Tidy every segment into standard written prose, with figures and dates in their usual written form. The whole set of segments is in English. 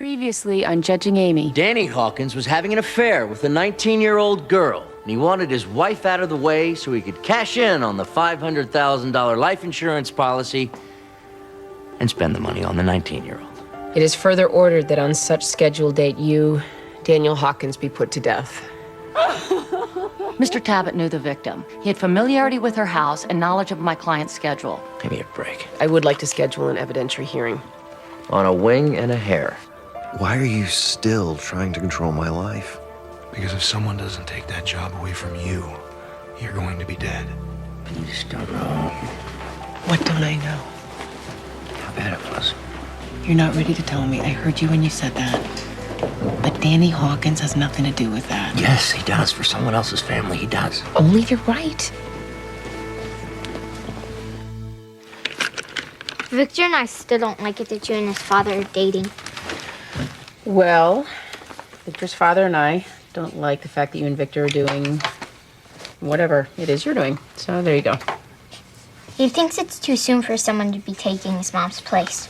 Previously on Judging Amy. Danny Hawkins was having an affair with a 19-year-old girl, and he wanted his wife out of the way so he could cash in on the $500,000 life insurance policy and spend the money on the 19-year-old. It is further ordered that on such scheduled date, you, Daniel Hawkins, be put to death. Mr. Talbot knew the victim. He had familiarity with her house and knowledge of my client's schedule. Give me a break. I would like to schedule an evidentiary hearing. On a wing and a hair. Why are you still trying to control my life? Because if someone doesn't take that job away from you, you're going to be dead. You just don't know What don't I know? how bad it was. You're not ready to tell me. I heard you when you said that. But Danny Hawkins has nothing to do with that. Yes, he does. For someone else's family, he does. Only if you're right. Victor and I still don't like it that you and his father are dating. Well, Victor's father and I don't like the fact that you and Victor are doing whatever it is you're doing. So there you go. He thinks it's too soon for someone to be taking his mom's place.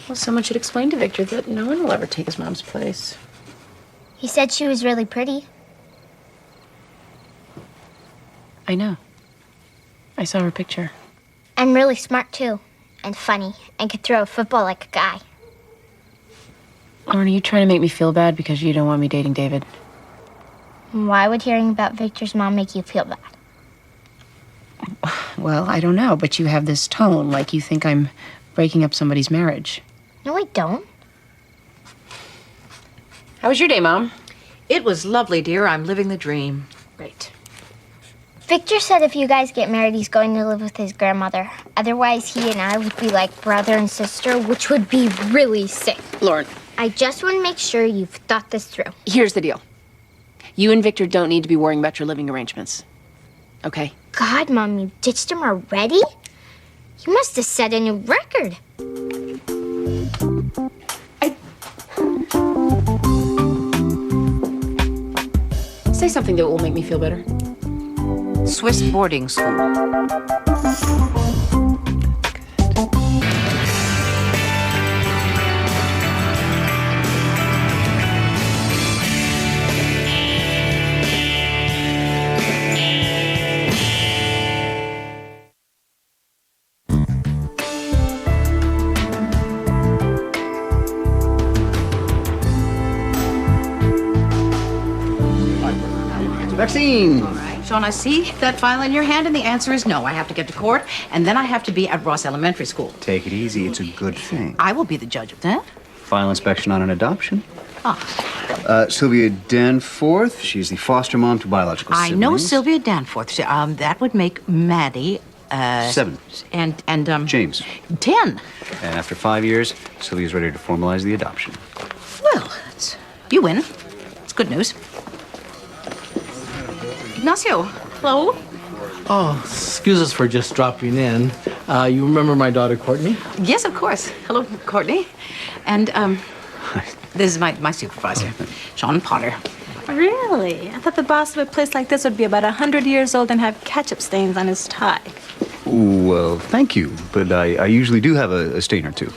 Well, someone should explain to Victor that no one will ever take his mom's place. He said she was really pretty. I know. I saw her picture. And really smart, too. And funny. And could throw a football like a guy. Lauren, are you trying to make me feel bad because you don't want me dating David? Why would hearing about Victor's mom make you feel bad? Well, I don't know, but you have this tone like you think I'm breaking up somebody's marriage. No, I don't. How was your day, Mom? It was lovely, dear. I'm living the dream. Great. Victor said if you guys get married, he's going to live with his grandmother. Otherwise, he and I would be like brother and sister, which would be really sick. Lauren, I just want to make sure you've thought this through. here's the deal. You and Victor don't need to be worrying about your living arrangements. Okay? God, Mom, you ditched him already? You must have set a new record. Say something that will make me feel better. Swiss boarding school. Maxine! Sean, I see that file in your hand, and the answer is no. I have to get to court, and then I have to be at Ross Elementary School. Take it easy. It's a good thing. I will be the judge of that. File inspection on an adoption. Sylvia Danforth. She's the foster mom to biological I siblings. know Sylvia Danforth. That would make Maddie... 7. And James. 10. And after 5 years, Sylvia's ready to formalize the adoption. Well, you win. It's good news. Ignacio, hello. Oh, excuse us for just dropping in. You remember my daughter, Courtney? Yes, of course. Hello, Courtney. And, this is my supervisor, Sean Potter. Really? I thought the boss of a place like this would be about 100 years old and have ketchup stains on his tie. Well, thank you, but I usually do have a stain or two.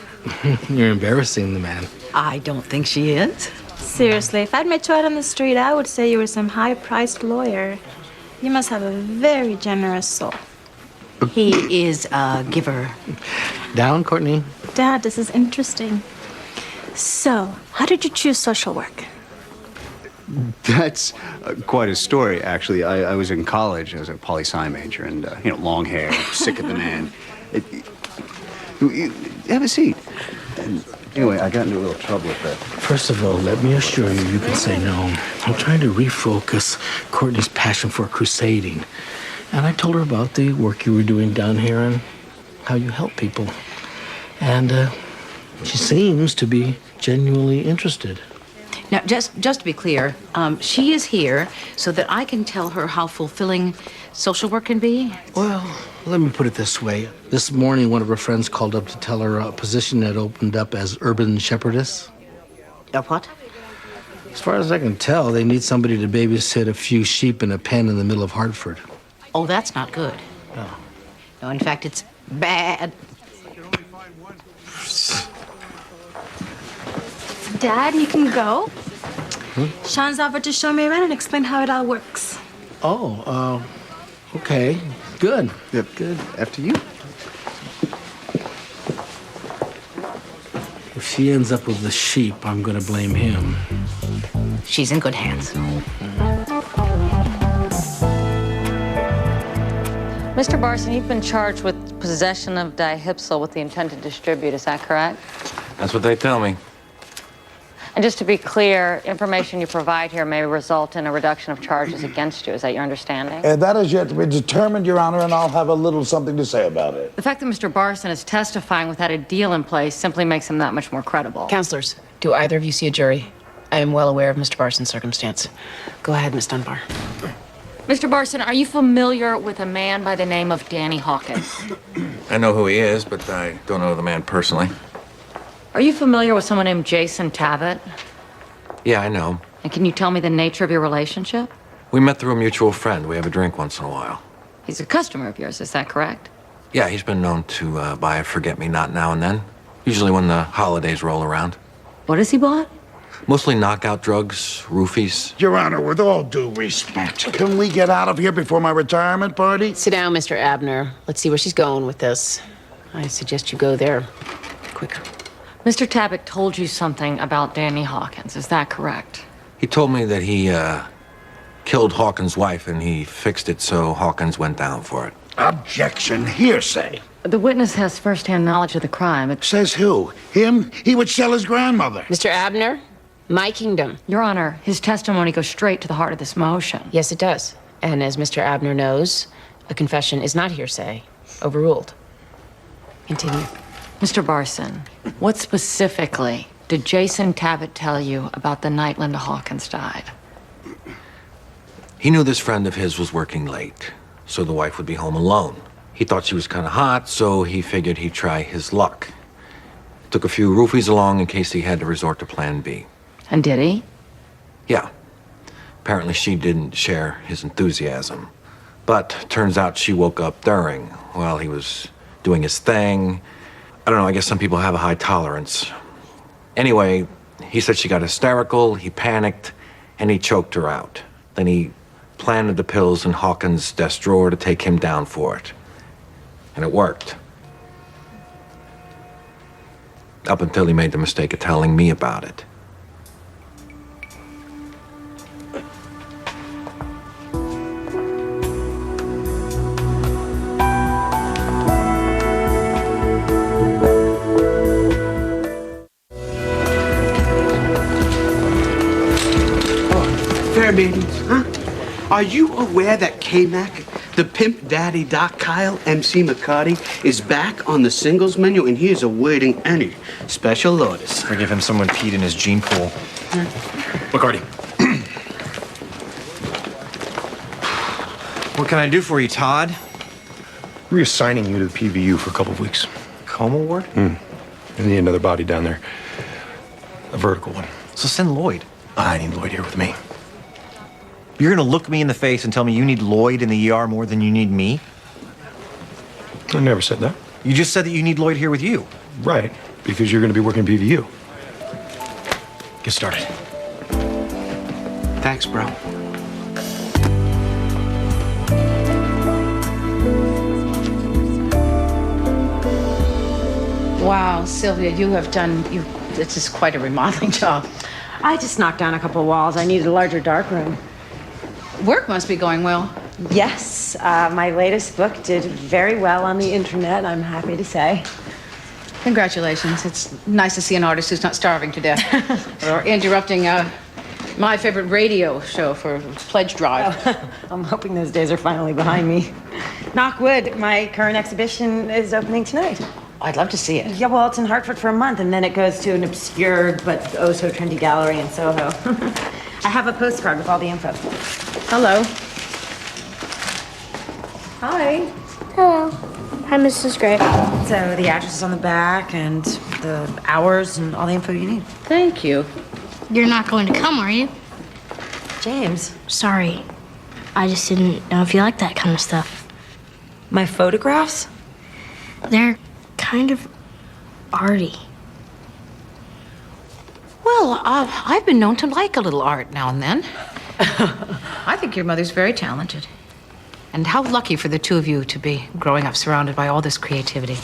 You're embarrassing the man. I don't think she is. Seriously, if I'd met you out on the street, I would say you were some high-priced lawyer. You must have a very generous soul. He is a giver. Down, Courtney? Dad, this is interesting. So, how did you choose social work? That's quite a story, actually. I was in college as a poli-sci major and, long hair, sick of the man. Have a seat. And anyway, I got into a little trouble with that. First of all, let me assure you, you can say no. I'm trying to refocus Courtney's passion for crusading. And I told her about the work you were doing down here and how you help people. And she seems to be genuinely interested. Now, just to be clear, she is here so that I can tell her how fulfilling social work can be. Well, let me put it this way. This morning, one of her friends called up to tell her a position had opened up as urban shepherdess. What? As far as I can tell, they need somebody to babysit a few sheep in a pen in the middle of Hartford. Oh, that's not good. Oh. No, in fact, it's bad. Dad, you can go. Sean's offered to show me around and explain how it all works. Oh, okay. Good. Yep. Good. After you. If she ends up with the sheep, I'm gonna blame him. She's in good hands. Mr. Barson, you've been charged with possession of dihipsyl with the intent to distribute, is that correct? That's what they tell me. And just to be clear, information you provide here may result in a reduction of charges against you. Is that your understanding? That is yet to be determined, Your Honor, and I'll have a little something to say about it. The fact that Mr. Barson is testifying without a deal in place simply makes him that much more credible. Counselors, do either of you see a jury? I am well aware of Mr. Barson's circumstance. Go ahead, Miss Dunbar. Mr. Barson, are you familiar with a man by the name of Danny Hawkins? I know who he is, but I don't know the man personally. Are you familiar with someone named Jason Tabbitt? Yeah, I know. And can you tell me the nature of your relationship? We met through a mutual friend. We have a drink once in a while. He's a customer of yours, is that correct? Yeah, he's been known to buy a forget-me-not now and then. Usually when the holidays roll around. What has he bought? Mostly knockout drugs, roofies. Your Honor, with all due respect, can we get out of here before my retirement party? Sit down, Mr. Abner. Let's see where she's going with this. I suggest you go there quicker. Mr. Tabbitt told you something about Danny Hawkins, is that correct? He told me that he killed Hawkins' wife and he fixed it so Hawkins went down for it. Objection, hearsay. The witness has first-hand knowledge of the crime. Says who? Him? He would sell his grandmother. Mr. Abner, my kingdom. Your Honor, his testimony goes straight to the heart of this motion. Yes, it does. And as Mr. Abner knows, a confession is not hearsay. Overruled. Continue. Mr. Barson, what specifically did Jason Tabbitt tell you about the night Linda Hawkins died? He knew this friend of his was working late, so the wife would be home alone. He thought she was kind of hot, so he figured he'd try his luck. Took a few roofies along in case he had to resort to Plan B. And did he? Yeah. Apparently she didn't share his enthusiasm. But turns out she woke up during, while he was doing his thing. I don't know, I guess some people have a high tolerance. Anyway, he said she got hysterical, he panicked, and he choked her out. Then he planted the pills in Hawkins' desk drawer to take him down for it. And it worked. Up until he made the mistake of telling me about it. Fair maidens, huh? Are you aware that K-Mac, the pimp daddy Doc Kyle, MC McCarty, is back on the singles menu and he is awaiting any special orders? Forgive him, someone peed in his gene pool. McCarty. What can I do for you, Todd? Reassigning you to the PVU for a couple of weeks. Coma ward? I need another body down there. A vertical one. So send Lloyd. I need Lloyd here with me. You're gonna look me in the face and tell me you need Lloyd in the ER more than you need me? I never said that. You just said that you need Lloyd here with you. Right, because you're gonna be working PVU. Get started. Thanks, bro. Wow, Sylvia, you have done, this is quite a remodeling job. I just knocked down a couple of walls. I needed a larger dark room. Work must be going well. Yes, my latest book did very well on the internet, I'm happy to say. Congratulations. It's nice to see an artist who's not starving to death or interrupting my favorite radio show for pledge drive. Oh, I'm hoping those days are finally behind me. Knock wood, my current exhibition is opening tonight. I'd love to see it. Yeah, well, it's in Hartford for a month, and then it goes to an obscure but oh so trendy gallery in Soho. I have a postcard with all the info. Hello. Hi. Hello. Hi, Mrs. Gray. So the address is on the back, and the hours, and all the info you need. Thank you. You're not going to come, are you? James. Sorry. I just didn't know if you like that kind of stuff. My photographs? They're kind of arty. Well, I've been known to like a little art now and then. I think your mother's very talented. And how lucky for the two of you to be growing up surrounded by all this creativity.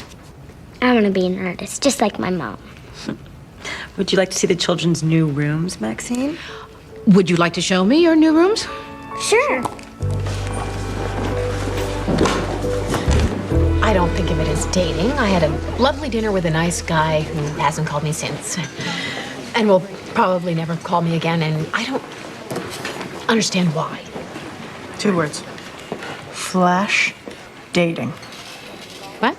I want to be an artist, just like my mom. Would you like to see the children's new rooms, Maxine? Would you like to show me your new rooms? Sure. I don't think of it as dating. I had a lovely dinner with a nice guy who hasn't called me since. And will probably never call me again, and I don't understand why. 2 words. Flash dating. What?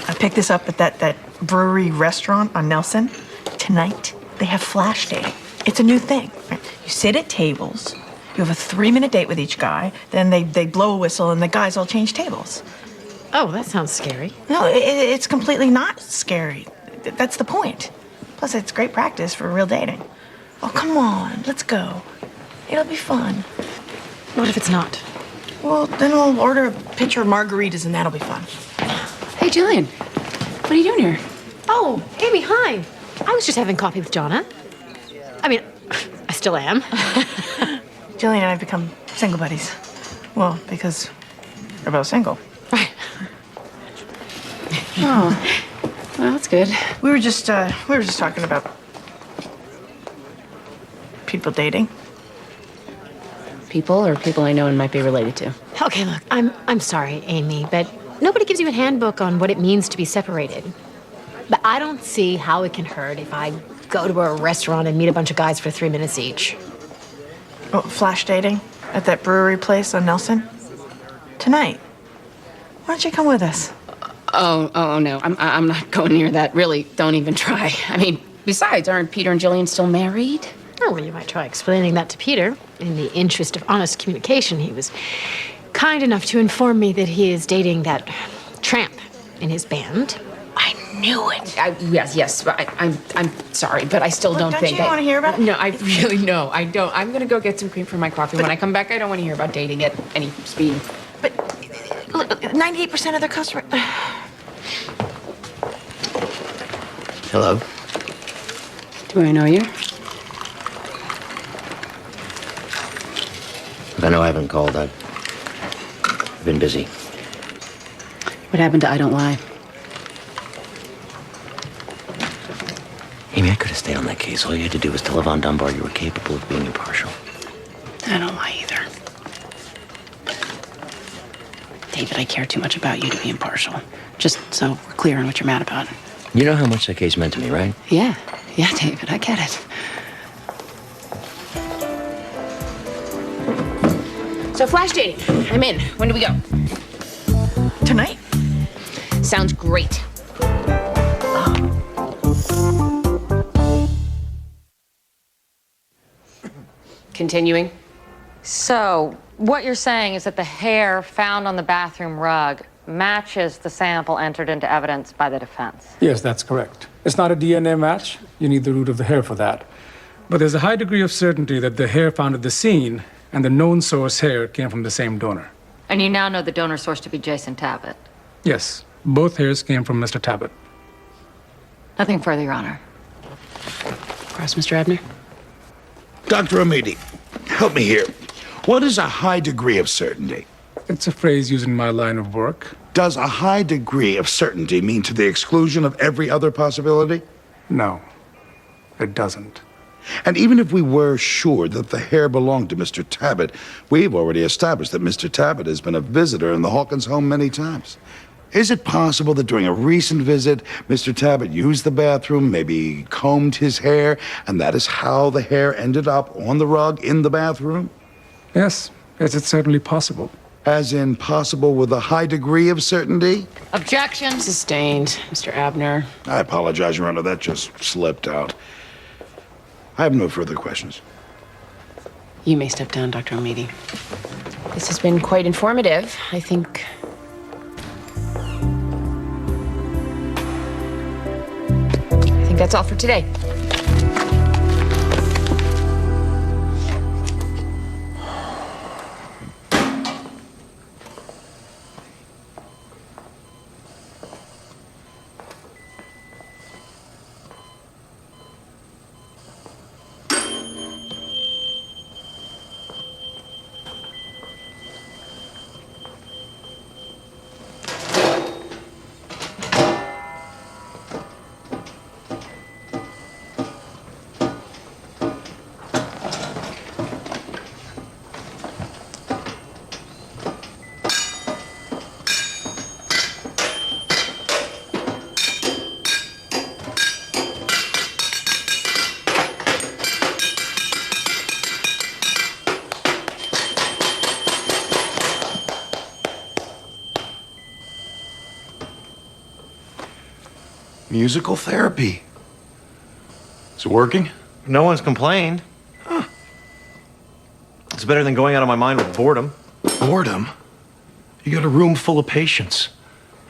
I picked this up at that brewery restaurant on Nelson. Tonight, they have flash dating. It's a new thing. Right? You sit at tables, you have a 3-minute date with each guy, then they blow a whistle and the guys all change tables. Oh, that sounds scary. No, it's completely not scary. That's the point. Plus, it's great practice for real dating. Oh, come on, let's go. It'll be fun. What if it's not? Well, then we'll order a pitcher of margaritas and that'll be fun. Hey, Jillian. What are you doing here? Oh, Amy, hi. I was just having coffee with Jonna. I mean, I still am. Jillian and I have become single buddies. Well, because we're both single. Right. Oh, well, that's good. We were just talking about people dating. People or people I know and might be related to. Okay, look, I'm sorry, Amy, but nobody gives you a handbook on what it means to be separated. But I don't see how it can hurt if I go to a restaurant and meet a bunch of guys for 3 minutes each. Oh, flash dating at that brewery place on Nelson tonight. Why don't you come with us? Oh no, I'm not going near that. Really, don't even try. I mean, besides, aren't Peter and Jillian still married? Oh, well, you might try explaining that to Peter. In the interest of honest communication, he was kind enough to inform me that he is dating that tramp in his band. I knew it. Yes. I'm sorry, but I still Look, don't don't think. you want to hear about it? No, I really no. I don't. I'm gonna go get some cream for my coffee. When I come back, I don't want to hear about dating at any speed. But look, 98% of their customers. Hello. Do I know you? If I know I haven't called, I've been busy. What happened to I Don't Lie? Amy, I could have stayed on that case. All you had to do was tell Yvonne Dunbar you were capable of being impartial. I don't lie either. David, I care too much about you to be impartial. Just so we're clear on what you're mad about. You know how much that case meant to me, right? Yeah, David, I get it. So flash dating, I'm in. When do we go? Tonight. Sounds great. Continuing. So, what you're saying is that the hair found on the bathroom rug matches the sample entered into evidence by the defense. Yes, that's correct. It's not a DNA match. You need the root of the hair for that. But there's a high degree of certainty that the hair found at the scene and the known source hair came from the same donor. And you now know the donor source to be Jason Tabbitt. Yes, both hairs came from Mr. Tabbitt. Nothing further, Your Honor. Cross, Mr. Abner. Dr. Amidi, help me here. What is a high degree of certainty? It's a phrase used in my line of work. Does a high degree of certainty mean to the exclusion of every other possibility? No, it doesn't. And even if we were sure that the hair belonged to Mr. Tabbitt, we've already established that Mr. Tabbitt has been a visitor in the Hawkins home many times. Is it possible that during a recent visit, Mr. Tabbitt used the bathroom, maybe combed his hair, and that is how the hair ended up on the rug in the bathroom? Yes, it's certainly possible. As in possible with a high degree of certainty? Objection. Sustained, Mr. Abner. I apologize, Your Honor, that just slipped out. I have no further questions. You may step down, Dr. O'Meady. This has been quite informative. I think that's all for today. Musical therapy. Is it working? No one's complained. It's better than going out of my mind with boredom. Boredom? You got a room full of patients.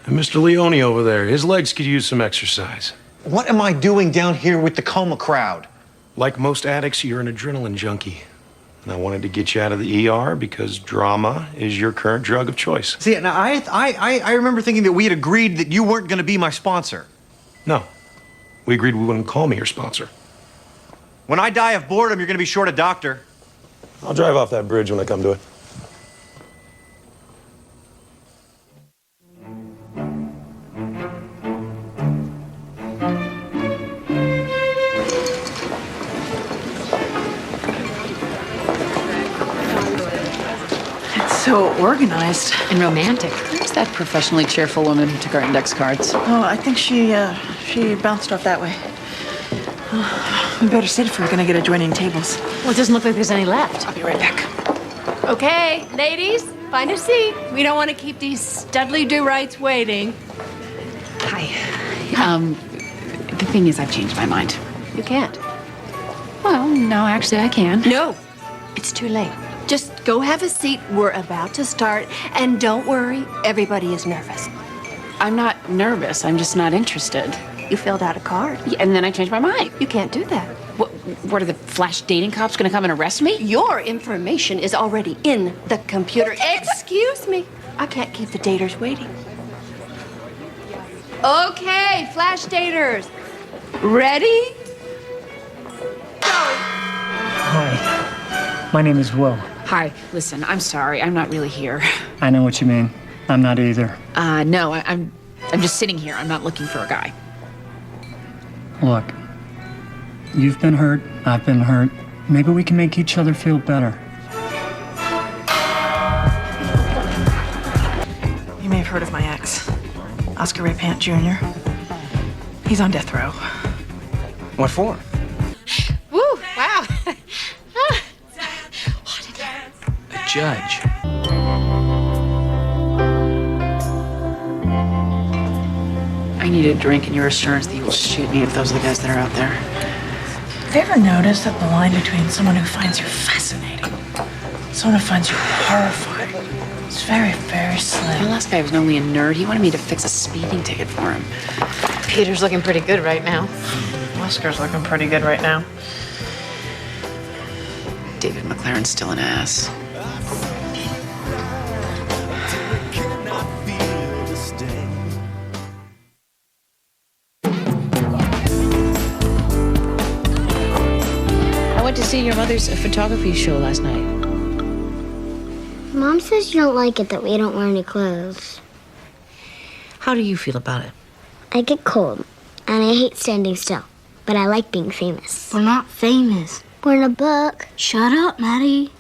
And Mr. Leone over there, his legs could use some exercise. What am I doing down here with the coma crowd? Like most addicts, you're an adrenaline junkie. And I wanted to get you out of the ER because drama is your current drug of choice. See, now I remember thinking that we had agreed that you weren't going to be my sponsor. No. We agreed we wouldn't call me your sponsor. When I die of boredom, you're going to be short a doctor. I'll drive off that bridge when I come to it. It's so organized. And romantic. Where's that professionally cheerful woman who took our index cards? Oh, I think she bounced off that way. We better sit if we're gonna get adjoining tables. Well, it doesn't look like there's any left. I'll be right back. Okay, ladies, find a seat. We don't want to keep these Studley Do-Rights waiting. Hi. The thing is, I've changed my mind. You can't. Well, no, actually, I can. No, it's too late. Just go have a seat. We're about to start. And don't worry, everybody is nervous. I'm not nervous. I'm just not interested. You filled out a card. Yeah, and then I changed my mind. You can't do that. What are the flash dating cops going to come and arrest me? Your information is already in the computer. Excuse me. I can't keep the daters waiting. Okay, flash daters. Ready? Hi, my name is Will. Hi. Listen, I'm sorry. I'm not really here. I know what you mean. I'm not either. No, I'm just sitting here. I'm not looking for a guy. Look, you've been hurt, I've been hurt. Maybe we can make each other feel better. You may have heard of my ex, Oscar Ray Pant Jr. He's on death row. What for? Woo! Wow. The judge. I need a drink and your assurance that you will shoot me if those are the guys that are out there. Have you ever noticed that the line between someone who finds you fascinating and someone who finds you horrifying is very, very slim? The last guy was only a nerd. He wanted me to fix a speeding ticket for him. Peter's looking pretty good right now. Oscar's looking pretty good right now. David McLaren's still an ass. I went to see your mother's photography show last night. Mom says you don't like it that we don't wear any clothes. How do you feel about it? I get cold, and I hate standing still. But I like being famous. We're not famous. We're in a book. Shut up, Maddie.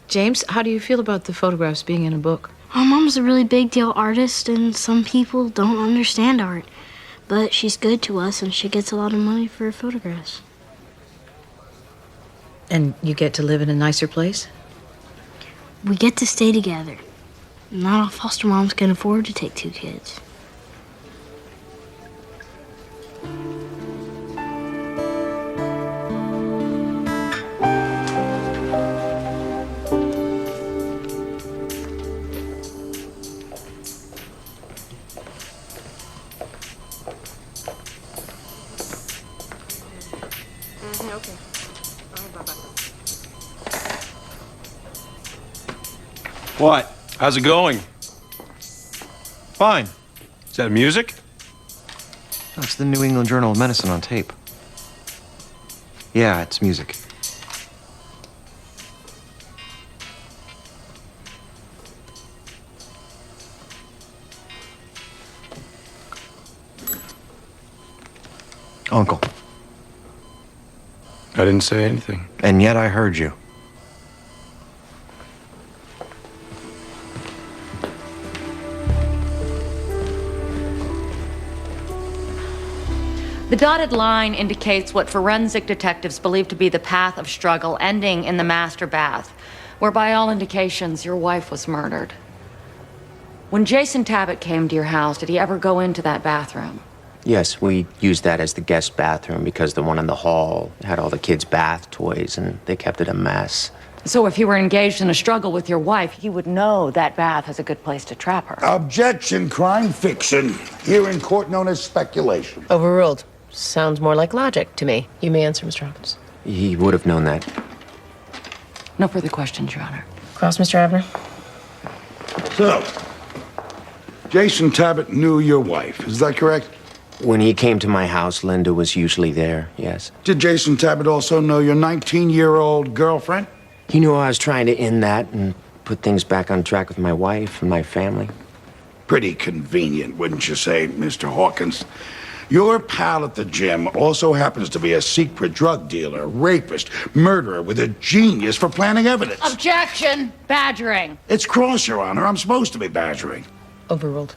James, how do you feel about the photographs being in a book? My mom's a really big deal artist, and some people don't understand art. But she's good to us, and she gets a lot of money for her photographs. And you get to live in a nicer place? We get to stay together. Not all foster moms can afford to take 2 kids. Okay. Bye-bye. What? How's it going? Fine. Is that music? That's the New England Journal of Medicine on tape. Yeah, it's music. Uncle. I didn't say anything. And yet I heard you. The dotted line indicates what forensic detectives believe to be the path of struggle ending in the master bath, where by all indications your wife was murdered. When Jason Tabbitt came to your house, did he ever go into that bathroom? Yes, we used that as the guest bathroom because the one in the hall had all the kids' bath toys and they kept it a mess. So if you were engaged in a struggle with your wife, you would know that bath is a good place to trap her. Objection, crime fiction. Here in court known as speculation. Overruled. Sounds more like logic to me. You may answer, Mr. Hawkins. He would have known that. No further questions, Your Honor. Cross, Mr. Abner. So, Jason Tabbitt knew your wife, is that correct? When he came to my house, Linda was usually there, yes. Did Jason Tabbitt also know your 19-year-old girlfriend? He knew I was trying to end that and put things back on track with my wife and my family. Pretty convenient, wouldn't you say, Mr. Hawkins? Your pal at the gym also happens to be a secret drug dealer, rapist, murderer with a genius for planning evidence. Objection! Badgering. It's cross, Your Honor. I'm supposed to be badgering. Overruled.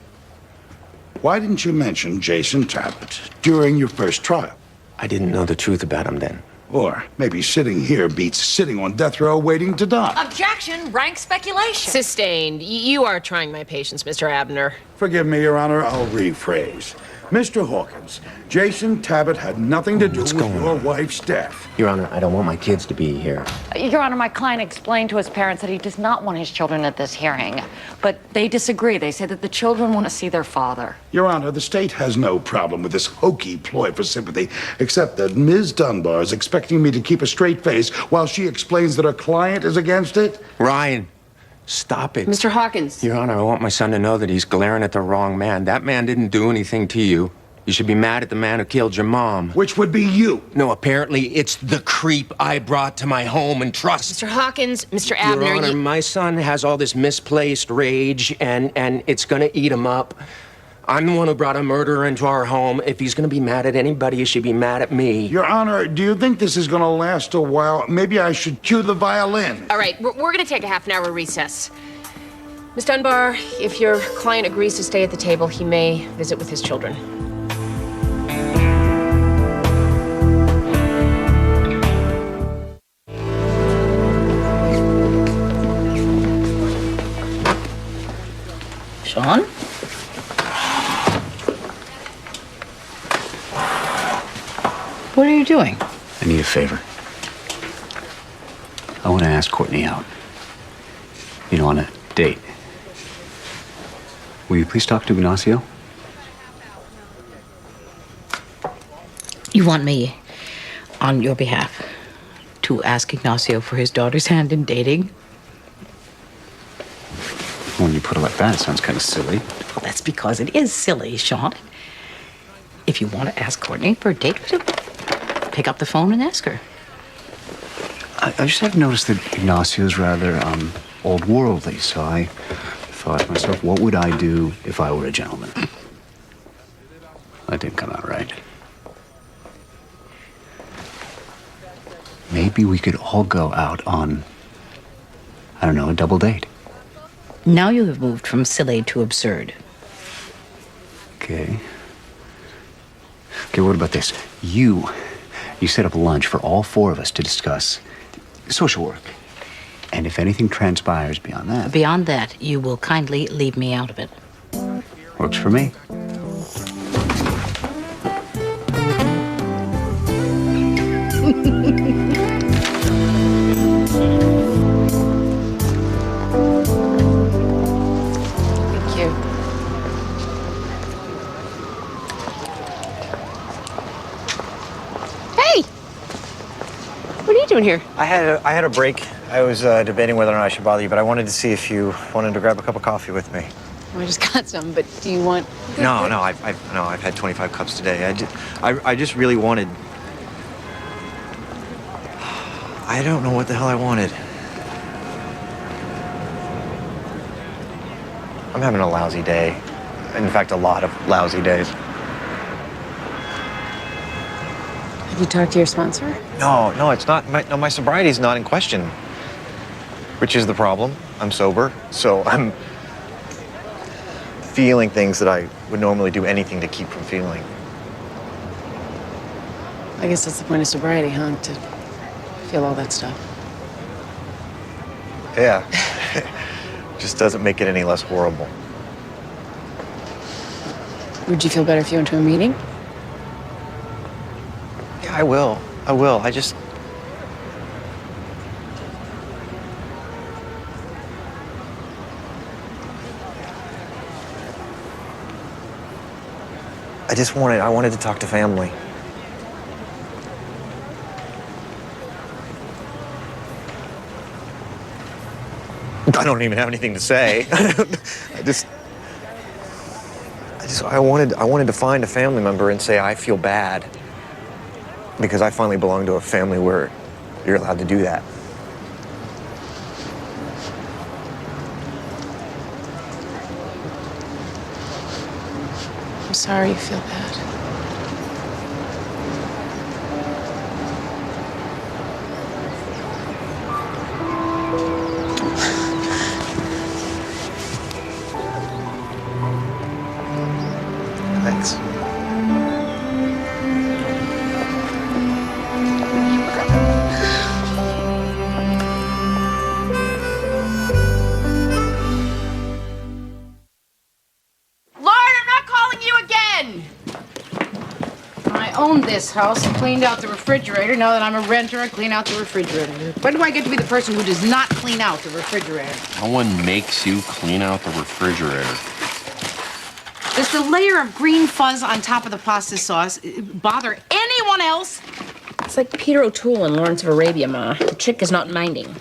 Why didn't you mention Jason Tabbitt during your first trial? I didn't know the truth about him then. Or maybe sitting here beats sitting on death row waiting to die. Objection! Rank speculation. Sustained. You are trying my patience, Mr. Abner. Forgive me, Your Honor, I'll rephrase. Mr. Hawkins, Jason Tabbitt had nothing to do with your wife's death. Your Honor, I don't want my kids to be here. Your Honor, my client explained to his parents that he does not want his children at this hearing. But they disagree. They say that the children want to see their father. Your Honor, the state has no problem with this hokey ploy for sympathy, except that Ms. Dunbar is expecting me to keep a straight face while she explains that her client is against it. Ryan, stop it. Mr. Hawkins. Your Honor, I want my son to know that he's glaring at the wrong man. That man didn't do anything to you. You should be mad at the man who killed your mom. Which would be you. No, apparently it's the creep I brought to my home and trust. Mr. Hawkins, Mr. Abner. Your Honor, my son has all this misplaced rage, and it's gonna eat him up. I'm the one who brought a murderer into our home. If he's gonna be mad at anybody, he should be mad at me. Your Honor, do you think this is gonna last a while? Maybe I should cue the violin. All right, we're gonna take a half-an-hour recess. Miss Dunbar, if your client agrees to stay at the table, he may visit with his children. Sean? What are you doing? I need a favor. I want to ask Courtney out. You know, on a date. Will you please talk to Ignacio? You want me, on your behalf, to ask Ignacio for his daughter's hand in dating? When you put it like that, it sounds kind of silly. Well, that's because it is silly, Sean. If you want to ask Courtney for a date with him, pick up the phone and ask her. I just have noticed that Ignacio's rather, old worldly, so I thought to myself, what would I do if I were a gentleman? That didn't come out right. Maybe we could all go out on, I don't know, a double date. Now you have moved from silly to absurd. Okay. Okay, what about this? You set up lunch for all four of us to discuss social work. And if anything transpires beyond that... Beyond that, you will kindly leave me out of it. Works for me. Thank you. Hey! What are you doing here? I had a break. I was debating whether or not I should bother you, but I wanted to see if you wanted to grab a cup of coffee with me. I just got some, but do you want... No, I've had 25 cups today. I just really wanted... I don't know what the hell I wanted. I'm having a lousy day. In fact, a lot of lousy days. Have you talked to your sponsor? No, it's not. My sobriety's not in question. Which is the problem. I'm sober, so I'm feeling things that I would normally do anything to keep from feeling. I guess that's the point of sobriety, huh? To feel all that stuff. Yeah. Just doesn't make it any less horrible. Would you feel better if you went to a meeting? I will. I will. I just... I wanted to talk to family. I don't even have anything to say. I wanted to find a family member and say I feel bad because I finally belong to a family where you're allowed to do that. I'm sorry you feel bad. Thanks. I own this house and cleaned out the refrigerator. Now that I'm a renter, I clean out the refrigerator. When do I get to be the person who does not clean out the refrigerator? No one makes you clean out the refrigerator. Does the layer of green fuzz on top of the pasta sauce bother anyone else? It's like Peter O'Toole in Lawrence of Arabia, Ma. The trick is not minding.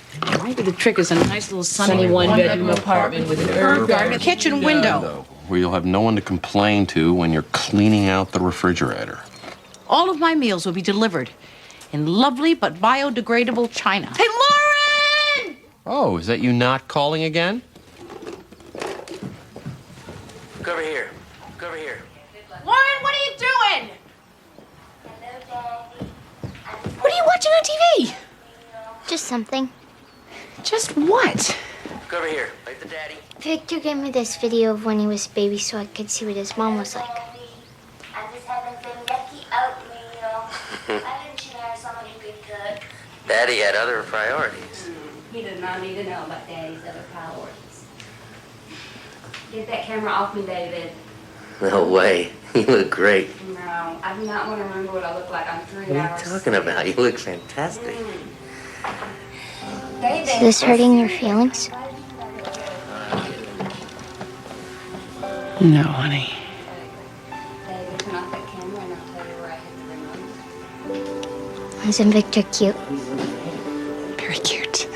Maybe the trick is a nice little sunny one-bedroom apartment with an herb garden kitchen window. Where you'll have no one to complain to when you're cleaning out the refrigerator. All of my meals will be delivered in lovely but biodegradable china. Hey, Lauren! Oh, is that you not calling again? Go over here. Go over here. Lauren, what are you doing? What are you watching on TV? Just something. Just what? Go over here. Wait for Daddy. Victor gave me this video of when he was a baby so I could see what his mom was like. I'm just having some yucky oatmeal. I didn't you marry someone who could cook? Daddy had other priorities. He does not need to know about Daddy's other priorities. Get that camera off me, David. No way. You look great. No, I do not want to remember what I look like on 3 What are hours. you talking about? You look fantastic. David. Is this hurting your feelings? No, honey. David, turn off that camera and I'll tell you where I hid the remote. Isn't Victor cute? Very cute.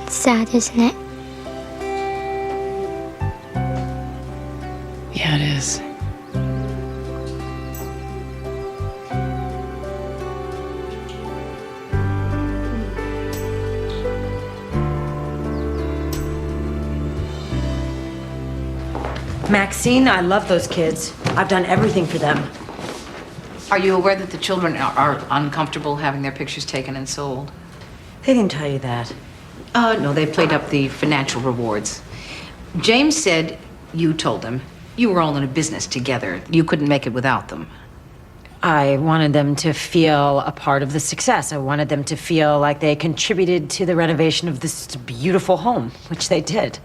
It's sad, isn't it? Yeah, it is. Maxine, I love those kids. I've done everything for them. Are you aware that the children are uncomfortable having their pictures taken and sold? They didn't tell you that. No, they played up the financial rewards. James said you told him you were all in a business together. You couldn't make it without them. I wanted them to feel a part of the success. I wanted them to feel like they contributed to the renovation of this beautiful home, which they did.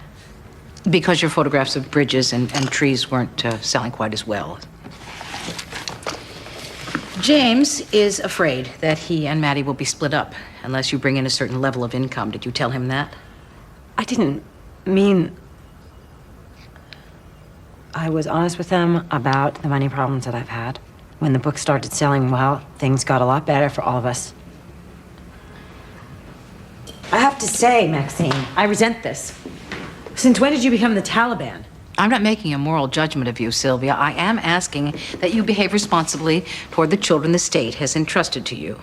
Because your photographs of bridges and trees weren't selling quite as well. James is afraid that he and Maddie will be split up unless you bring in a certain level of income. Did you tell him that? I didn't mean... I was honest with them about the money problems that I've had. When the book started selling well, things got a lot better for all of us. I have to say, Maxine, I resent this. Since when did you become the Taliban? I'm not making a moral judgment of you, Sylvia. I am asking that you behave responsibly toward the children the state has entrusted to you.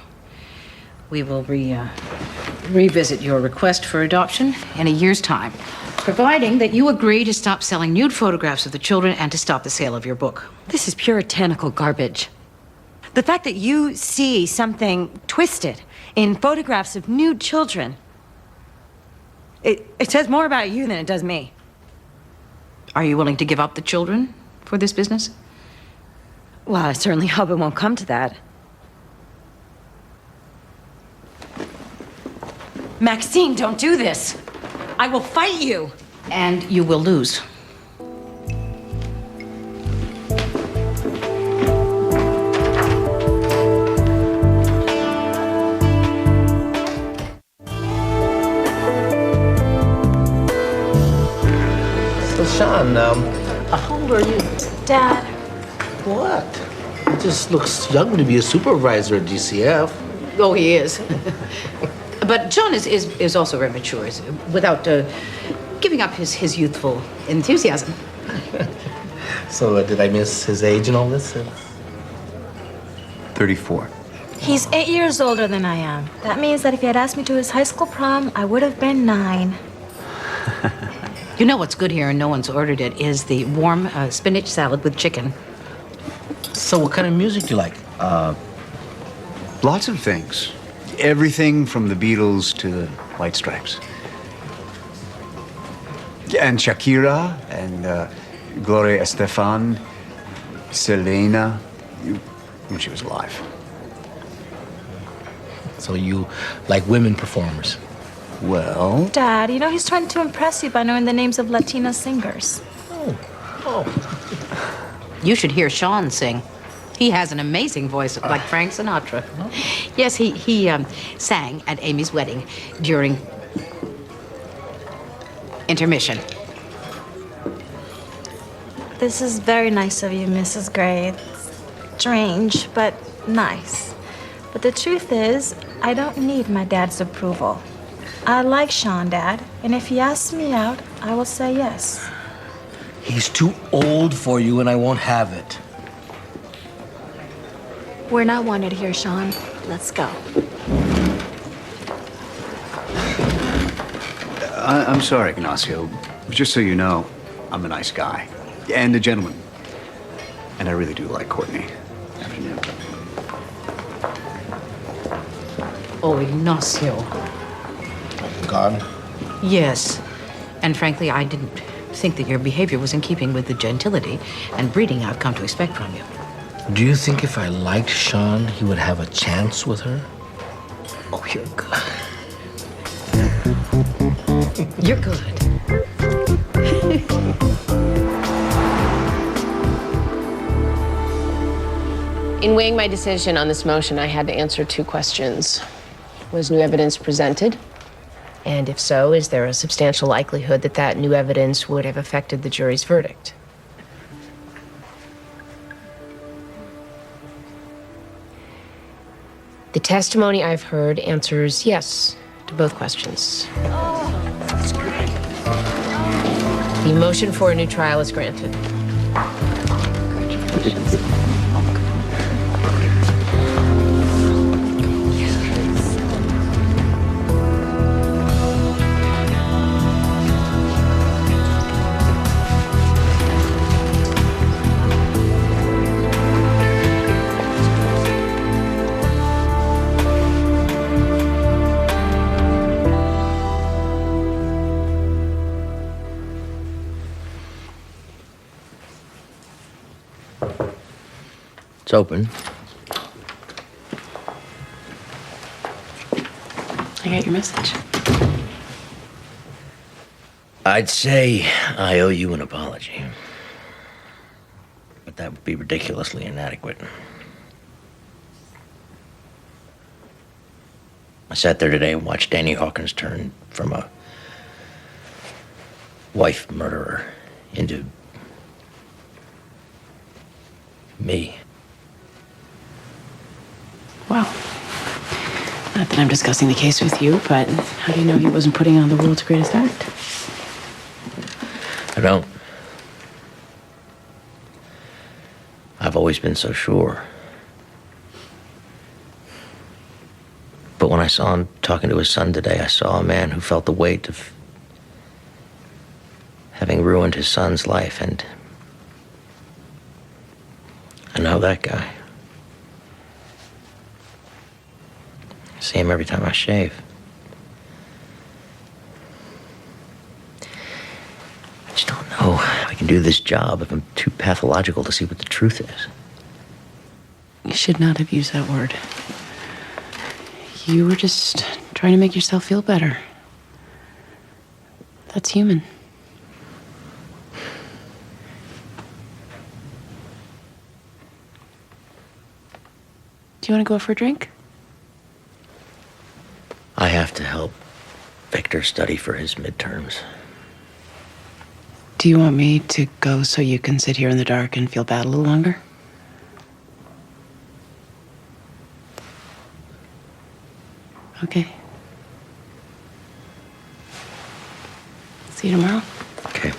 We will revisit your request for adoption in a year's time, providing that you agree to stop selling nude photographs of the children and to stop the sale of your book. This is puritanical garbage. The fact that you see something twisted in photographs of nude children, it says more about you than it does me. Are you willing to give up the children for this business? Well, I certainly hope it won't come to that. Maxine, don't do this. I will fight you. And you will lose. So, Sean, how old are you? Dad. What? He just looks young to be a supervisor at GCF. Oh, he is. But John is also very mature, without giving up his youthful enthusiasm. So, did I miss his age and all this? 34. He's 8 years older than I am. That means that if he had asked me to his high school prom, I would have been 9. You know what's good here, and no one's ordered it, is the warm spinach salad with chicken. So what kind of music do you like? Lots of things. Everything from the Beatles to the White Stripes. And Shakira and Gloria Estefan, Selena, when she was alive. So you like women performers? Well... Dad, you know he's trying to impress you by knowing the names of Latina singers. You should hear Sean sing. He has an amazing voice, like Frank Sinatra. Yes, he sang at Amy's wedding during intermission. This is very nice of you, Mrs. Gray. It's strange, but nice. But the truth is, I don't need my dad's approval. I like Sean, Dad, and if he asks me out, I will say yes. He's too old for you and I won't have it. We're not wanted here, Sean. Let's go. I'm sorry, Ignacio. Just so you know, I'm a nice guy. And a gentleman. And I really do like Courtney. Afternoon. Oh, Ignacio. Gone? Yes. And frankly, I didn't think that your behavior was in keeping with the gentility and breeding I've come to expect from you. Do you think if I liked Sean, he would have a chance with her? Oh, you're good. You're good. In weighing my decision on this motion, I had to answer 2 questions. Was new evidence presented? And if so, is there a substantial likelihood that that new evidence would have affected the jury's verdict? The testimony I've heard answers yes to both questions. The motion for a new trial is granted. It's open. I got your message. I'd say I owe you an apology. But that would be ridiculously inadequate. I sat there today and watched Danny Hawkins turn from a wife murderer into me. Well, not that I'm discussing the case with you, but how do you know he wasn't putting on the world's greatest act? I don't. I've always been so sure. But when I saw him talking to his son today, I saw a man who felt the weight of having ruined his son's life, and I know that guy. I see him every time I shave. I just don't know if I can do this job if I'm too pathological to see what the truth is. You should not have used that word. You were just trying to make yourself feel better. That's human. Do you want to go for a drink? I have to help Victor study for his midterms. Do you want me to go so you can sit here in the dark and feel bad a little longer? Okay. See you tomorrow. Okay.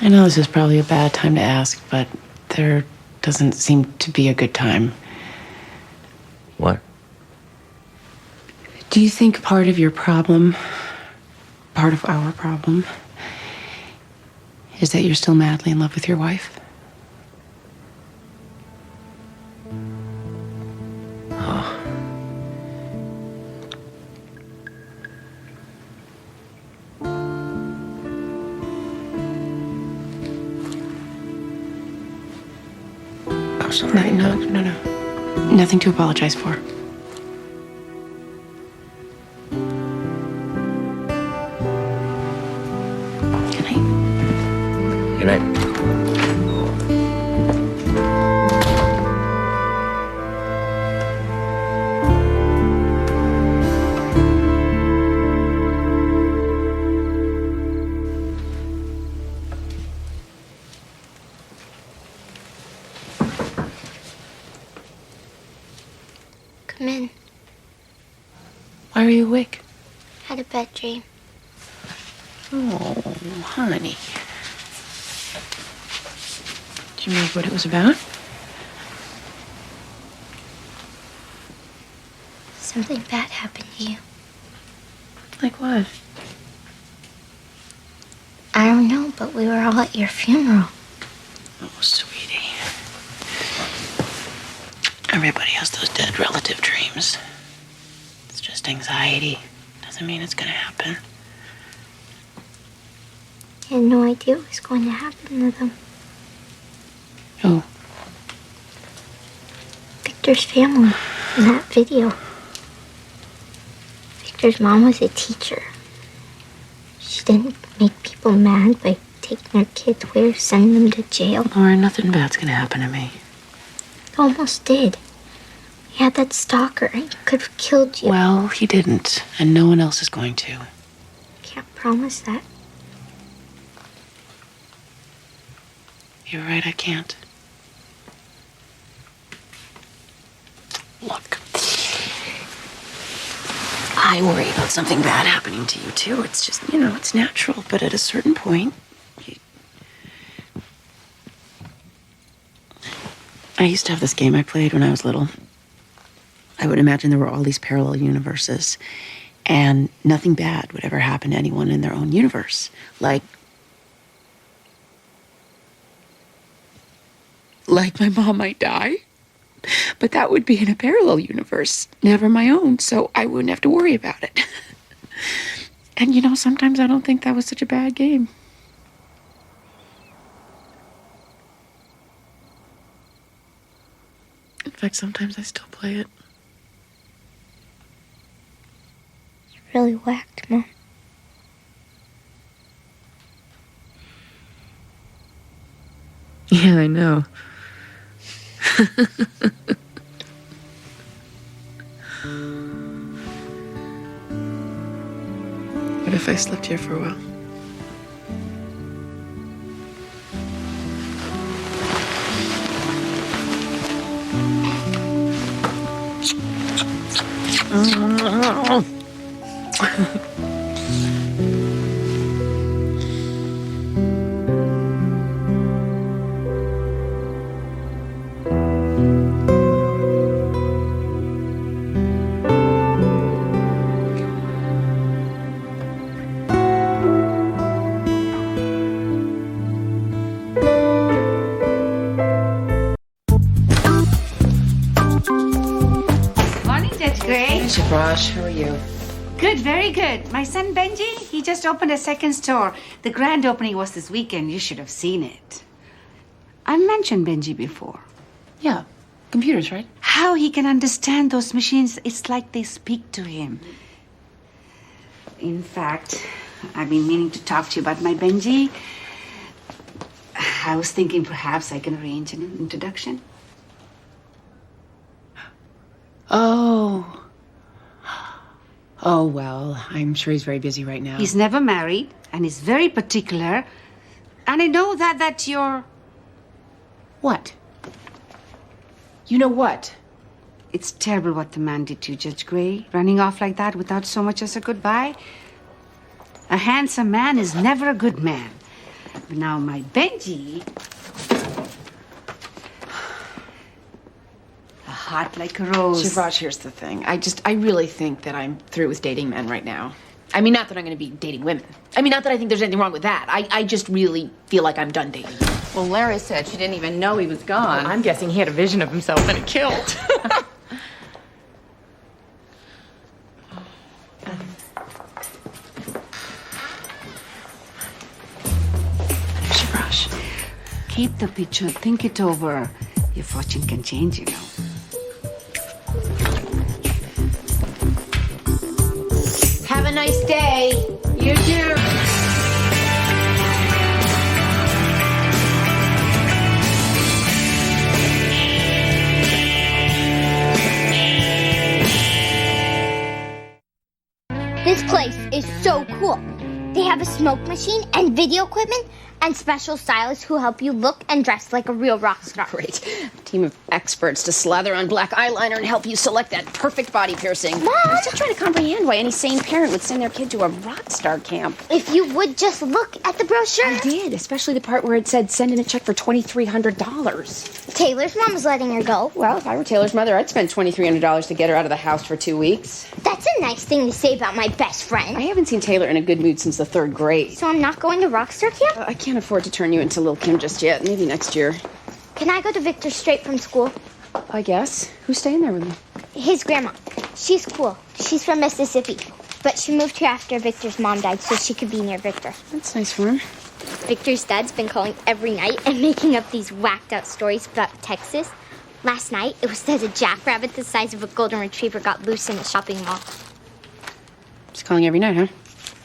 I know this is probably a bad time to ask, but there doesn't seem to be a good time. What? Do you think part of your problem, part of our problem, is that you're still madly in love with your wife? Oh. I'm sorry. No. Nothing to apologize for. Good night. Good night. Come in. Why are you awake? Had a bad dream. Oh, honey. Do you remember what it was about? Something bad happened to you. Like what? I don't know, but we were all at your funeral. Oh, sweetie. Everybody has those dead relative dreams. It's just anxiety. Doesn't mean it's gonna happen. I had no idea what was going to happen to them. Who? Victor's family in that video. Victor's mom was a teacher. She didn't make people mad by taking their kids away or sending them to jail. Lauren, nothing bad's gonna happen to me. It almost did. He had that stalker and he could have killed you. Well, he didn't, and no one else is going to. Can't promise that. You're right, I can't. Look, I worry about something bad happening to you, too. It's just, it's natural, but at a certain point, I used to have this game I played when I was little. I would imagine there were all these parallel universes, and nothing bad would ever happen to anyone in their own universe. Like my mom might die, but that would be in a parallel universe, never my own, so I wouldn't have to worry about it. And sometimes I don't think that was such a bad game. In fact, sometimes I still play it. Really whacked, Mom. Yeah, I know. What if I slept here for a while? Morning, Judge Gray. Hi, Shabraj. How are you? Good, very good. My son Benji, he just opened a second store. The grand opening was this weekend. You should have seen it. I mentioned Benji before. Yeah. Computers, right? How he can understand those machines, it's like they speak to him. In fact, I've been meaning to talk to you about my Benji. I was thinking perhaps I can arrange an introduction. Oh. Oh, well, I'm sure he's very busy right now. He's never married, and he's very particular. And I know that you're... What? You know what? It's terrible what the man did to you, Judge Gray. Running off like that without so much as a goodbye. A handsome man is never a good man. But now my Benji... a heart like a rose. Shivraj, here's the thing. I really think that I'm through with dating men right now. I mean, not that I'm going to be dating women. I mean, not that I think there's anything wrong with that. I just really feel like I'm done dating. Well, Lara said she didn't even know he was gone. I'm guessing he had a vision of himself and it killed. Shivraj, keep the picture, think it over. Your fortune can change, you know. Have a nice day. You too. This place is so cool. They have a smoke machine and video equipment and special stylists who help you look and dress like a real rock star. Great. A team of experts to slather on black eyeliner and help you select that perfect body piercing. Mom! I'm still trying to comprehend why any sane parent would send their kid to a rock star camp. If you would just look at the brochure. I did, especially the part where it said send in a check for $2,300. Taylor's mom was letting her go. Well, if I were Taylor's mother, I'd spend $2,300 to get her out of the house for 2 weeks. That's a nice thing to say about my best friend. I haven't seen Taylor in a good mood since the 3rd grade. So I'm not going to Rockstar Camp? I can't afford to turn you into Lil' Kim just yet. Maybe next year. Can I go to Victor straight from school? I guess. Who's staying there with me? His grandma. She's cool. She's from Mississippi. But she moved here after Victor's mom died so she could be near Victor. That's nice for him. Victor's dad's been calling every night and making up these whacked out stories about Texas. Last night, it was that a jackrabbit the size of a golden retriever got loose in a shopping mall. He's calling every night, huh?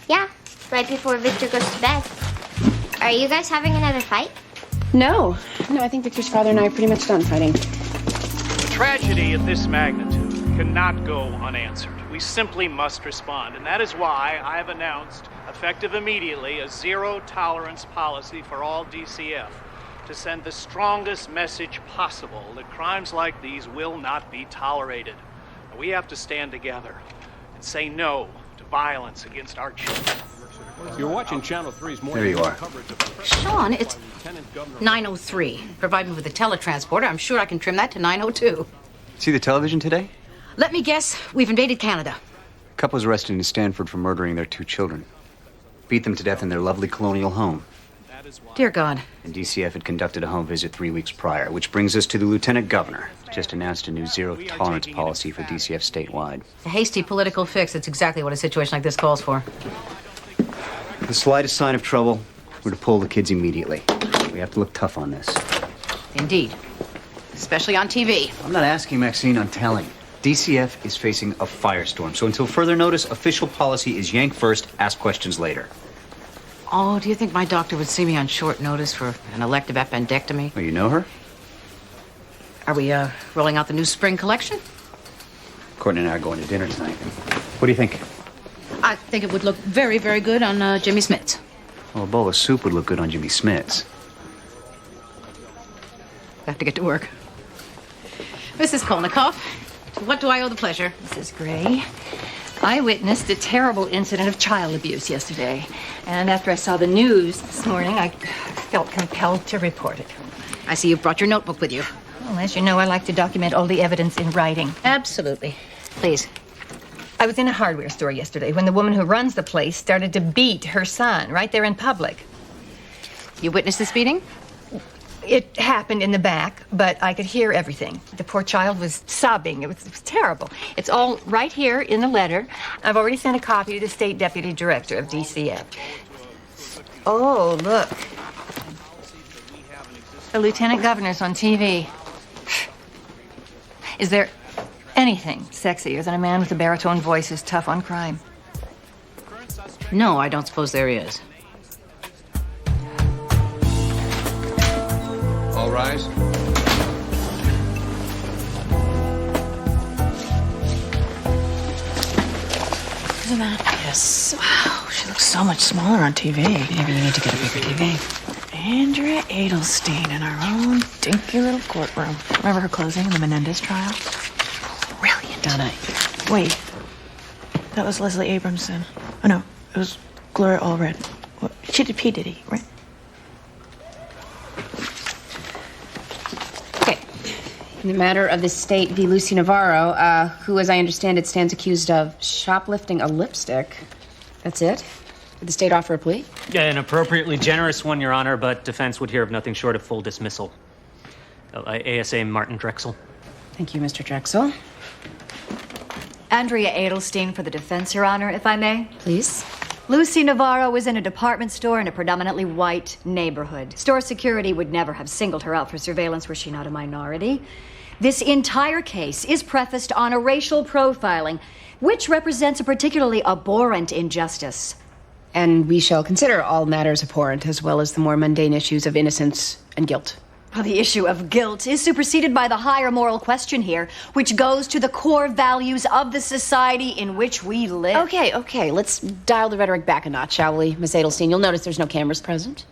Yeah, right before Victor goes to bed. Are you guys having another fight? No, I think Victor's father and I are pretty much done fighting. Tragedy of this magnitude cannot go unanswered. We simply must respond, and that is why I have announced, effective immediately, a zero-tolerance policy for all DCF to send the strongest message possible that crimes like these will not be tolerated. We have to stand together and say no to violence against our children. You're watching Channel 3's morning. There you are. Sean, it's 9:03. Provide me with a teletransporter. I'm sure I can trim that to 9:02. See the television today? Let me guess, we've invaded Canada. A couple was arrested in Stanford for murdering their 2 children. Beat them to death in their lovely colonial home. Dear God. And DCF had conducted a home visit 3 weeks prior, which brings us to the Lieutenant Governor. Just announced a new zero-tolerance policy for DCF statewide. A hasty political fix. That's exactly what a situation like this calls for. The slightest sign of trouble, we're to pull the kids immediately. We have to look tough on this. Indeed. Especially on TV. I'm not asking, Maxine, I'm telling. DCF is facing a firestorm, so until further notice, official policy is yank first, ask questions later. Oh, do you think my doctor would see me on short notice for an elective appendectomy? Oh, you know her? Are we, rolling out the new spring collection? Courtney and I are going to dinner tonight. What do you think? I think it would look very, very good on Jimmy Smits. Well, a bowl of soup would look good on Jimmy Smits. I have to get to work. Mrs. Kolnikoff, to what do I owe the pleasure? Mrs. Gray, I witnessed a terrible incident of child abuse yesterday. And after I saw the news this morning, I felt compelled to report it. I see you've brought your notebook with you. Well, as you know, I like to document all the evidence in writing. Absolutely. Please. I was in a hardware store yesterday when the woman who runs the place started to beat her son right there in public. You witnessed this beating? It happened in the back, but I could hear everything. The poor child was sobbing. It was terrible. It's all right here in the letter. I've already sent a copy to the State Deputy Director of DCF. Oh, look. The Lieutenant Governor's on TV. Is there anything sexier than a man with a baritone voice who's tough on crime? No, I don't suppose there is. All rise. Isn't that? Yes. Wow, she looks so much smaller on TV. Maybe you need to get a bigger TV. Andrea Edelstein in our own dinky little courtroom. Remember her closing in the Menendez trial? Brilliant. Donna. Wait, that was Leslie Abramson. Oh no, it was Gloria Allred. She did P. Diddy, right? Okay. In the matter of the state v. Lucy Navarro, who, as I understand it, stands accused of shoplifting a lipstick. That's it? Did the state offer a plea? Yeah, an appropriately generous one, Your Honor, but defense would hear of nothing short of full dismissal. ASA Martin Drexel. Thank you, Mr. Drexel. Andrea Edelstein for the defense, Your Honor, if I may. Please. Lucy Navarro was in a department store in a predominantly white neighborhood. Store security would never have singled her out for surveillance were she not a minority. This entire case is prefaced on a racial profiling, which represents a particularly abhorrent injustice. And we shall consider all matters abhorrent, as well as the more mundane issues of innocence and guilt. Well, the issue of guilt is superseded by the higher moral question here, which goes to the core values of the society in which we live. Okay, let's dial the rhetoric back a notch, shall we, Miss Edelstein? You'll notice there's no cameras present.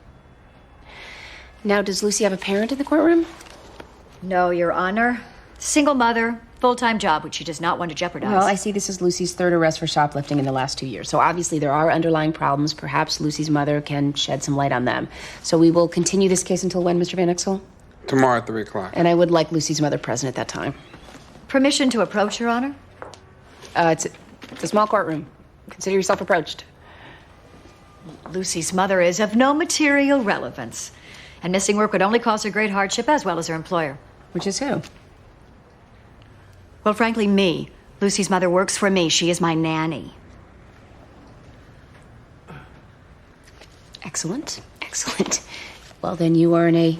Now, does Lucy have a parent in the courtroom? No, Your Honor. Single mother, full-time job, which she does not want to jeopardize. Well, I see this is Lucy's third arrest for shoplifting in the last 2 years. So obviously there are underlying problems. Perhaps Lucy's mother can shed some light on them. So we will continue this case until when, Mr. Van Exel? Tomorrow at 3 o'clock. And I would like Lucy's mother present at that time. Permission to approach, Your Honor? It's a small courtroom. Consider yourself approached. Lucy's mother is of no material relevance, and missing work would only cause her great hardship as well as her employer. Which is who? Well, frankly, me. Lucy's mother works for me. She is my nanny. Excellent. Well, then you are in a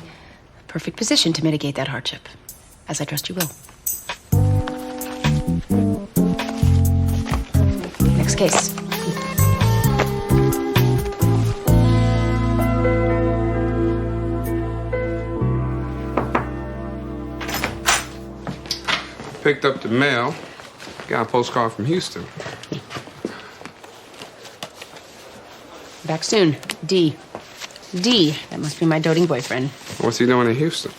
perfect position to mitigate that hardship, as I trust you will. Next case. Picked up the mail. Got a postcard from Houston. Back soon. D. That must be my doting boyfriend. What's he doing in Houston?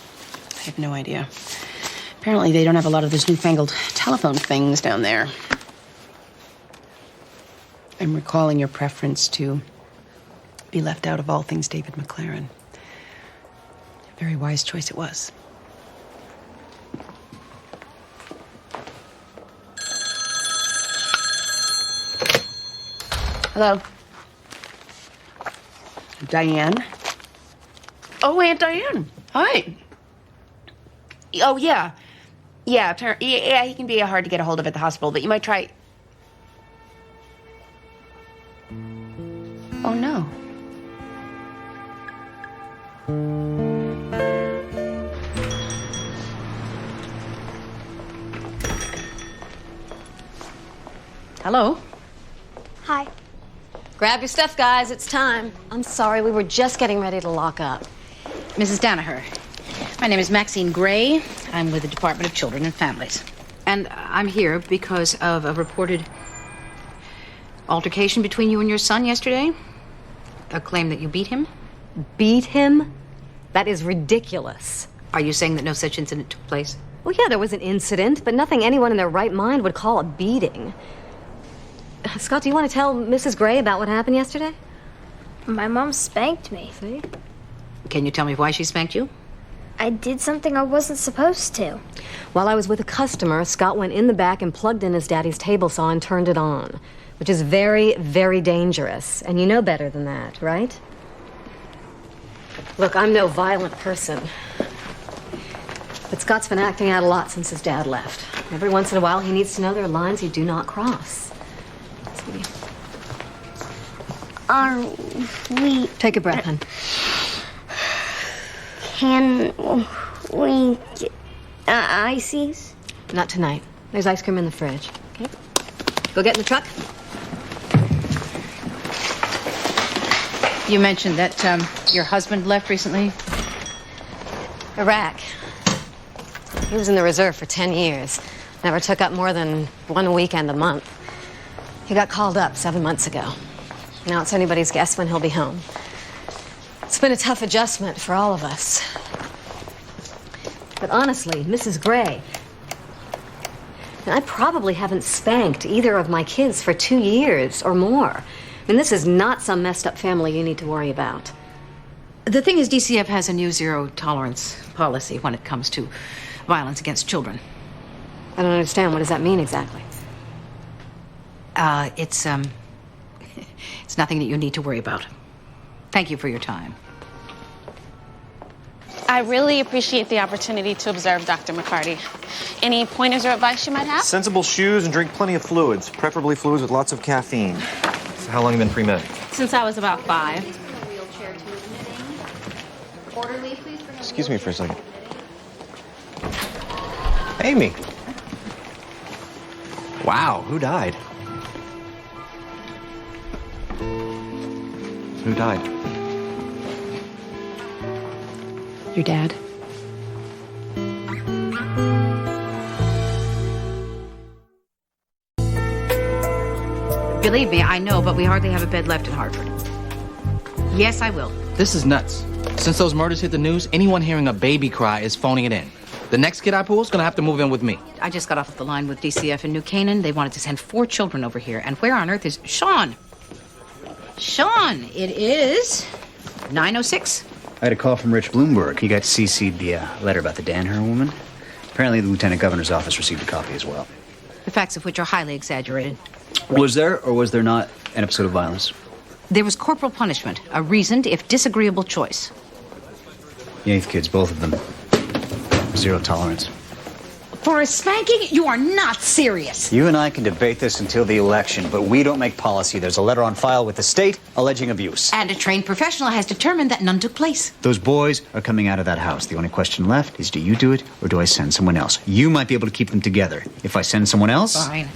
I have no idea. Apparently they don't have a lot of those newfangled telephone things down there. I'm recalling your preference to be left out of all things David McLaren. A very wise choice it was. Hello. Diane? Oh, Aunt Diane. Hi. Oh, yeah. Yeah, he can be hard to get a hold of at the hospital, but you might try... Oh, no. Hello? Hi. Grab your stuff, guys. It's time. I'm sorry, we were just getting ready to lock up. Mrs. Danaher, my name is Maxine Gray. I'm with the Department of Children and Families. And I'm here because of a reported altercation between you and your son yesterday. A claim that you beat him. Beat him? That is ridiculous. Are you saying that no such incident took place? Well, yeah, there was an incident, but nothing anyone in their right mind would call a beating. Scott, do you want to tell Mrs. Gray about what happened yesterday? My mom spanked me. See? Can you tell me why she spanked you? I did something I wasn't supposed to. While I was with a customer, Scott went in the back and plugged in his daddy's table saw and turned it on, which is very, very dangerous. And you know better than that, right? Look, I'm no violent person. But Scott's been acting out a lot since his dad left. Every once in a while, he needs to know there are lines he do not cross. Are we... Take a breath, hon. Can we get ices? Not tonight. There's ice cream in the fridge. Okay. Go get in the truck. You mentioned that your husband left recently. Iraq. He was in the reserve for 10 years. Never took up more than one weekend a month. He got called up 7 months ago. Now it's anybody's guess when he'll be home. It's been a tough adjustment for all of us. But honestly, Mrs. Gray, I probably haven't spanked either of my kids for 2 years or more. I mean, this is not some messed up family you need to worry about. The thing is, DCF has a new zero-tolerance policy when it comes to violence against children. I don't understand. What does that mean exactly? It's nothing that you need to worry about. Thank you for your time. I really appreciate the opportunity to observe Dr. McCarty. Any pointers or advice you might have? Sensible shoes and drink plenty of fluids, preferably fluids with lots of caffeine. So how long have you been pre-med? Since I was about 5. Excuse me for a second. Amy. Wow, who died? Who died? Your dad. Believe me, I know, but we hardly have a bed left in Hartford. Yes, I will. This is nuts. Since those murders hit the news, anyone hearing a baby cry is phoning it in. The next kid I pull is gonna have to move in with me. I just got off the line with DCF in New Canaan. They wanted to send 4 children over here. And where on earth is Sean? Sean, it is 9:06. I had a call from Rich Bloomberg. He got CC'd the letter about the Danher woman. Apparently, the Lieutenant Governor's office received a copy as well. The facts of which are highly exaggerated. Was there or was there not an episode of violence? There was corporal punishment, a reasoned, if disagreeable, choice. The 8th kids, both of them. Zero tolerance. For a spanking? You are not serious. You and I can debate this until the election, but we don't make policy. There's a letter on file with the state alleging abuse. And a trained professional has determined that none took place. Those boys are coming out of that house. The only question left is, do you do it or do I send someone else? You might be able to keep them together. If I send someone else... Fine.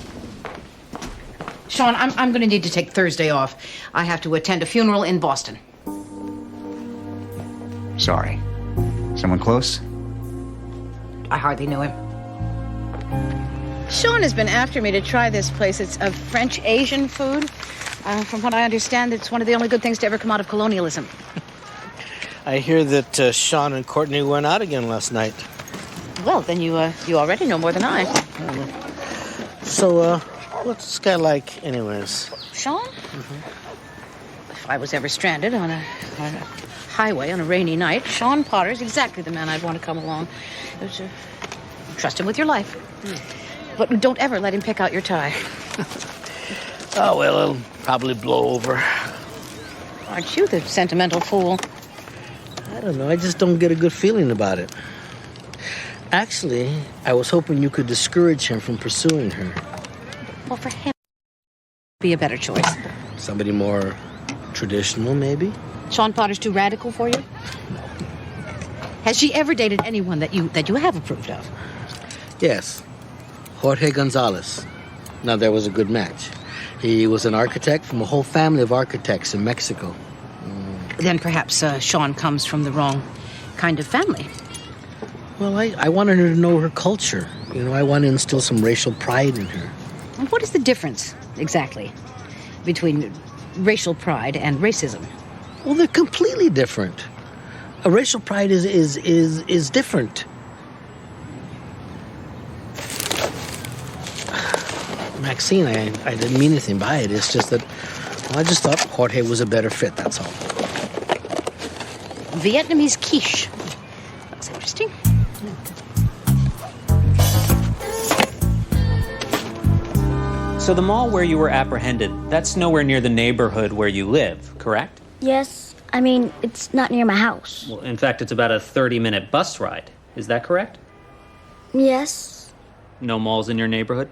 Sean, I'm going to need to take Thursday off. I have to attend a funeral in Boston. Sorry. Someone close? I hardly know him. Sean has been after me to try this place. It's a French-Asian food. From what I understand, it's one of the only good things to ever come out of colonialism. I hear that Sean and Courtney went out again last night. Well, then you already know more than I. So, what's this guy like anyways? Sean? If I was ever stranded on a highway on a rainy night, Sean Potter's exactly the man I'd want to come along. Trust him with your life. But don't ever let him pick out your tie. Oh, well, it'll probably blow over. Aren't you the sentimental fool? I don't know. I just don't get a good feeling about it. Actually, I was hoping you could discourage him from pursuing her. Well, for him, be a better choice. Somebody more traditional, maybe? Sean Potter's too radical for you? No. Has she ever dated anyone that you have approved of? Yes. Jorge Gonzalez. Now, there was a good match. He was an architect from a whole family of architects in Mexico. Then perhaps Sean comes from the wrong kind of family. Well, I wanted her to know her culture. You know, I want to instill some racial pride in her. And what is the difference, exactly, between racial pride and racism? Well, they're completely different. A racial pride is different. Maxine, I didn't mean anything by it. It's just that, well, I just thought Jorge was a better fit, that's all. Vietnamese quiche. That's interesting. So the mall where you were apprehended, that's nowhere near the neighborhood where you live, correct? Yes. I mean, it's not near my house. Well, in fact, it's about a 30-minute bus ride. Is that correct? Yes. No malls in your neighborhood?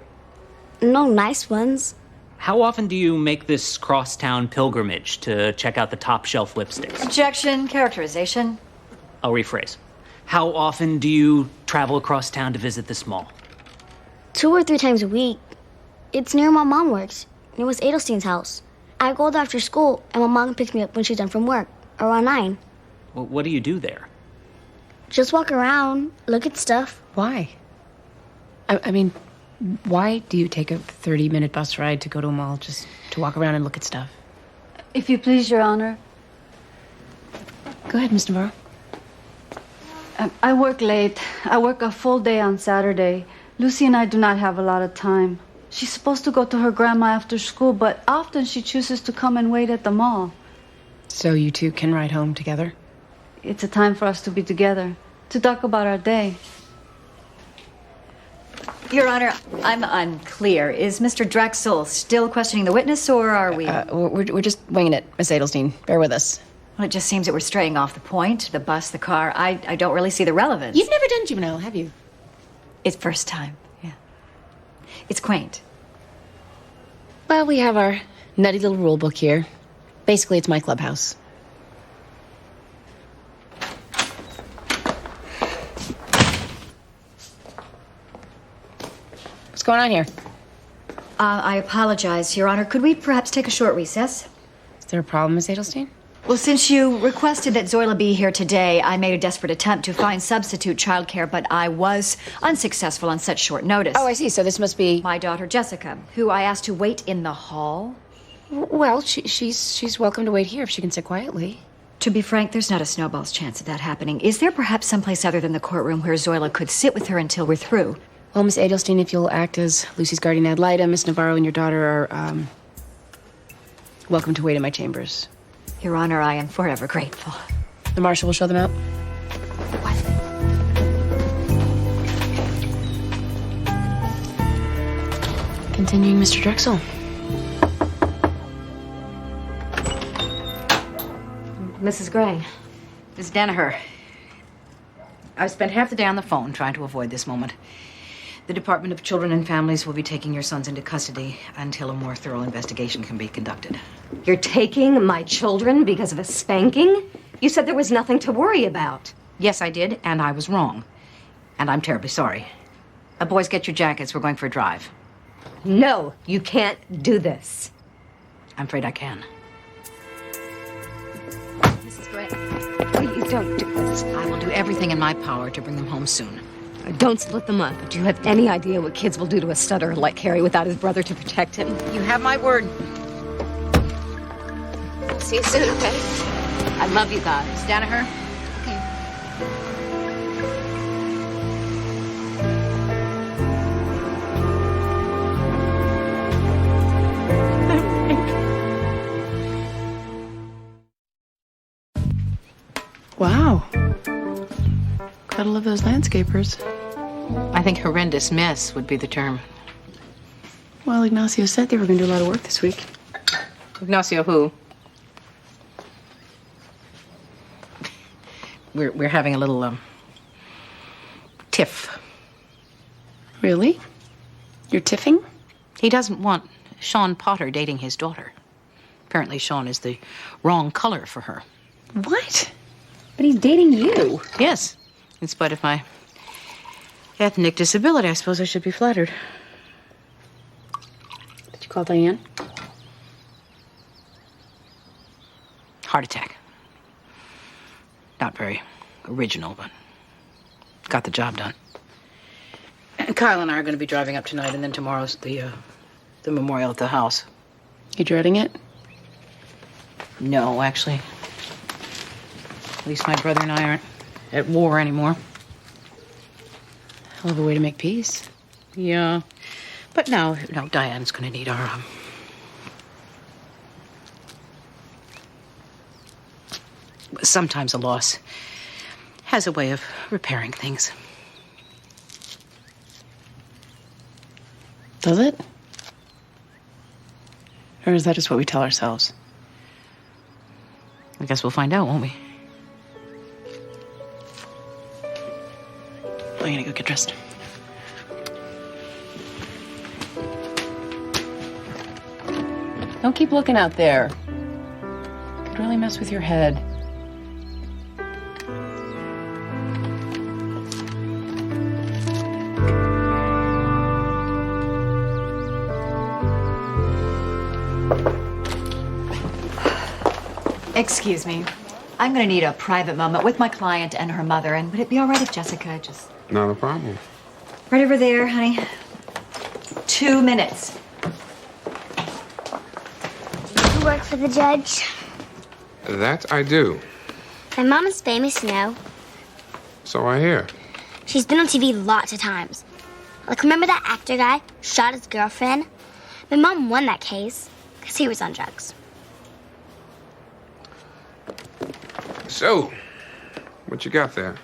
No nice ones. How often do you make this crosstown pilgrimage to check out the top shelf lipsticks? Objection, characterization. I'll rephrase. How often do you travel across town to visit this mall? 2 or 3 times a week. It's near where my mom works. It was Edelstein's house. I go there after school, and my mom picks me up when she's done from work, around 9. Well, what do you do there? Just walk around, look at stuff. Why? I mean, why do you take a 30-minute bus ride to go to a mall just to walk around and look at stuff? If you please, Your Honor. Go ahead, Miss Navarro. I work late. I work a full day on Saturday. Lucy and I do not have a lot of time. She's supposed to go to her grandma after school, but often she chooses to come and wait at the mall. So you two can ride home together? It's a time for us to be together, to talk about our day. Your Honor, I'm unclear. Is Mr. Drexel still questioning the witness, or are we? We're just winging it, Miss Edelstein. Bear with us. Well, it just seems that we're straying off the point. The bus, the car. I don't really see the relevance. You've never done juvenile, have you? It's first time, yeah. It's quaint. Well, we have our nutty little rule book here. Basically, it's my clubhouse. What's going on here? I apologize, Your Honor. Could we perhaps take a short recess? Is there a problem, Miss Edelstein? Well, since you requested that Zoila be here today, I made a desperate attempt to find substitute childcare, but I was unsuccessful on such short notice. Oh, I see. So this must be my daughter, Jessica, who I asked to wait in the hall. Well, she's welcome to wait here if she can sit quietly. To be frank, there's not a snowball's chance of that happening. Is there perhaps someplace other than the courtroom where Zoila could sit with her until we're through? Well, Miss Edelstein, if you'll act as Lucy's guardian ad litem, Miss Navarro and your daughter are welcome to wait in my chambers. Your Honor, I am forever grateful. The marshal will show them out. Continuing, Mr. Drexel. Mrs. Gray. Ms. Danaher. I've spent half the day on the phone trying to avoid this moment. The Department of Children and Families will be taking your sons into custody until a more thorough investigation can be conducted. You're taking my children because of a spanking? You said there was nothing to worry about. Yes, I did, and I was wrong. And I'm terribly sorry. Boys, get your jackets. We're going for a drive. No, you can't do this. I'm afraid I can. Mrs. Gray, please don't do this. I will do everything in my power to bring them home soon. Don't split them up. Do you have any idea what kids will do to a stutterer like Harry without his brother to protect him? You have my word. See you soon, okay? I love you guys. Danaher? Wow. Gotta love those landscapers. I think horrendous mess would be the term. Well, Ignacio said they were going to do a lot of work this week. Ignacio who? We're having a little, tiff. Really? You're tiffing? He doesn't want Sean Potter dating his daughter. Apparently Sean is the wrong color for her. What? But he's dating you. Yes. In spite of my ethnic disability, I suppose I should be flattered. Did you call Diane? Heart attack. Not very original, but got the job done. And Kyle and I are going to be driving up tonight, and then tomorrow's the memorial at the house. You dreading it? No, actually. At least my brother and I aren't at war anymore. Hell of a way to make peace. Yeah. But no, Diane's going to need our, Sometimes a loss has a way of repairing things. Does it? Or is that just what we tell ourselves? I guess we'll find out, won't we? I'm gonna go get dressed. Don't keep looking out there. Could really mess with your head. Excuse me. I'm going to need a private moment with my client and her mother. And would it be all right if Jessica just... Not a problem. Right over there, honey. 2 minutes. You work for the judge? That I do. My mom is famous, you know. So I hear. She's been on TV lots of times. Like, remember that actor guy shot his girlfriend? My mom won that case because he was on drugs. So, what you got there?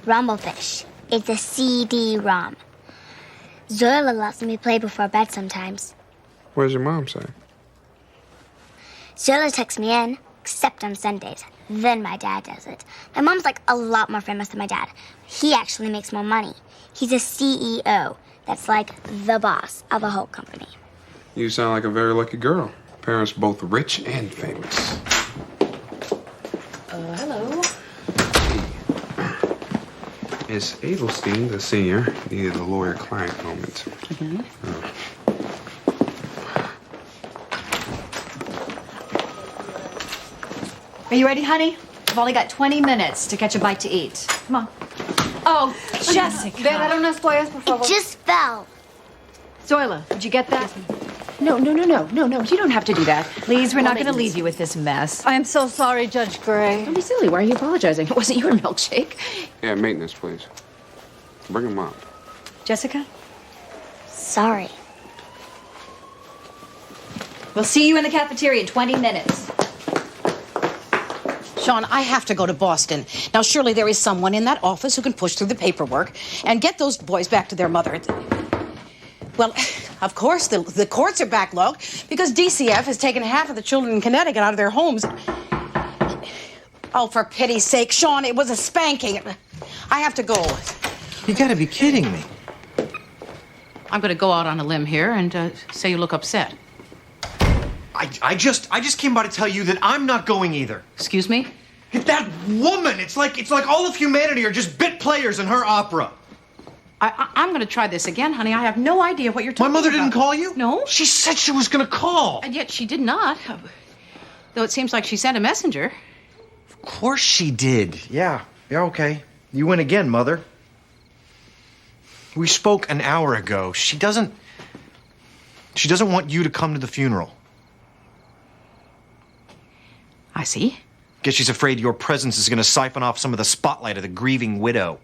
Rumblefish. It's a CD-ROM. Zoila lets me play before bed sometimes. What does your mom say? Zoila texts me in, except on Sundays. Then my dad does it. My mom's like a lot more famous than my dad. He actually makes more money. He's a CEO. That's like the boss of a whole company. You sound like a very lucky girl. Parents both rich and famous. Hello. Miss Edelstein, the senior, needed a lawyer-client moment. Again? Are you ready, honey? I've only got 20 minutes to catch a bite to eat. Come on. Oh, Jessica. It just fell. Zoila, did you get that? No. You don't have to do that. Please, we're not going to leave you with this mess. I'm so sorry, Judge Gray. Don't be silly. Why are you apologizing? It wasn't your milkshake. Yeah, maintenance, please. Bring him up. Jessica? Sorry. We'll see you in the cafeteria in 20 minutes. Sean, I have to go to Boston. Now, surely there is someone in that office who can push through the paperwork and get those boys back to their mother. Well, of course, the courts are backlogged because DCF has taken half of the children in Connecticut out of their homes. Oh, for pity's sake, Sean, it was a spanking. I have to go. You gotta be kidding me. I'm going to go out on a limb here and say you look upset. I just came by to tell you that I'm not going either. Excuse me? That woman, it's like all of humanity are just bit players in her opera. I'm going to try this again, honey. I have no idea what you're talking about. My mother didn't call you? No. She said she was going to call. And yet she did not. Though it seems like she sent a messenger. Of course she did. Yeah, okay. You win again, Mother. We spoke an hour ago. She doesn't want you to come to the funeral. I see. Guess she's afraid your presence is going to siphon off some of the spotlight of the grieving widow.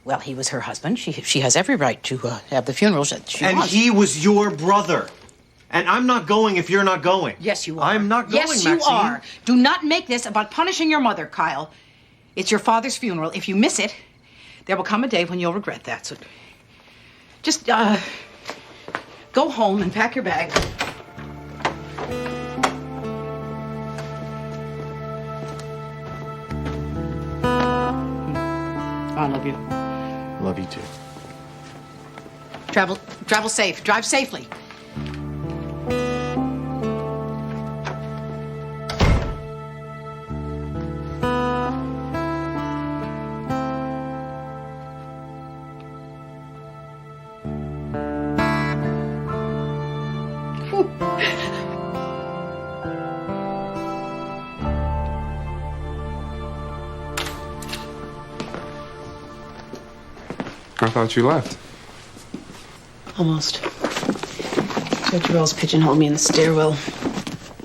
Well, he was her husband. She has every right to have the funeral she and wants. He was your brother. And I'm not going if you're not going. Yes, you are. I'm not going, Yes, Maxine. you are. Do not make this about punishing your mother, Kyle. It's your father's funeral. If you miss it, there will come a day when you'll regret that. So just go home and pack your bag. I love you. Love you too. Travel safe. Drive safely. I thought you left. Almost. Judge Rose pigeonholed me in the stairwell.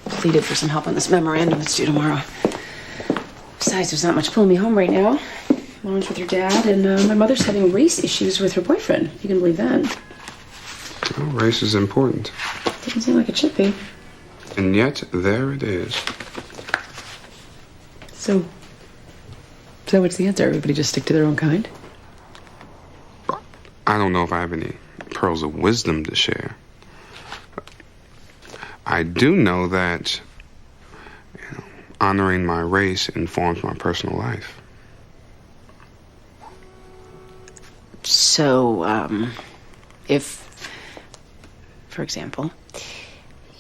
Pleaded for some help on this memorandum that's due tomorrow. Besides, there's not much pulling me home right now. Lauren's with her dad, and my mother's having race issues with her boyfriend. You can believe that. Well, race is important. Doesn't seem like it should be. And yet, there it is. So what's the answer? Everybody just stick to their own kind? I don't know if I have any pearls of wisdom to share. I do know that honoring my race informs my personal life. So, if, for example,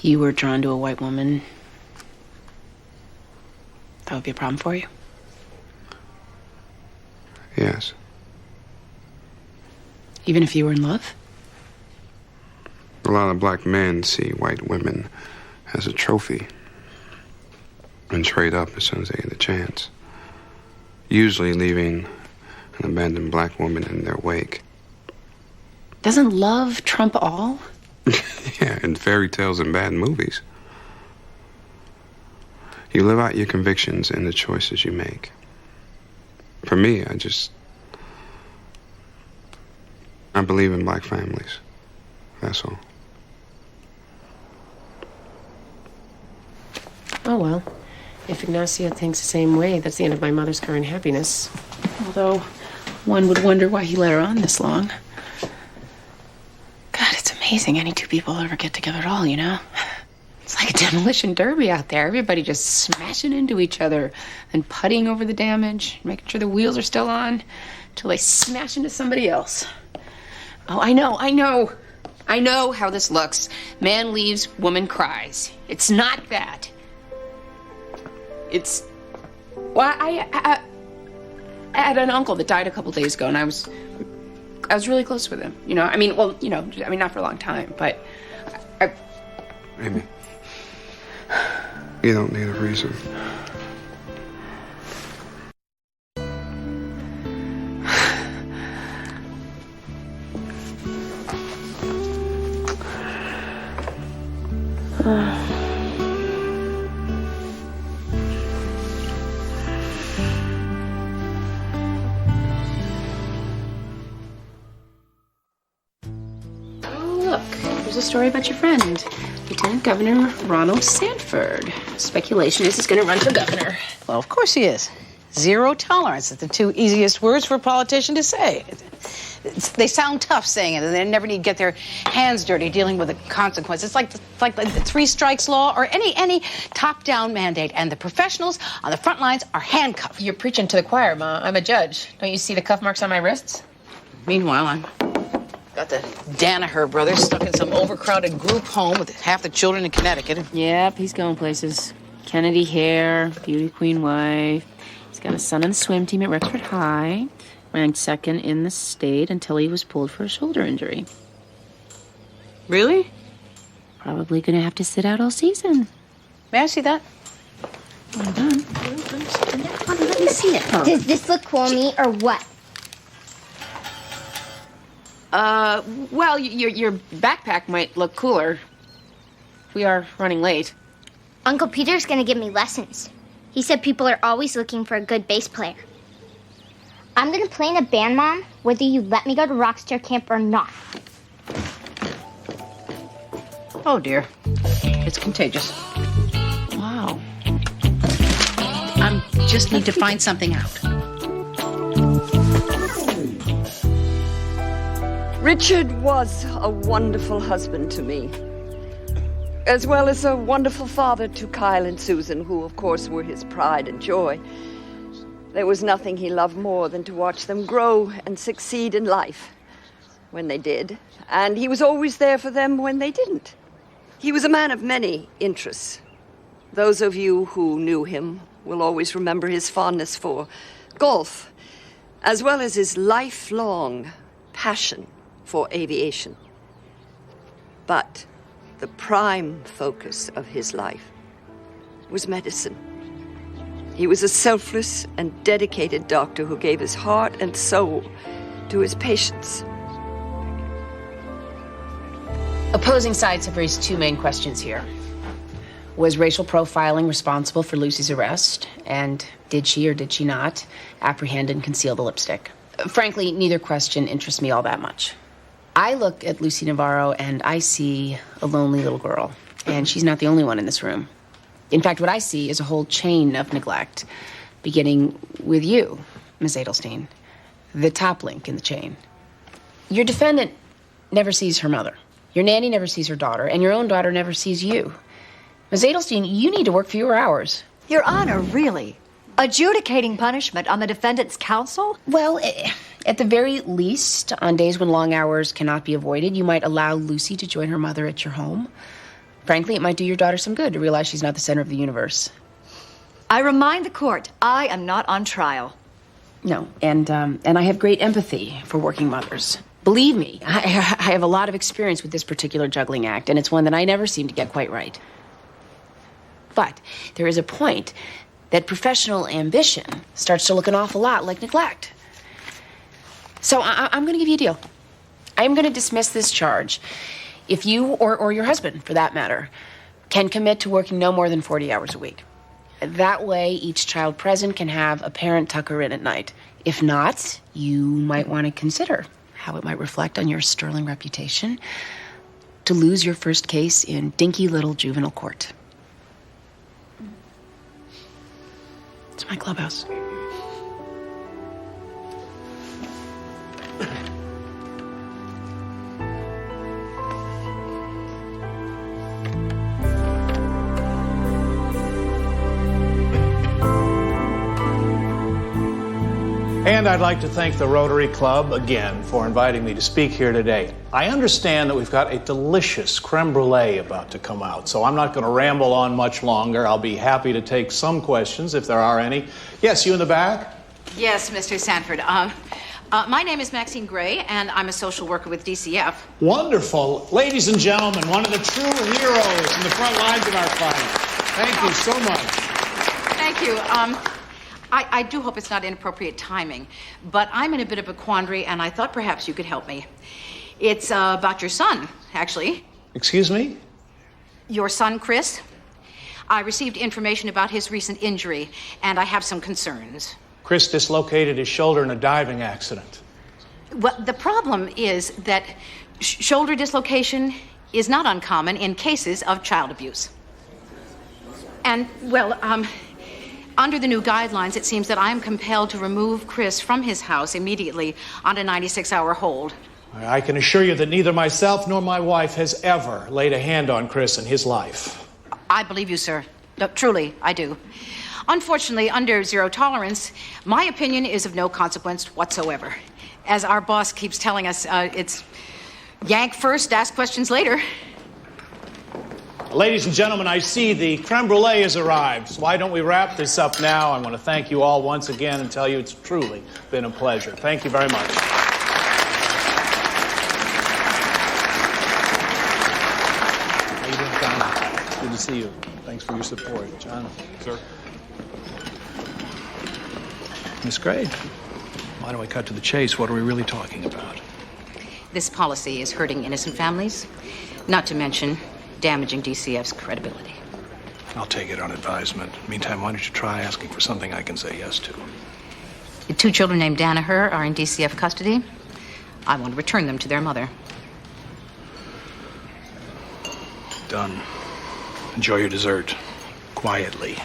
you were drawn to a white woman, that would be a problem for you? Yes. Even if you were in love? A lot of black men see white women as a trophy. and trade up as soon as they get a chance. Usually leaving an abandoned black woman in their wake. Doesn't love trump all? Yeah, in fairy tales and bad movies. You live out your convictions in the choices you make. For me, I believe in black families. That's all. Oh, well. If Ignacio thinks the same way, that's the end of my mother's current happiness. Although, one would wonder why he let her on this long. God, it's amazing any two people ever get together at all, you know? It's like a demolition derby out there. Everybody just smashing into each other and putting over the damage, making sure the wheels are still on, till they smash into somebody else. Oh, I know. I know how this looks. Man leaves, woman cries. It's not that. It's... Well, I had an uncle that died a couple days ago, and I was really close with him, you know? I mean, not for a long time, but... Amy, you don't need a reason. There's a story about your friend, Lieutenant Governor Ronald Sanford. Speculation is he's going to run for governor. Well, of course he is. Zero tolerance. It's the two easiest words for a politician to say. They sound tough saying it, and they never need to get their hands dirty dealing with the consequences. It's like the three strikes law or any top-down mandate, and the professionals on the front lines are handcuffed. You're preaching to the choir, Ma. I'm a judge. Don't you see the cuff marks on my wrists? Meanwhile, I'm got the Danaher brothers stuck in some overcrowded group home with half the children in Connecticut. Yep, he's going places. Kennedy hair, beauty queen wife. He's got a son on the swim team at Rexford High, ranked second in the state until he was pulled for a shoulder injury. Really? Probably gonna have to sit out all season. May I see that? Well done. Let me see it. Does this look cool on me or what? Well, your backpack might look cooler. We are running late. Uncle Peter's gonna give me lessons. He said people are always looking for a good bass player. I'm gonna play in a band, Mom, whether you let me go to Rockstar Camp or not. Oh, dear. It's contagious. Wow. I just need to find something out. Richard was a wonderful husband to me, as well as a wonderful father to Kyle and Susan, who, of course, were his pride and joy. There was nothing he loved more than to watch them grow and succeed in life when they did, and he was always there for them when they didn't. He was a man of many interests. Those of you who knew him will always remember his fondness for golf, as well as his lifelong passion for aviation. But the prime focus of his life was medicine. He was a selfless and dedicated doctor who gave his heart and soul to his patients. Opposing sides have raised two main questions here. Was racial profiling responsible for Lucy's arrest? And did she or did she not apprehend and conceal the lipstick? Frankly, neither question interests me all that much. I look at Lucy Navarro and I see a lonely little girl. And she's not the only one in this room. In fact, what I see is a whole chain of neglect, beginning with you, Ms. Adelstein, the top link in the chain. Your defendant never sees her mother. Your nanny never sees her daughter, and your own daughter never sees you. Ms. Adelstein, you need to work fewer hours. Your Honor, really? Adjudicating punishment on the defendant's counsel? Well, at the very least, on days when long hours cannot be avoided, you might allow Lucy to join her mother at your home. Frankly, it might do your daughter some good to realize she's not the center of the universe. I remind the court, I am not on trial. No, and I have great empathy for working mothers. Believe me, I have a lot of experience with this particular juggling act, and it's one that I never seem to get quite right. But there is a point that professional ambition starts to look an awful lot like neglect. So I'm going to give you a deal. I'm going to dismiss this charge if you, or your husband, for that matter, can commit to working no more than 40 hours a week. That way, each child present can have a parent tuck her in at night. If not, you might want to consider how it might reflect on your sterling reputation to lose your first case in dinky little juvenile court. It's my clubhouse. And I'd like to thank the Rotary Club again for inviting me to speak here today. I understand that we've got a delicious creme brulee about to come out, so I'm not going to ramble on much longer. I'll be happy to take some questions if there are any. Yes, you in the back? Yes, Mr. Sanford. My name is Maxine Gray, and I'm a social worker with DCF. Wonderful. Ladies and gentlemen, one of the true heroes in the front lines of our fight. Thank you so much. Thank you. I do hope it's not inappropriate timing, but I'm in a bit of a quandary, and I thought perhaps you could help me. It's about your son, actually. Excuse me? Your son, Chris. I received information about his recent injury, and I have some concerns. Chris dislocated his shoulder in a diving accident. Well, the problem is that shoulder dislocation is not uncommon in cases of child abuse. And, well, under the new guidelines, it seems that I am compelled to remove Chris from his house immediately on a 96-hour hold. I can assure you that neither myself nor my wife has ever laid a hand on Chris in his life. I believe you, sir. No, truly, I do. Unfortunately, under zero tolerance, my opinion is of no consequence whatsoever. As our boss keeps telling us, it's yank first, ask questions later. Ladies and gentlemen, I see the creme brulee has arrived. So why don't we wrap this up now? I want to thank you all once again and tell you it's truly been a pleasure. Thank you very much. How you doing, John? Good to see you. Thanks for your support. John? Sir? Miss Gray, why don't we cut to the chase? What are we really talking about? This policy is hurting innocent families, not to mention damaging DCF's credibility. I'll take it on advisement. Meantime, why don't you try asking for something I can say yes to? The 2 children named Danaher are in DCF custody. I want to return them to their mother. Done. Enjoy your dessert. Quietly.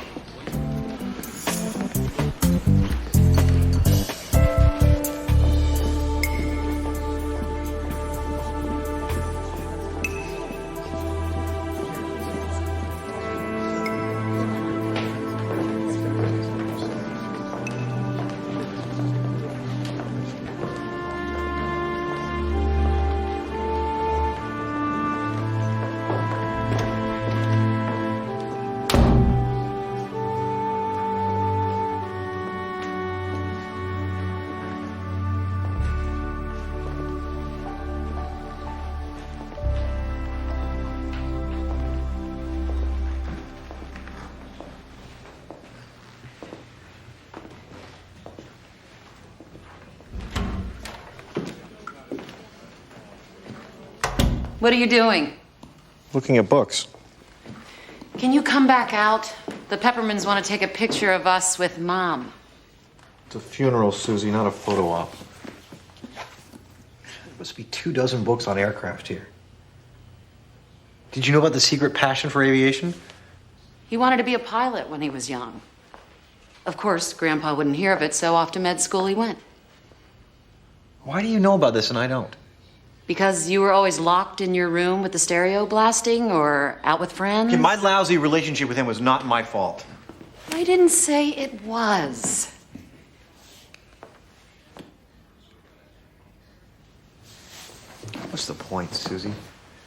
What are you doing? Looking at books. Can you come back out? The Peppermans want to take a picture of us with Mom. It's a funeral, Susie, not a photo op. There must be 24 books on aircraft here. Did you know about the secret passion for aviation? He wanted to be a pilot when he was young. Of course, Grandpa wouldn't hear of it, so off to med school he went. Why do you know about this and I don't? Because you were always locked in your room with the stereo blasting or out with friends? Okay, my lousy relationship with him was not my fault. I didn't say it was. What's the point, Susie?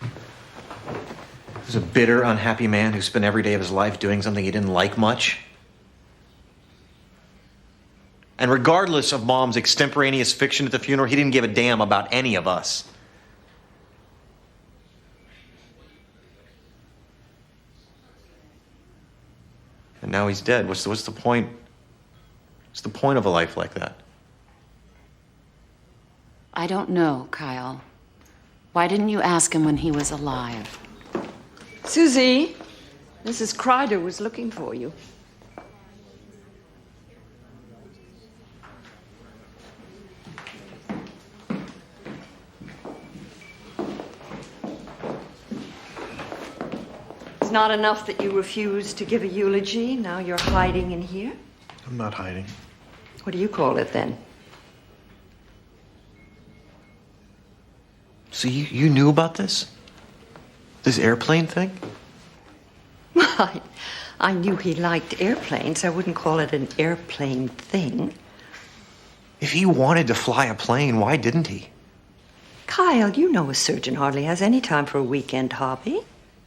He was a bitter, unhappy man who spent every day of his life doing something he didn't like much. And regardless of Mom's extemporaneous fiction at the funeral, he didn't give a damn about any of us. And now he's dead. What's the point? What's the point of a life like that? I don't know, Kyle. Why didn't you ask him when he was alive? Susie, Mrs. Kreider was looking for you. It's not enough that you refused to give a eulogy. Now you're hiding in here. I'm not hiding. What do you call it then? So you knew about this? This airplane thing? I knew he liked airplanes. I wouldn't call it an airplane thing. If he wanted to fly a plane, why didn't he? Kyle, you know a surgeon hardly has any time for a weekend hobby.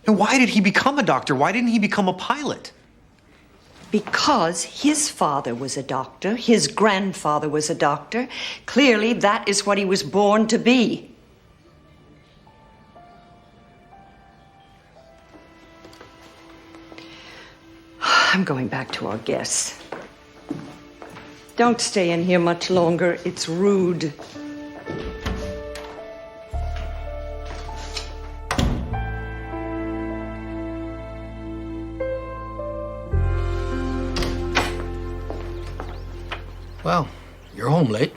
And why did he become a doctor? Why didn't he become a pilot? Because his father was a doctor, his grandfather was a doctor. Clearly, that is what he was born to be. I'm going back to our guests. Don't stay in here much longer. It's rude. Well, you're home late.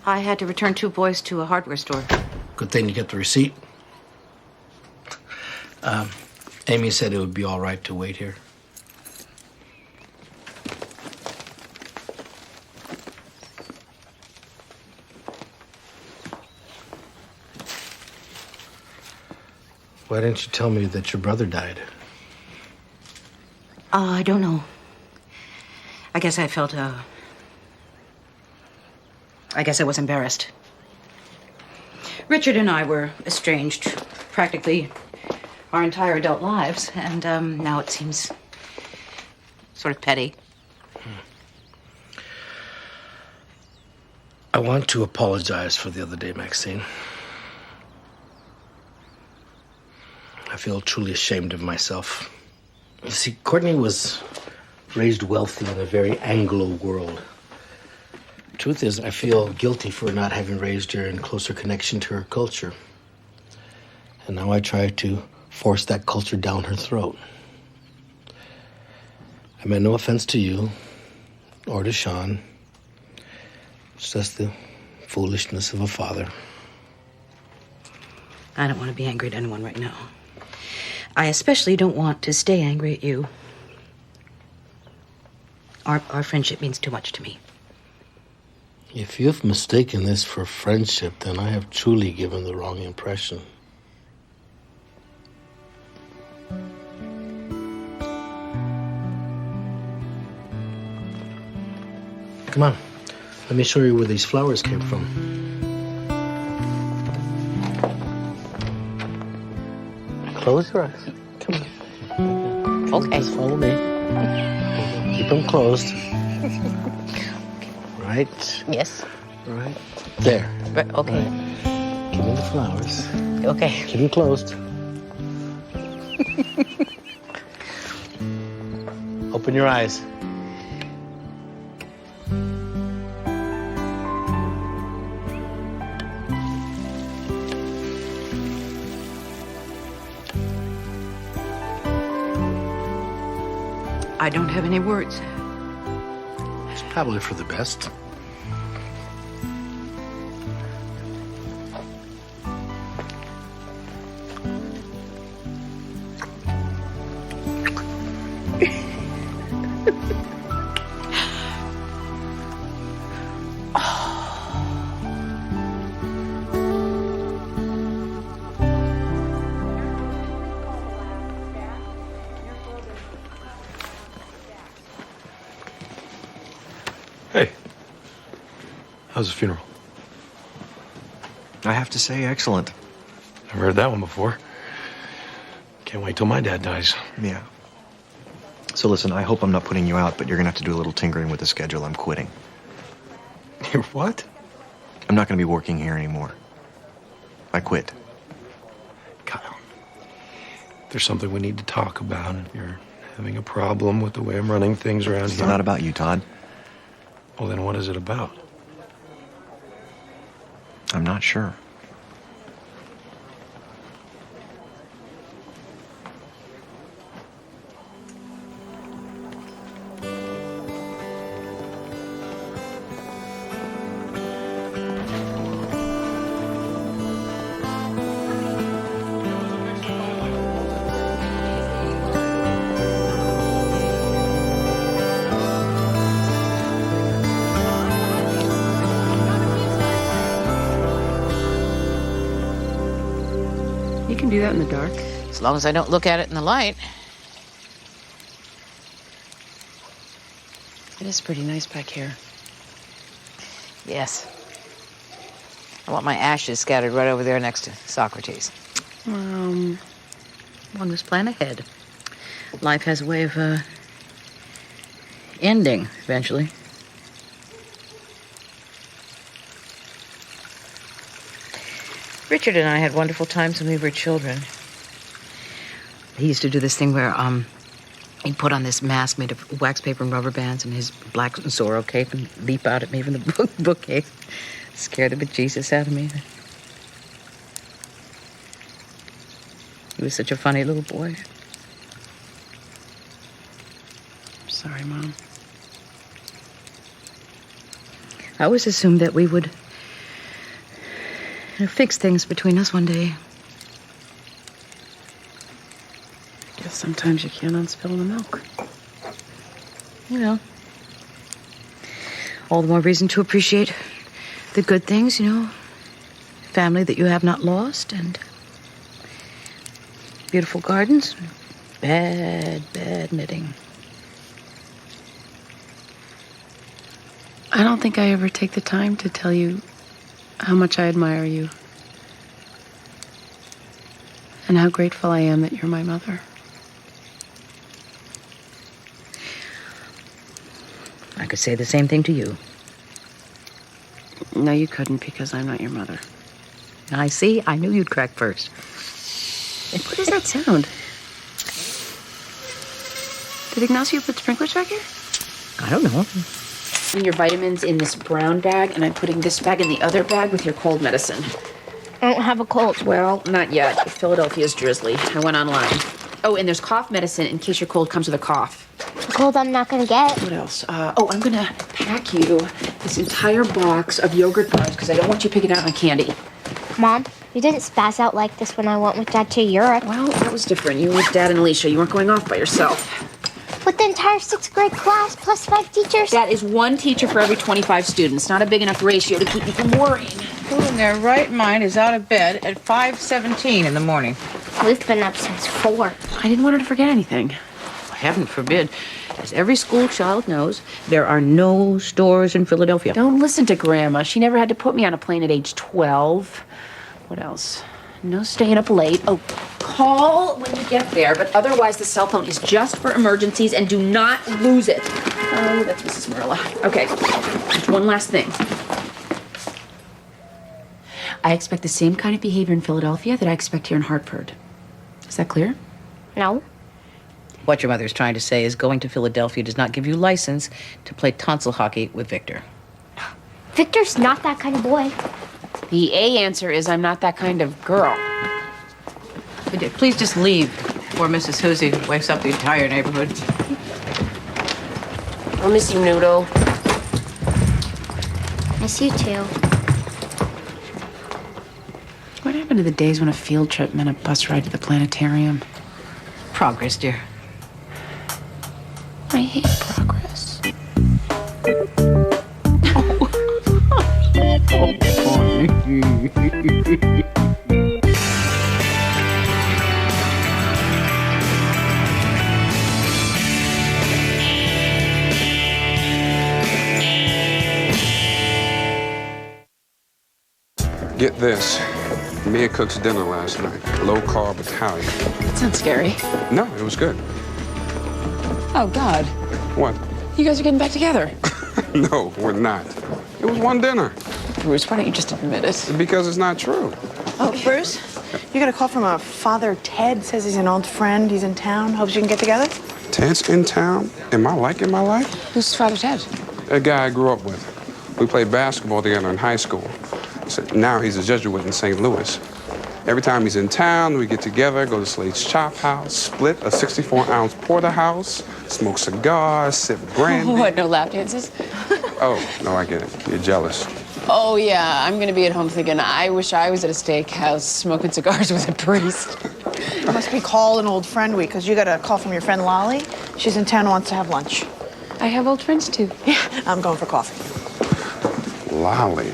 I had to return 2 boys to a hardware store. Good thing you get the receipt. Amy said it would be all right to wait here. Why didn't you tell me that your brother died? I don't know. I guess I felt, I guess I was embarrassed. Richard and I were estranged practically our entire adult lives, and now it seems sort of petty. I want to apologize for the other day, Maxine. I feel truly ashamed of myself. You see, Courtney was raised wealthy in a very Anglo world. Truth is, I feel guilty for not having raised her in closer connection to her culture. And now I try to force that culture down her throat. I meant no offense to you or to Sean. It's just the foolishness of a father. I don't want to be angry at anyone right now. I especially don't want to stay angry at you. Our friendship means too much to me. If you've mistaken this for friendship, then I have truly given the wrong impression. Come on, let me show you where these flowers came from. Close your eyes. Come on. Okay. Just follow me. Keep them closed. Right? Yes. Right. There. Right, okay. Right. Give me the flowers. Okay. Keep them closed. Open your eyes. I don't have any words. It's probably for the best. Hey, how's the funeral? I have to say, excellent. I've heard that one before. Can't wait till my dad dies. Yeah. So listen, I hope I'm not putting you out, but you're gonna have to do a little tinkering with the schedule. I'm quitting. You're what? I'm not gonna be working here anymore. I quit. Kyle, there's something we need to talk about. You're having a problem with the way I'm running things around It's here. not about you, Todd. Well, then what is it about? I'm not sure. You can do that in the dark. As long as I don't look at it in the light. It is pretty nice back here. Yes. I want my ashes scattered right over there next to Socrates. One must plan ahead. Life has a way of, ending eventually. Richard and I had wonderful times when we were children. He used to do this thing where, he'd put on this mask made of wax paper and rubber bands and his black Zorro cape and leap out at me from the bookcase. Scare the bejesus out of me. He was such a funny little boy. I'm sorry, Mom. I always assumed that we would fix things between us one day. Guess sometimes you can't unspill the milk. You know, all the more reason to appreciate the good things, you know. Family that you have not lost, and beautiful gardens. Bad knitting. I don't think I ever take the time to tell you how much I admire you. And how grateful I am that you're my mother. I could say the same thing to you. No, you couldn't, because I'm not your mother. I see. I knew you'd crack first. What does that sound? Did Ignacio put sprinklers back here? I don't know. And your vitamins in this brown bag, and I'm putting this bag in the other bag with your cold medicine. I don't have a cold. Well, not yet. Philadelphia's drizzly. I went online. Oh, and there's cough medicine in case your cold comes with a cough. A cold I'm not gonna get. What else? I'm gonna pack you this entire box of yogurt bars because I don't want you picking out my candy. Mom, you didn't spaz out like this when I went with Dad to Europe. Well, that was different. You were with Dad and Alicia. You weren't going off by yourself. With the entire 6th grade class plus 5 teachers? That is one teacher for every 25 students. Not a big enough ratio to keep you from worrying. Who in their right mind is out of bed at 5:17 in the morning? We've been up since 4. I didn't want her to forget anything. Heaven forbid. As every school child knows, there are no stores in Philadelphia. Don't listen to Grandma. She never had to put me on a plane at age 12. What else? No staying up late. Oh, call when you get there, but otherwise the cell phone is just for emergencies and do not lose it. Oh, that's Mrs. Marilla. Okay, just one last thing. I expect the same kind of behavior in Philadelphia that I expect here in Hartford. Is that clear? No. What your mother is trying to say is going to Philadelphia does not give you license to play tonsil hockey with Victor. Victor's not that kind of boy. The A answer is I'm not that kind of girl. Please just leave before Mrs. Hoosie wakes up the entire neighborhood. I'll miss you, Noodle. Miss you too. What happened to the days when a field trip meant a bus ride to the planetarium? Progress, dear. I hate progress. Get this. Mia cooked dinner last night. Low-carb Italian. That sounds scary. No, it was good. Oh, God. What? You guys are getting back together. No, we're not. It was one dinner. Bruce, why don't you just admit it? Because it's not true. Oh, Bruce, you got a call from a Father Ted. Says he's an old friend. He's in town. Hopes you can get together. Ted's in town? Am I liking my life? Who's Father Ted? A guy I grew up with. We played basketball together in high school. So now he's a Jesuit in St. Louis. Every time he's in town, we get together, go to Slade's Chop House, split a 64-ounce porterhouse, smoke cigars, sip brandy. What, no lap dances? Oh, no, I get it. You're jealous. Oh, yeah, I'm gonna be at home thinking, I wish I was at a steakhouse smoking cigars with a priest. You must be call an old friend week, because you got a call from your friend Lolly. She's in town and wants to have lunch. I have old friends, too. Yeah, I'm going for coffee. Lolly.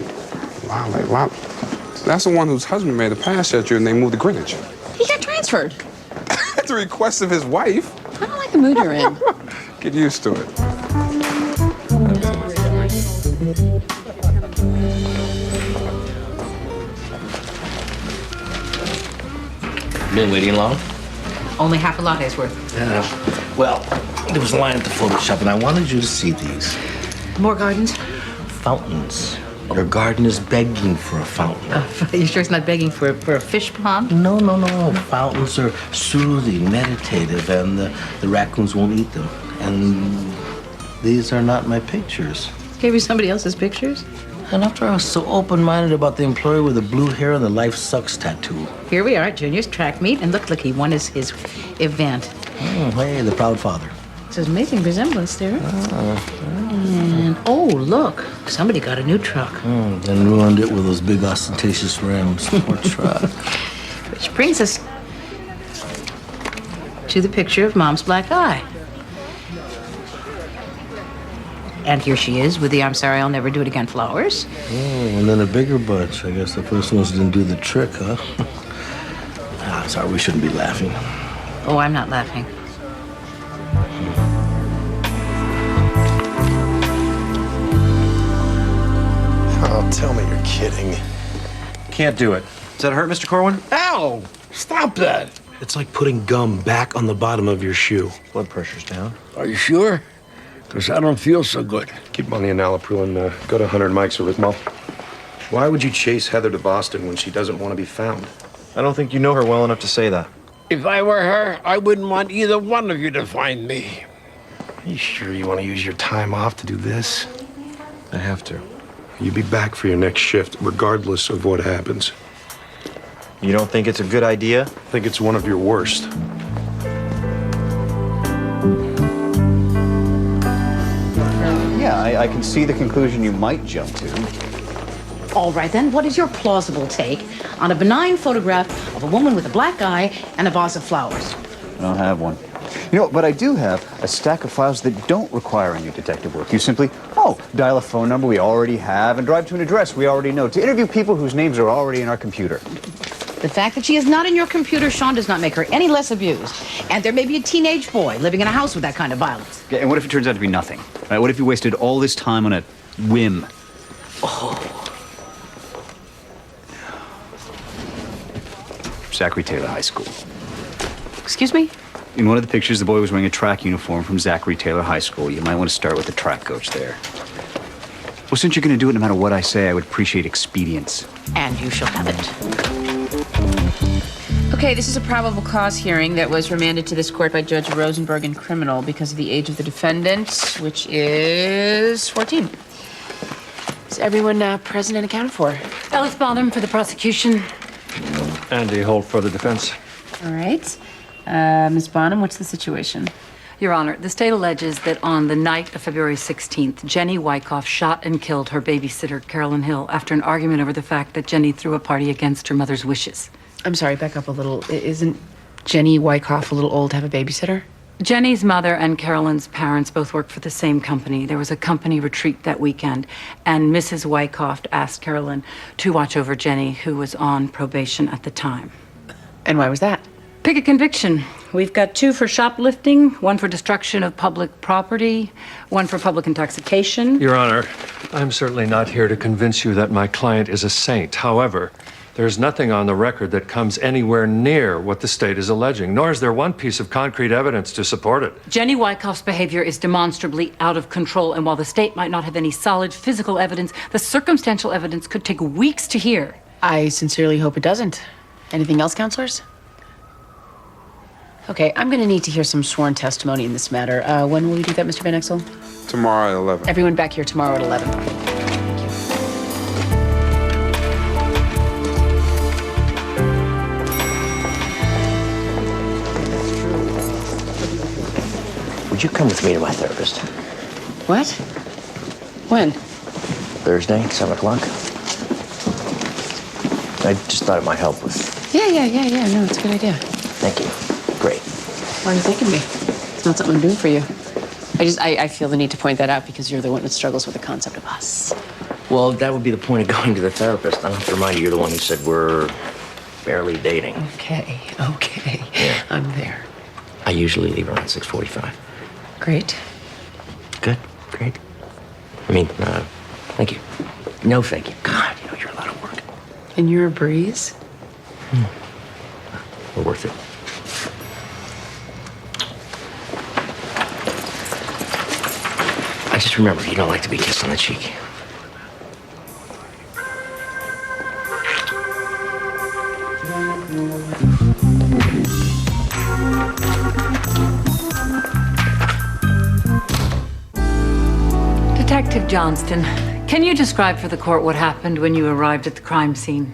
That's the one whose husband made a pass at you and they moved to Greenwich. He got transferred. At the request of his wife. I don't like the mood you're in. Get used to it. Been waiting long? Only half a latte's worth. Yeah. Well, there was a line at the photo shop, and I wanted you to see these. More gardens? Fountains. Your garden is begging for a fountain. You sure it's not begging for a fish pond? No. Fountains are soothing, meditative, and the raccoons won't eat them. And these are not my pictures. Gave you somebody else's pictures? And after I was so open-minded about the employee with the blue hair and the Life Sucks tattoo. Here we are at Junior's track meet, and look, he won his event. Hey, the proud father. It's an amazing resemblance there. And, oh, look, somebody got a new truck. And ruined it with those big ostentatious rims. Poor truck. Which brings us to the picture of Mom's black eye. And here she is with the I'm sorry, I'll never do it again flowers. And then a bigger bunch. I guess the first ones didn't do the trick, huh? I'm sorry, we shouldn't be laughing. Oh, I'm not laughing. Oh, tell me you're kidding. Can't do it. Does that hurt, Mr. Corwin? Ow! Stop that! It's like putting gum back on the bottom of your shoe. Blood pressure's down. Are you sure? Because I don't feel so good. Keep him on the enalapril and go to 100 Mike's or Rhythmal. Why would you chase Heather to Boston when she doesn't want to be found? I don't think you know her well enough to say that. If I were her, I wouldn't want either one of you to find me. Are you sure you want to use your time off to do this? I have to. You'll be back for your next shift, regardless of what happens. You don't think it's a good idea? I think it's one of your worst. Yeah, I can see the conclusion you might jump to. All right, then, what is your plausible take on a benign photograph of a woman with a black eye and a vase of flowers? I don't have one. You know, but I do have a stack of files that don't require any detective work. You simply, dial a phone number we already have and drive to an address we already know to interview people whose names are already in our computer. The fact that she is not in your computer, Sean, does not make her any less abused. And there may be a teenage boy living in a house with that kind of violence. Yeah, and what if it turns out to be nothing? Right? What if you wasted all this time on a whim? Zachary Taylor High School. Excuse me? In one of the pictures, the boy was wearing a track uniform from Zachary Taylor High School. You might want to start with the track coach there. Well, since you're going to do it no matter what I say, I would appreciate expedience. And you shall have it. Okay, this is a probable cause hearing that was remanded to this court by Judge Rosenberg in criminal because of the age of the defendant, which is 14. Is everyone present and accounted for? Ellis Bottom for the prosecution. Andy Holt for the defense. All right. Ms. Bonham, what's the situation? Your Honor, the state alleges that on the night of February 16th, Jenny Wyckoff shot and killed her babysitter, Carolyn Hill, after an argument over the fact that Jenny threw a party against her mother's wishes. I'm sorry, back up a little. Isn't Jenny Wyckoff a little old to have a babysitter? Jenny's mother and Carolyn's parents both work for the same company. There was a company retreat that weekend, and Mrs. Wyckoff asked Carolyn to watch over Jenny, who was on probation at the time. And why was that? Pick a conviction. We've got 2 for shoplifting, 1 for destruction of public property, 1 for public intoxication. Your Honor, I'm certainly not here to convince you that my client is a saint. However, there's nothing on the record that comes anywhere near what the state is alleging, nor is there one piece of concrete evidence to support it. Jenny Wyckoff's behavior is demonstrably out of control, and while the state might not have any solid physical evidence, the circumstantial evidence could take weeks to hear. I sincerely hope it doesn't. Anything else, counselors? Okay, I'm gonna need to hear some sworn testimony in this matter. When will we do that, Mr. Van Exel? Tomorrow at 11. Everyone back here tomorrow at 11. Would you come with me to my therapist? What? When? Thursday, 7 o'clock. I just thought it might help with... Yeah. No, it's a good idea. Thank you. Great. Why are you thanking me? It's not something I'm doing for you. I feel the need to point that out because you're the one that struggles with the concept of us. Well, that would be the point of going to the therapist. I don't have to remind you, you're the one who said we're barely dating. Okay. Yeah. I'm there. I usually leave around 6:45. Great. Good. Great. I mean, thank you. No, thank you. God, you know, you're a lot of work. And you're a breeze? We're worth it. I just remember you don't like to be kissed on the cheek. Detective Johnston, can you describe for the court what happened when you arrived at the crime scene?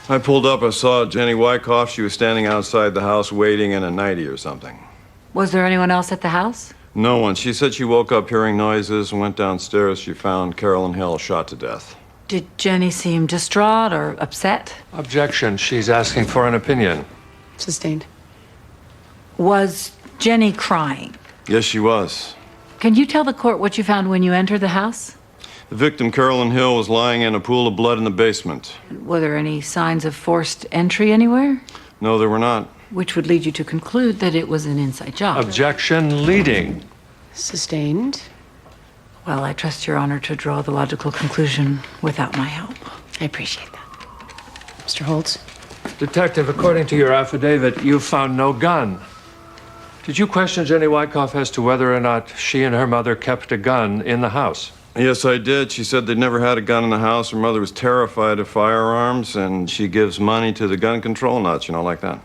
I pulled up, I saw Jenny Wyckoff. She was standing outside the house waiting in a nightie or something. Was there anyone else at the house? No one. She said she woke up hearing noises and went downstairs. She found Carolyn Hill shot to death. Did Jenny seem distraught or upset? Objection. She's asking for an opinion. Sustained. Was Jenny crying? Yes, she was. Can you tell the court what you found when you entered the house? The victim, Carolyn Hill, was lying in a pool of blood in the basement. Were there any signs of forced entry anywhere? No, there were not. Which would lead you to conclude that it was an inside job. Objection. Leading. Sustained. Well, I trust Your Honor to draw the logical conclusion without my help. I appreciate that. Mr. Holtz? Detective, according to your affidavit, you found no gun. Did you question Jenny Wyckoff as to whether or not she and her mother kept a gun in the house? Yes, I did. She said they'd never had a gun in the house. Her mother was terrified of firearms, and she gives money to the gun control nuts, like that.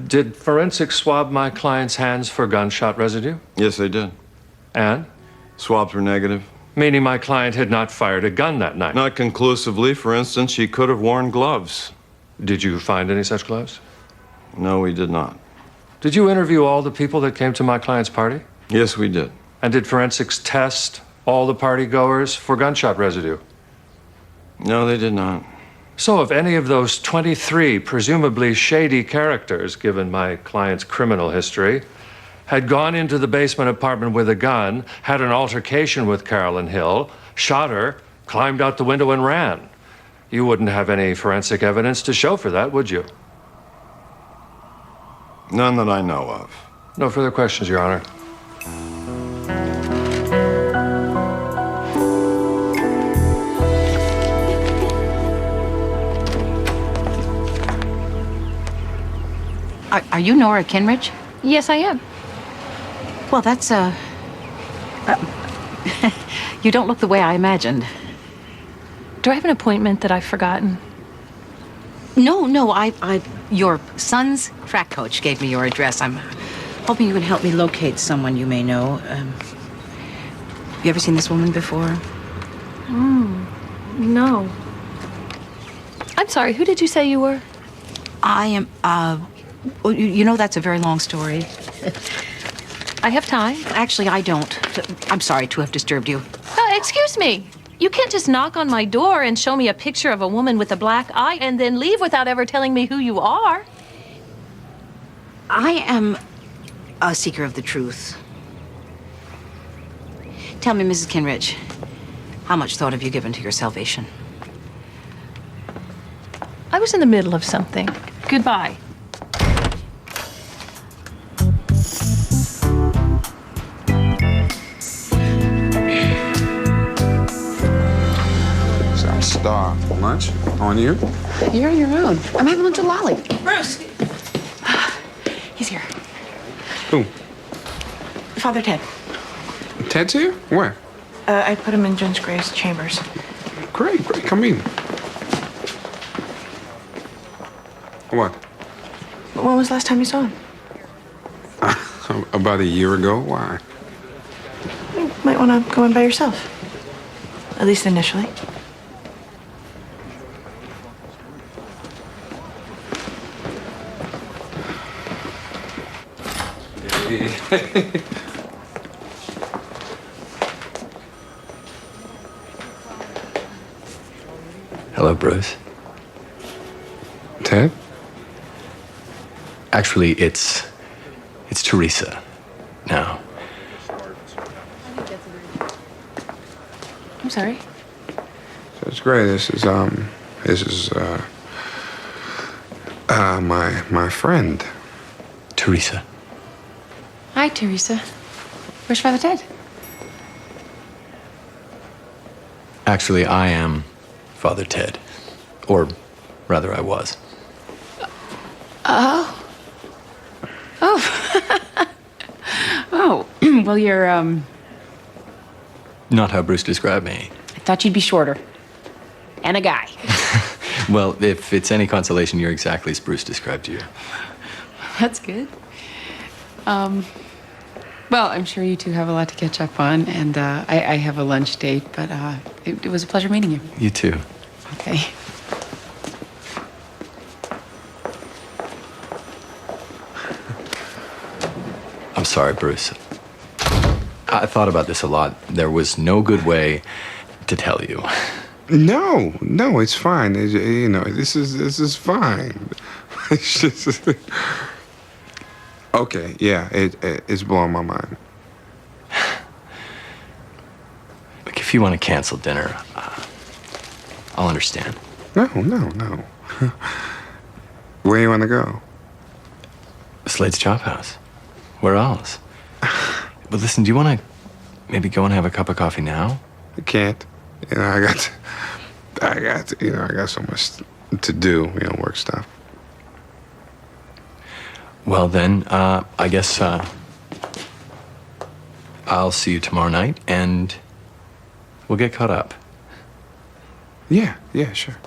Did forensics swab my client's hands for gunshot residue? Yes, they did. And? Swabs were negative. Meaning my client had not fired a gun that night? Not conclusively. For instance, she could have worn gloves. Did you find any such gloves? No, we did not. Did you interview all the people that came to my client's party? Yes, we did. And did forensics test all the party goers for gunshot residue? No, they did not. So if any of those 23 presumably shady characters, given my client's criminal history, had gone into the basement apartment with a gun, had an altercation with Carolyn Hill, shot her, climbed out the window and ran, you wouldn't have any forensic evidence to show for that, would you? None that I know of. No further questions, Your Honor. Are you Nora Kinrich? Yes, I am. Well, that's, you don't look the way I imagined. Do I have an appointment that I've forgotten? No, your son's track coach gave me your address. I'm hoping you can help me locate someone you may know. You ever seen this woman before? No. I'm sorry, who did you say you were? I am, well, you know that's a very long story. I have time. Actually, I don't. I'm sorry to have disturbed you. Excuse me. You can't just knock on my door and show me a picture of a woman with a black eye and then leave without ever telling me who you are. I am a seeker of the truth. Tell me, Mrs. Kinrich, how much thought have you given to your salvation? I was in the middle of something. Goodbye. Star. Lunch? On you? You're on your own. I'm having lunch with Lolly. Bruce! He's here. Who? Father Ted. Ted's here? Where? I put him in Judge Gray's chambers. Great. Come in. What? When was the last time you saw him? About a year ago. Why? You might want to go in by yourself. At least initially. Hello, Bruce. Ted? Actually, it's Teresa. Now. I'm sorry. That's great. This is my friend. Teresa. Hi, Teresa. Where's Father Ted? Actually, I am Father Ted. Or rather, I was. Oh. Oh, well, you're, Not how Bruce described me. I thought you'd be shorter. And a guy. Well, if it's any consolation, you're exactly as Bruce described you. That's good. Well, I'm sure you two have a lot to catch up on, and I have a lunch date, but it was a pleasure meeting you. You too. Okay. I'm sorry, Bruce. I thought about this a lot. There was no good way to tell you. No, it's fine. You know, this is fine. It's just okay. Yeah, it's blowing my mind. Look, if you want to cancel dinner, I'll understand. No. Where you want to go? Slade's Chop House. Where else? But listen, do you want to maybe go and have a cup of coffee now? I can't. You know, I got so much to do, you know, work stuff. Well, then, I guess I'll see you tomorrow night, and we'll get caught up. Yeah, sure.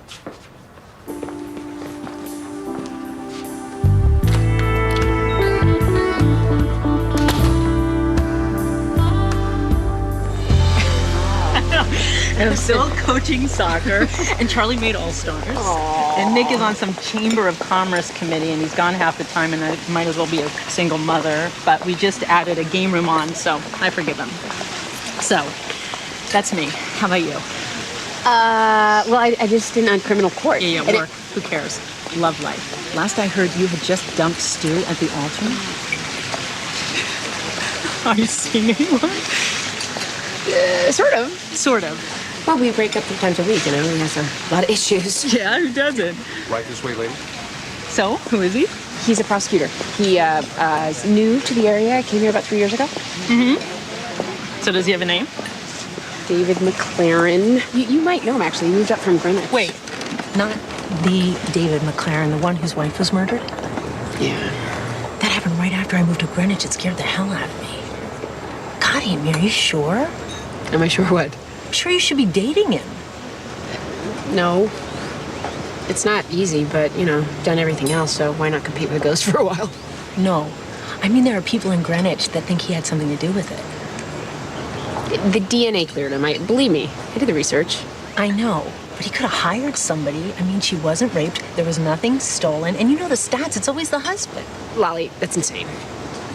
And I'm still coaching soccer, and Charlie made All-Stars. And Nick is on some Chamber of Commerce committee, and he's gone half the time, and I might as well be a single mother. But we just added a game room on, so I forgive him. So, that's me. How about you? Well, I just didn't on criminal court. Yeah, work. Who cares? Love life. Last I heard, you had just dumped Stu at the altar. Are you seeing anyone? Sort of. Sort of. Well, we break up 3 times a week, you know. He has a lot of issues. Yeah, who doesn't? Right this way, lady. So, who is he? He's a prosecutor. He is new to the area. I came here about 3 years ago. Mm-hmm. So does he have a name? David McLaren. You might know him, actually. He moved up from Greenwich. Wait, not the David McLaren, the one whose wife was murdered? Yeah. That happened right after I moved to Greenwich. It scared the hell out of me. God, Amy, are you sure? Am I sure what? I'm sure you should be dating him. No. It's not easy, but, you know, done everything else, so why not compete with a ghost for a while? No. I mean, there are people in Greenwich that think he had something to do with it. The DNA cleared him. Believe me, I did the research. I know, but he could have hired somebody. I mean, she wasn't raped, there was nothing stolen, and you know the stats, it's always the husband. Lolly, that's insane.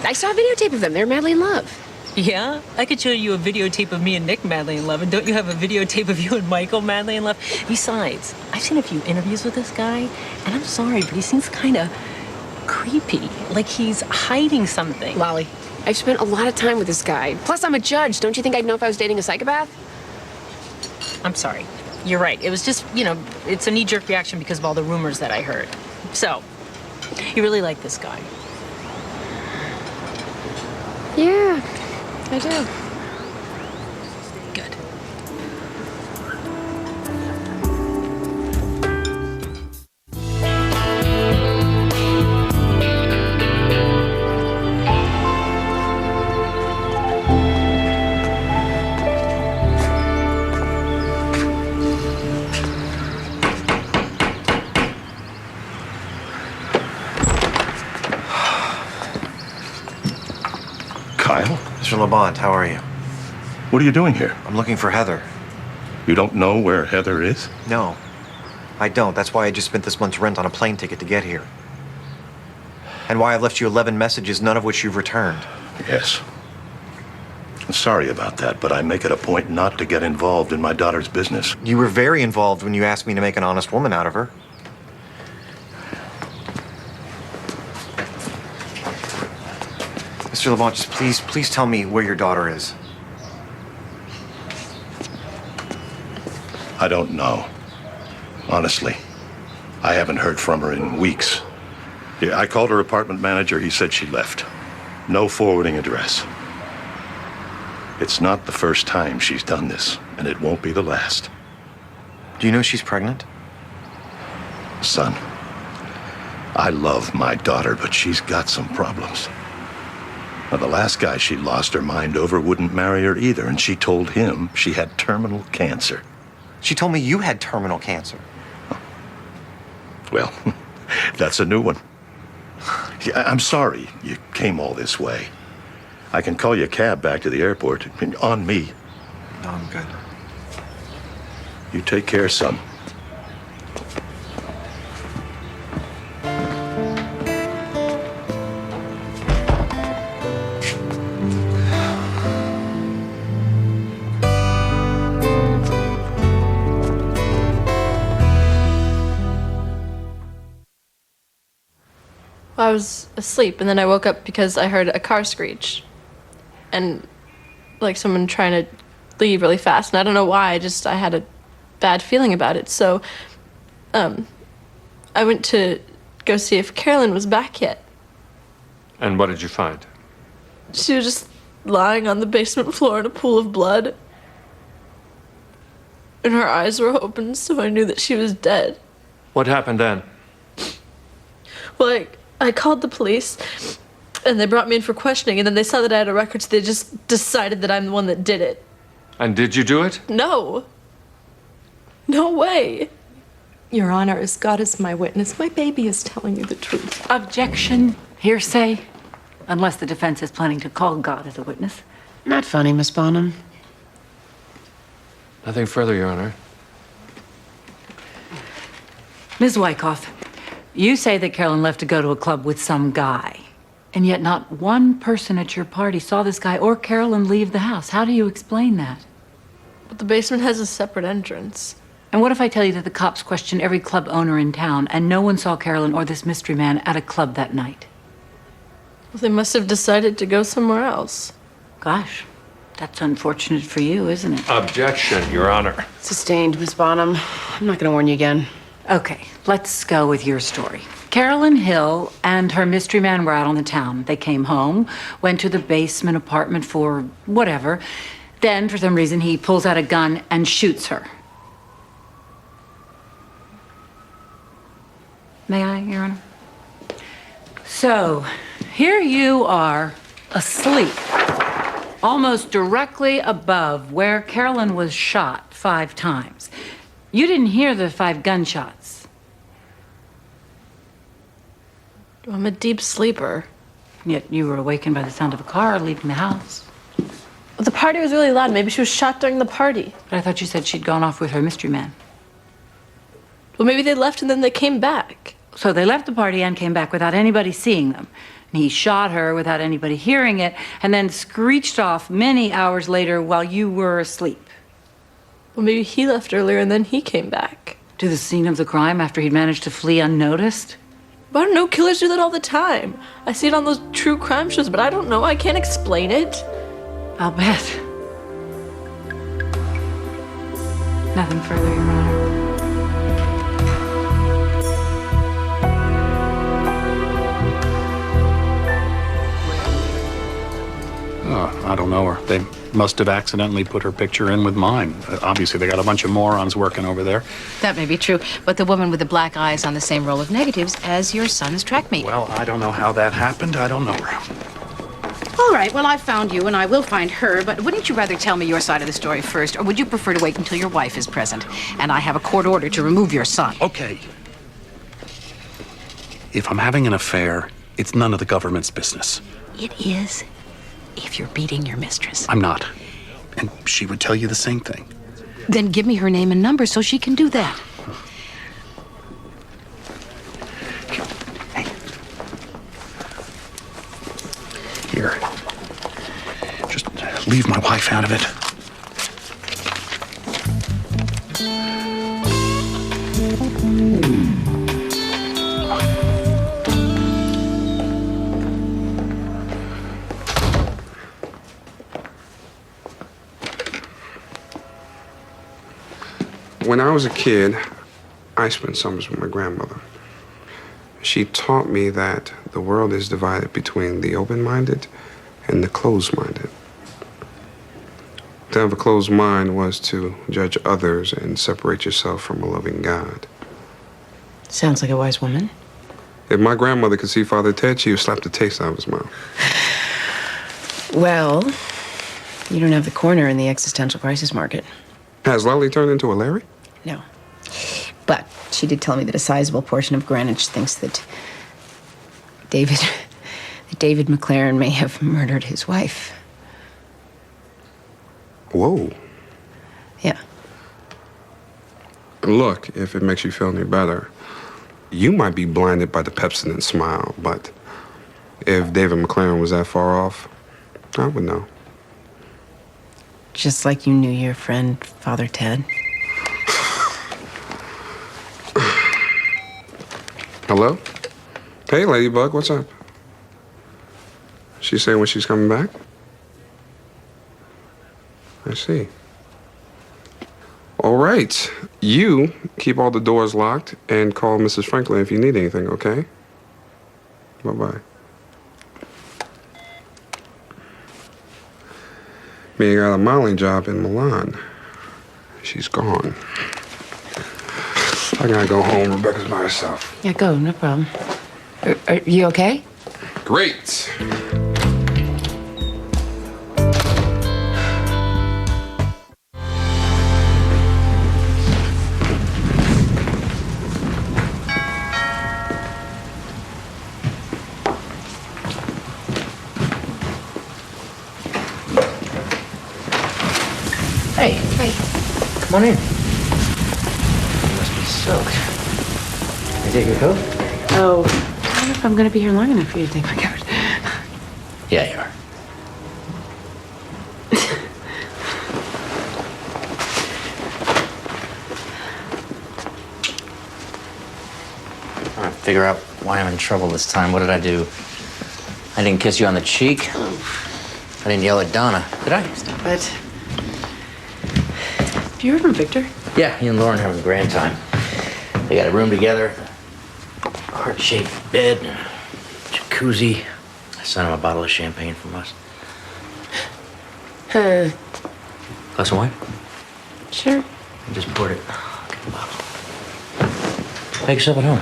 I saw a videotape of them. They're madly in love. Yeah? I could show you a videotape of me and Nick madly in love, and don't you have a videotape of you and Michael madly in love? Besides, I've seen a few interviews with this guy, and I'm sorry, but he seems kind of creepy, like he's hiding something. Lolly, I've spent a lot of time with this guy. Plus, I'm a judge. Don't you think I'd know if I was dating a psychopath? I'm sorry. You're right. It was just, you know, it's a knee-jerk reaction because of all the rumors that I heard. So, you really like this guy? Yeah, I do. Good. Kyle? Mr. Labonte, how are you? What are you doing here? I'm looking for Heather. You don't know where Heather is? No, I don't. That's why I just spent this month's rent on a plane ticket to get here. And why I've left you 11 messages, none of which you've returned. Yes. I'm sorry about that, but I make it a point not to get involved in my daughter's business. You were very involved when you asked me to make an honest woman out of her. Mr. Labonte, just please tell me where your daughter is. I don't know. Honestly, I haven't heard from her in weeks. Yeah, I called her apartment manager. He said she left. No forwarding address. It's not the first time she's done this, and it won't be the last. Do you know she's pregnant? Son, I love my daughter, but she's got some problems. Now, the last guy she lost her mind over wouldn't marry her either, and she told him she had terminal cancer. She told me you had terminal cancer. Well, that's a new one. Yeah, I'm sorry you came all this way. I can call you a cab back to the airport. On me. No, I'm good. You take care, son. I was asleep, and then I woke up because I heard a car screech. And, like, someone trying to leave really fast. And I don't know why, I had a bad feeling about it. So, I went to go see if Carolyn was back yet. And what did you find? She was just lying on the basement floor in a pool of blood. And her eyes were open, so I knew that she was dead. What happened then? Well, I called the police, and they brought me in for questioning, and then they saw that I had a record, so they just decided that I'm the one that did it. And did you do it? No. No way. Your Honor, as God is my witness, my baby is telling you the truth. Objection. Hearsay. Unless the defense is planning to call God as a witness. Not funny, Miss Bonham. Nothing further, Your Honor. Ms. Wyckoff, you say that Carolyn left to go to a club with some guy. And yet not one person at your party saw this guy or Carolyn leave the house. How do you explain that? But the basement has a separate entrance. And what if I tell you that the cops questioned every club owner in town and no one saw Carolyn or this mystery man at a club that night? Well, they must have decided to go somewhere else. Gosh, that's unfortunate for you, isn't it? Objection, Your Honor. Sustained, Miss Bonham. I'm not going to warn you again. Okay, let's go with your story. Carolyn Hill and her mystery man were out on the town. They came home, went to the basement apartment for whatever. Then, for some reason, he pulls out a gun and shoots her. May I, Your Honor? So, here you are, asleep, almost directly above where Carolyn was shot 5 times. You didn't hear the 5 gunshots. I'm a deep sleeper. Yet you were awakened by the sound of a car leaving the house. The party was really loud. Maybe she was shot during the party. But I thought you said she'd gone off with her mystery man. Well, maybe they left and then they came back. So they left the party and came back without anybody seeing them. And he shot her without anybody hearing it, and then screeched off many hours later while you were asleep. Well, maybe he left earlier and then he came back. To the scene of the crime after he'd managed to flee unnoticed? But I don't know, killers do that all the time. I see it on those true crime shows, but I don't know. I can't explain it. I'll bet. Nothing further, Your Honor. I don't know her. They must have accidentally put her picture in with mine. Obviously, they got a bunch of morons working over there. That may be true, but the woman with the black eyes on the same roll of negatives as your son's track meet. Well, I don't know how that happened. I don't know her. All right, well, I found you, and I will find her, but wouldn't you rather tell me your side of the story first, or would you prefer to wait until your wife is present, and I have a court order to remove your son? Okay. If I'm having an affair, it's none of the government's business. It is. if you're beating your mistress. I'm not. And she would tell you the same thing. Then give me her name and number so she can do that. Here. Just leave my wife out of it. When I was a kid, I spent summers with my grandmother. She taught me that the world is divided between the open-minded and the closed-minded. To have a closed mind was to judge others and separate yourself from a loving God. Sounds like a wise woman. If my grandmother could see Father Ted, she would slap the taste out of his mouth. Well, you don't have the corner in the existential crisis market. Has Lolly turned into a Larry? No. But she did tell me that a sizable portion of Greenwich thinks that David McLaren may have murdered his wife. Whoa. Yeah. Look, if it makes you feel any better, you might be blinded by the Pepsodent smile, but if David McLaren was that far off, I would know. Just like you knew your friend, Father Ted. Hello? Hey, Ladybug, what's up? She saying when she's coming back? I see. All right. You keep all the doors locked and call Mrs. Franklin if you need anything, okay? Bye-bye. Me got a modeling job in Milan. She's gone. I gotta go home. Rebecca's by herself. Yeah, go, no problem. Are you okay? Great. Hey. Hey. Come on in. You must be soaked. Can I take your coat? Oh, I don't know if I'm gonna be here long enough for you to take my coat. Yeah, you are. Trying to figure out why I'm in trouble this time. What did I do? I didn't kiss you on the cheek. I didn't yell at Donna, did I? Stop it. Have you heard from Victor? Yeah, he and Lauren are having a grand time. They got a room together, a heart-shaped bed, and a jacuzzi. I sent him a bottle of champagne from us. Glass of wine? Sure. I just poured it. Get the bottle. Make yourself at home.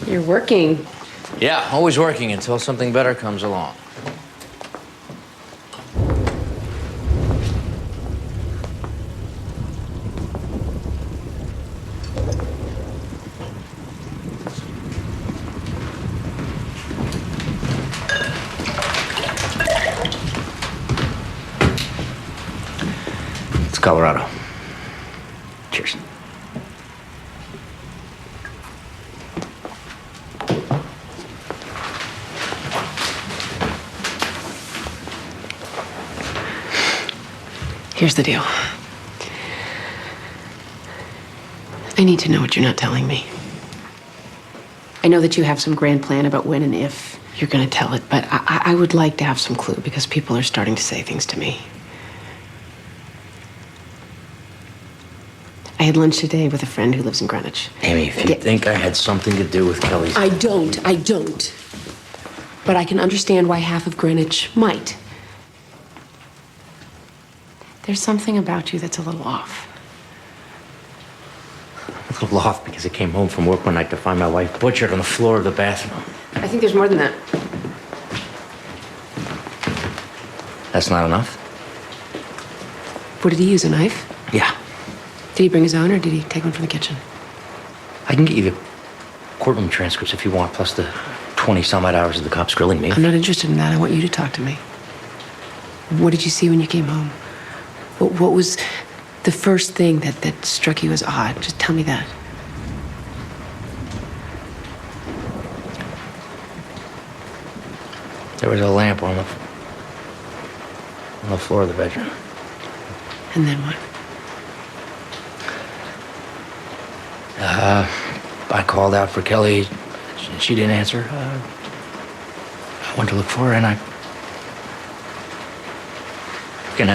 You're working. Yeah, always working until something better comes along. It's Colorado. Cheers. Here's the deal. I need to know what you're not telling me. I know that you have some grand plan about when and if you're going to tell it, but I would like to have some clue because people are starting to say things to me. I had lunch today with a friend who lives in Greenwich. Amy, if you think I had something to do with Kelly's... I don't. But I can understand why half of Greenwich might. There's something about you that's a little off. A little off because I came home from work one night to find my wife butchered on the floor of the bathroom. I think there's more than that. That's not enough? What, did he use, a knife? Yeah. Did he bring his own, or did he take one from the kitchen? I can get you the courtroom transcripts if you want, plus the 20-some-odd hours of the cops grilling me. I'm not interested in that. I want you to talk to me. What did you see when you came home? What was the first thing that struck you as odd? Just tell me that. There was a lamp on the floor of the bedroom. And then what? I called out for Kelly. She didn't answer. I went to look for her, and then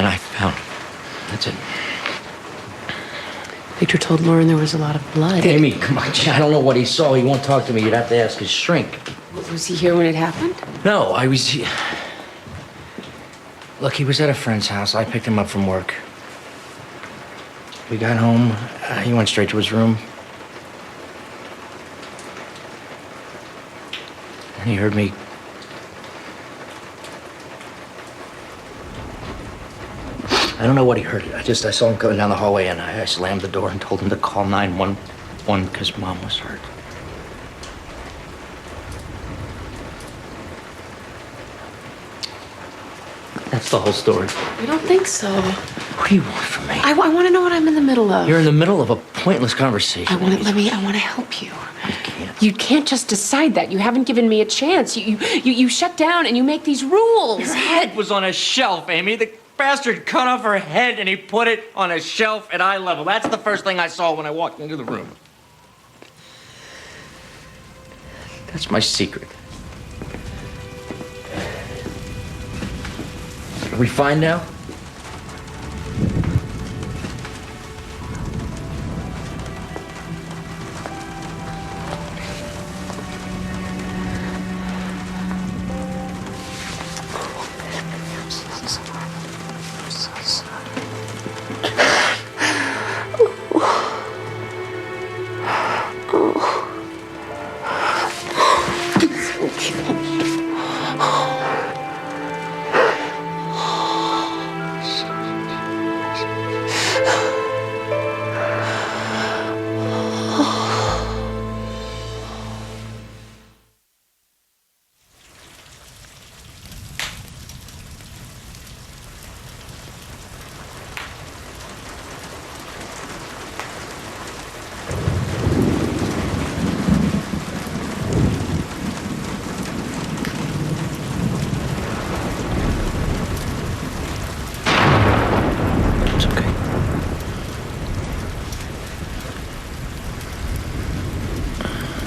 I found. That's it. Victor told Lauren there was a lot of blood. Amy, come on. I don't know what he saw. He won't talk to me. You'd have to ask his shrink. Was he here when it happened? No, I was. Look, he was at a friend's house. I picked him up from work. We got home. He went straight to his room. And he heard me. I don't know what he heard. I saw him coming down the hallway, and I slammed the door and told him to call 911 because Mom was hurt. That's the whole story. I don't think so. What do you want from me? I want to know what I'm in the middle of. You're in the middle of a pointless conversation. I want to help you. You can't just decide that. You haven't given me a chance. You shut down and you make these rules. Her head was on a shelf, Amy. The bastard cut off her head and he put it on a shelf at eye level. That's the first thing I saw when I walked into the room. That's my secret. Are we fine now?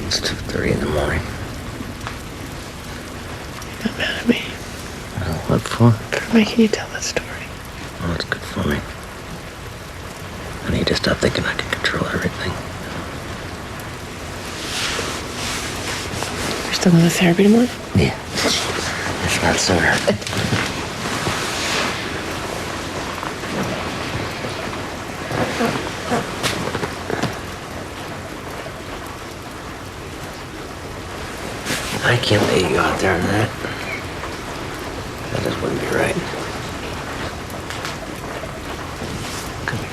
It's 2:30 in the morning. You're not mad at me. What for? For making you tell that story. Oh, it's good for me. I need to stop thinking I can control everything. You're still going to therapy tomorrow? Yeah. If not sooner. I can't let you go out there in that. That just wouldn't be right. Come here.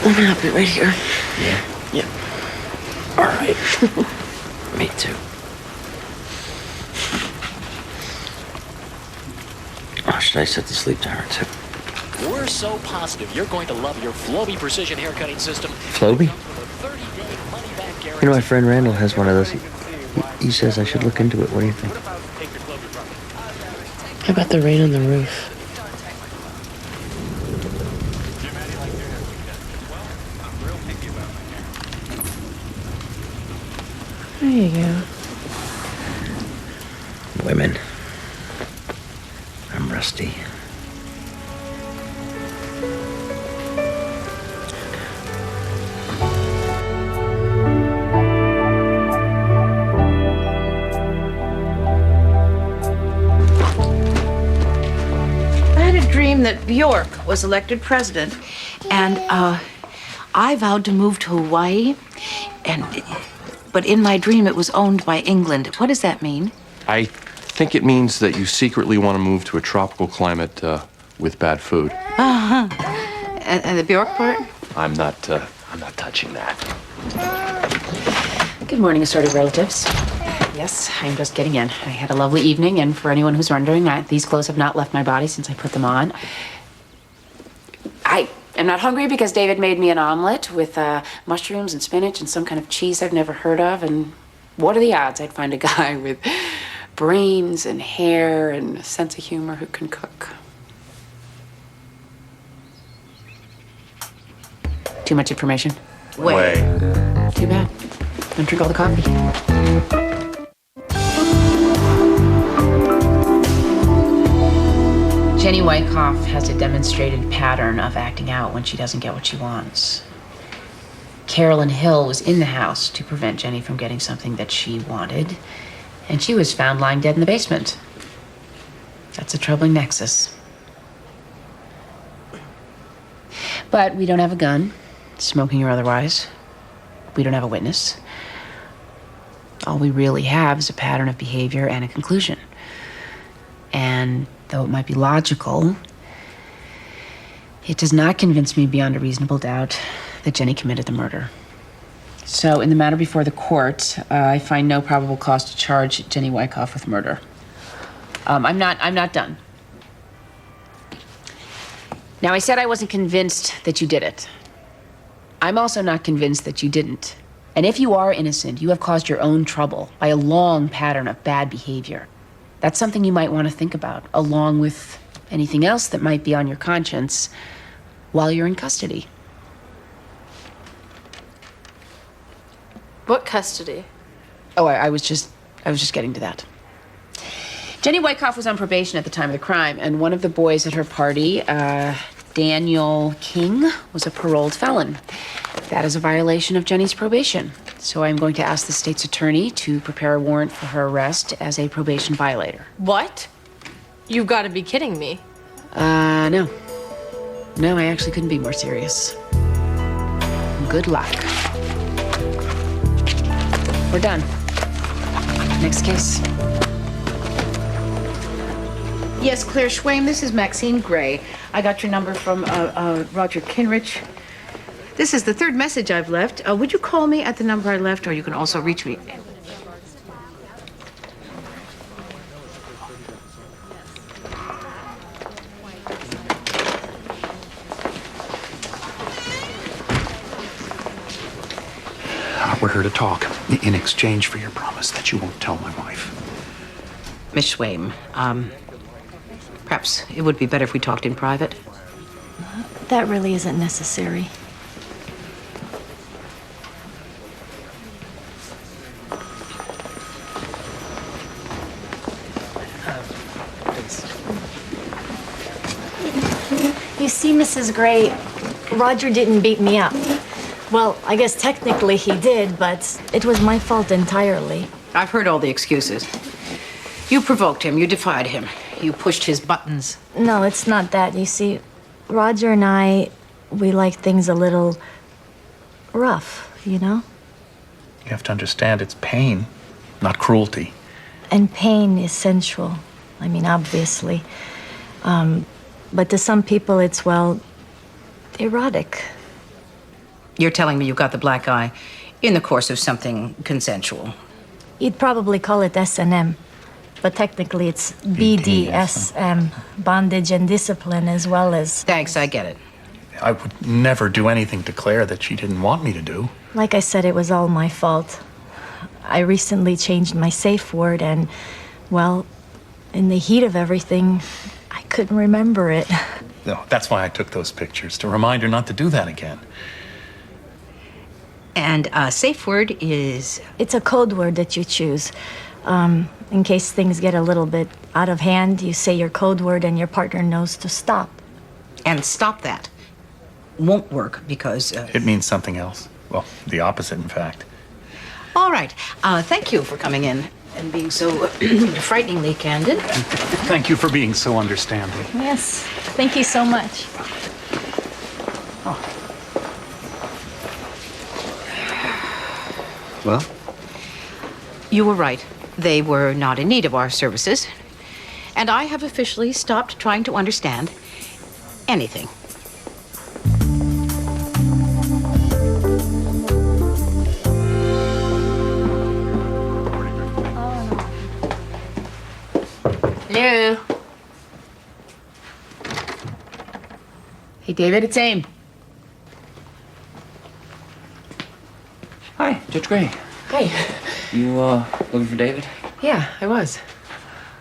I'm happy right here. Yeah? Yeah. All right. Me too. Oh, should I set the sleep timer too? We're so positive you're going to love your Flowbee precision haircutting system. Flowbee? You know, my friend Randall has one of those. He says I should look into it. What do you think? How about the rain on the roof? There you go. Women. I'm rusty. I had a dream that Bjork was elected president, and I vowed to move to Hawaii, but in my dream it was owned by England. What does that mean? I think it means that you secretly want to move to a tropical climate with bad food. And the Bjork part? I'm not touching that. Good morning, assorted relatives. Yes, I'm just getting in. I had a lovely evening, and for anyone who's wondering, these clothes have not left my body since I put them on. I am not hungry because David made me an omelet with mushrooms and spinach and some kind of cheese I've never heard of, and what are the odds I'd find a guy with brains and hair and a sense of humor who can cook? Too much information? Way. Too bad. Don't drink all the coffee. Jenny Wyckoff has a demonstrated pattern of acting out when she doesn't get what she wants. Carolyn Hill was in the house to prevent Jenny from getting something that she wanted, and she was found lying dead in the basement. That's a troubling nexus. But we don't have a gun, smoking or otherwise. We don't have a witness. All we really have is a pattern of behavior and a conclusion. And though it might be logical, it does not convince me beyond a reasonable doubt that Jenny committed the murder. So in the matter before the court, I find no probable cause to charge Jenny Wyckoff with murder. I'm not done. Now, I said I wasn't convinced that you did it. I'm also not convinced that you didn't. And if you are innocent, you have caused your own trouble by a long pattern of bad behavior. That's something you might want to think about, along with anything else that might be on your conscience while you're in custody. What custody? Oh, I was just getting to that. Jenny Wyckoff was on probation at the time of the crime, and one of the boys at her party, Daniel King, was a paroled felon. That is a violation of Jenny's probation. So I'm going to ask the state's attorney to prepare a warrant for her arrest as a probation violator. What? You've got to be kidding me. No. No, I actually couldn't be more serious. Good luck. We're done. Next case. Yes, Claire Schwame, this is Maxine Gray. I got your number from Roger Kinrich. This is the third message I've left. Would you call me at the number I left, or you can also reach me? We're here to talk in exchange for your promise that you won't tell my wife. Miss Schwame, perhaps it would be better if we talked in private. That really isn't necessary. You see, Mrs. Gray, Roger didn't beat me up. Well, I guess technically he did, but it was my fault entirely. I've heard all the excuses. You provoked him, you defied him, you pushed his buttons. No, it's not that. You see, Roger and I, we like things a little rough, you know? You have to understand it's pain, not cruelty. And pain is sensual. I mean, obviously. But to some people, it's, well, erotic. You're telling me you got the black eye in the course of something consensual. You'd probably call it S&M, but technically it's BDSM, bondage and discipline, as well as... Thanks, I get it. I would never do anything to Claire that she didn't want me to do. Like I said, it was all my fault. I recently changed my safe word and, well, in the heat of everything, I couldn't remember it. No, that's why I took those pictures, to remind her not to do that again. And safe word is? It's a code word that you choose. In case things get a little bit out of hand, you say your code word and your partner knows to stop. And stop that won't work because... It means something else. Well, the opposite, in fact. All right. Thank you for coming in and being so frighteningly candid. Thank you for being so understanding. Yes, thank you so much. Well? You were right. They were not in need of our services, and I have officially stopped trying to understand anything. Hello. Hey, David, it's Aim. Hi, Judge Gray. Hey. You, looking for David? Yeah, I was.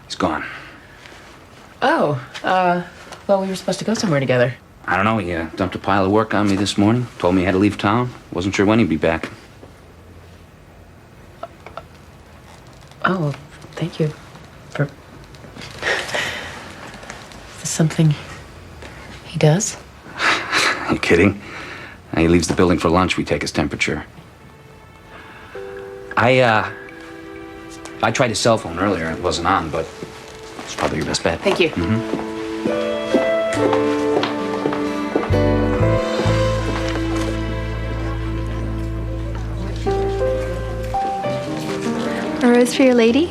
He's gone. Oh, well, we were supposed to go somewhere together. I don't know, he dumped a pile of work on me this morning. Told me he had to leave town. Wasn't sure when he'd be back. Oh, well, thank you for... Is this something he does? Are you kidding? He leaves the building for lunch. We take his temperature. I tried his cell phone earlier. It wasn't on, but it's probably your best bet. Thank you. A rose for your lady?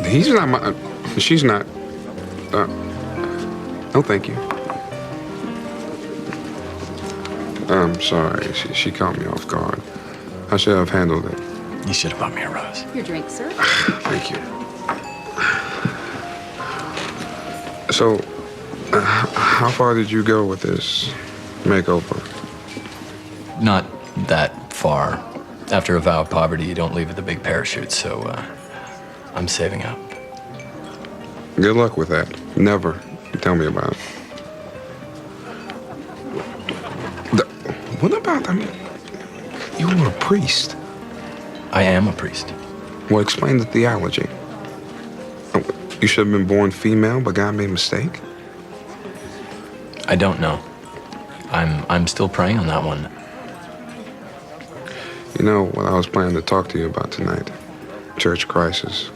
He's not my... She's not... no, thank you. I'm sorry. She caught me off guard. I should have handled it. You should have bought me a rose. Your drink, sir. Thank you. So, how far did you go with this makeover? Not that far. After a vow of poverty, you don't leave with a big parachute, so I'm saving up. Good luck with that. Never tell me about it. What about, I mean, you were a priest. I am a priest. Well, explain the theology. You should have been born female, but God made a mistake? I don't know. I'm still praying on that one. You know what I was planning to talk to you about tonight? Church crisis.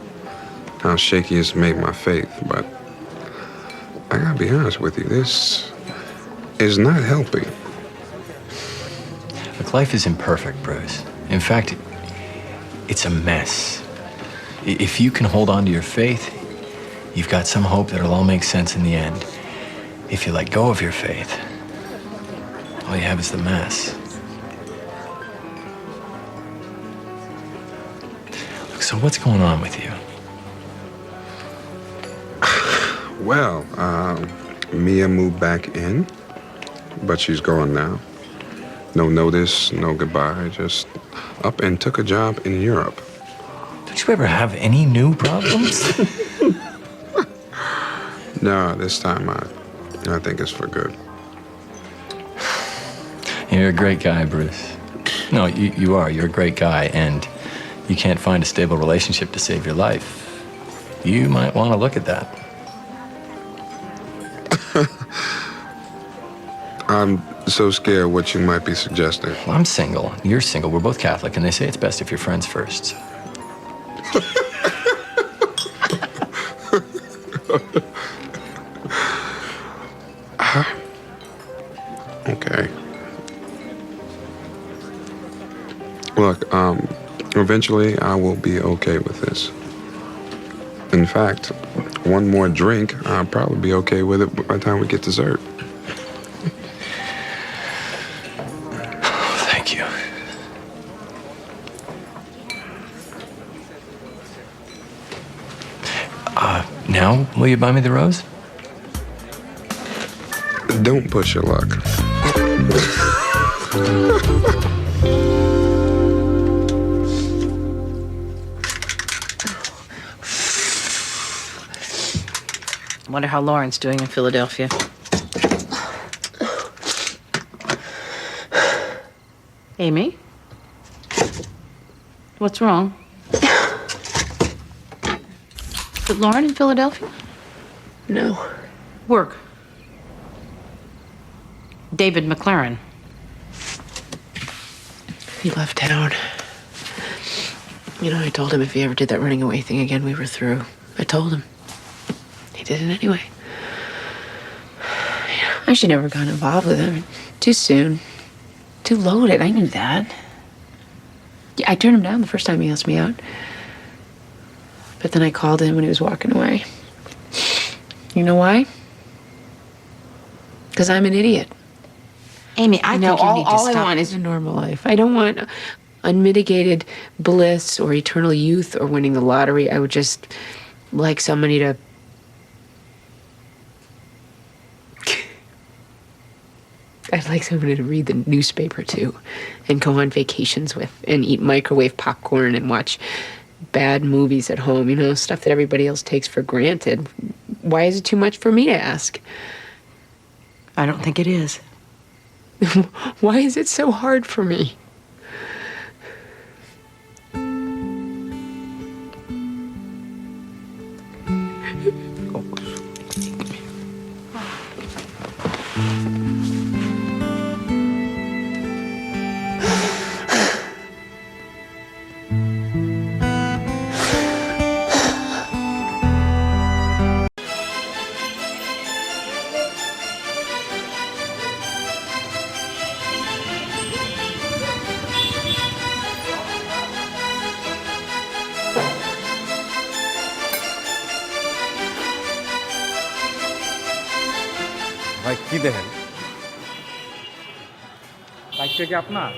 How shaky it's made my faith, but I gotta be honest with you, this is not helping. Look, life is imperfect, Bruce. In fact, it's a mess. If you can hold on to your faith, you've got some hope that it'll all make sense in the end. If you let go of your faith, all you have is the mess. Look, so what's going on with you? Well, Mia moved back in, but she's gone now. No notice, no goodbye, just up and took a job in Europe. Don't you ever have any new problems? No, this time I think it's for good. You're a great guy, Bruce. No, you are. You're a great guy, and you can't find a stable relationship to save your life. You might want to look at that. I'm so scared what you might be suggesting. Well, I'm single. You're single. We're both Catholic, and they say it's best if you're friends first. Okay. Look, eventually I will be okay with this. In fact, one more drink, I'll probably be okay with it by the time we get dessert. Thank you. Now, will you buy me the rose? Don't push your luck. Wonder how Lauren's doing in Philadelphia. Amy? What's wrong? Is Lauren in Philadelphia? No. Work. David McLaren. He left town. You know, I told him if he ever did that running away thing again, we were through. I told him. He did it anyway. I should never have gotten involved with him. Too soon. Too loaded. I knew that. Yeah, I turned him down the first time he asked me out. But then I called him when he was walking away. You know why? Because I'm an idiot. Amy, I know think you need to all I stop. want is a normal life. I don't want unmitigated bliss or eternal youth or winning the lottery. I would just like somebody to I'd like somebody to read the newspaper to and go on vacations with and eat microwave popcorn and watch bad movies at home, you know, stuff that everybody else takes for granted. Why is it too much for me to ask? I don't think it is. Why is it so hard for me? ভাই কি দেখেন? বাইকটা কি আপনার?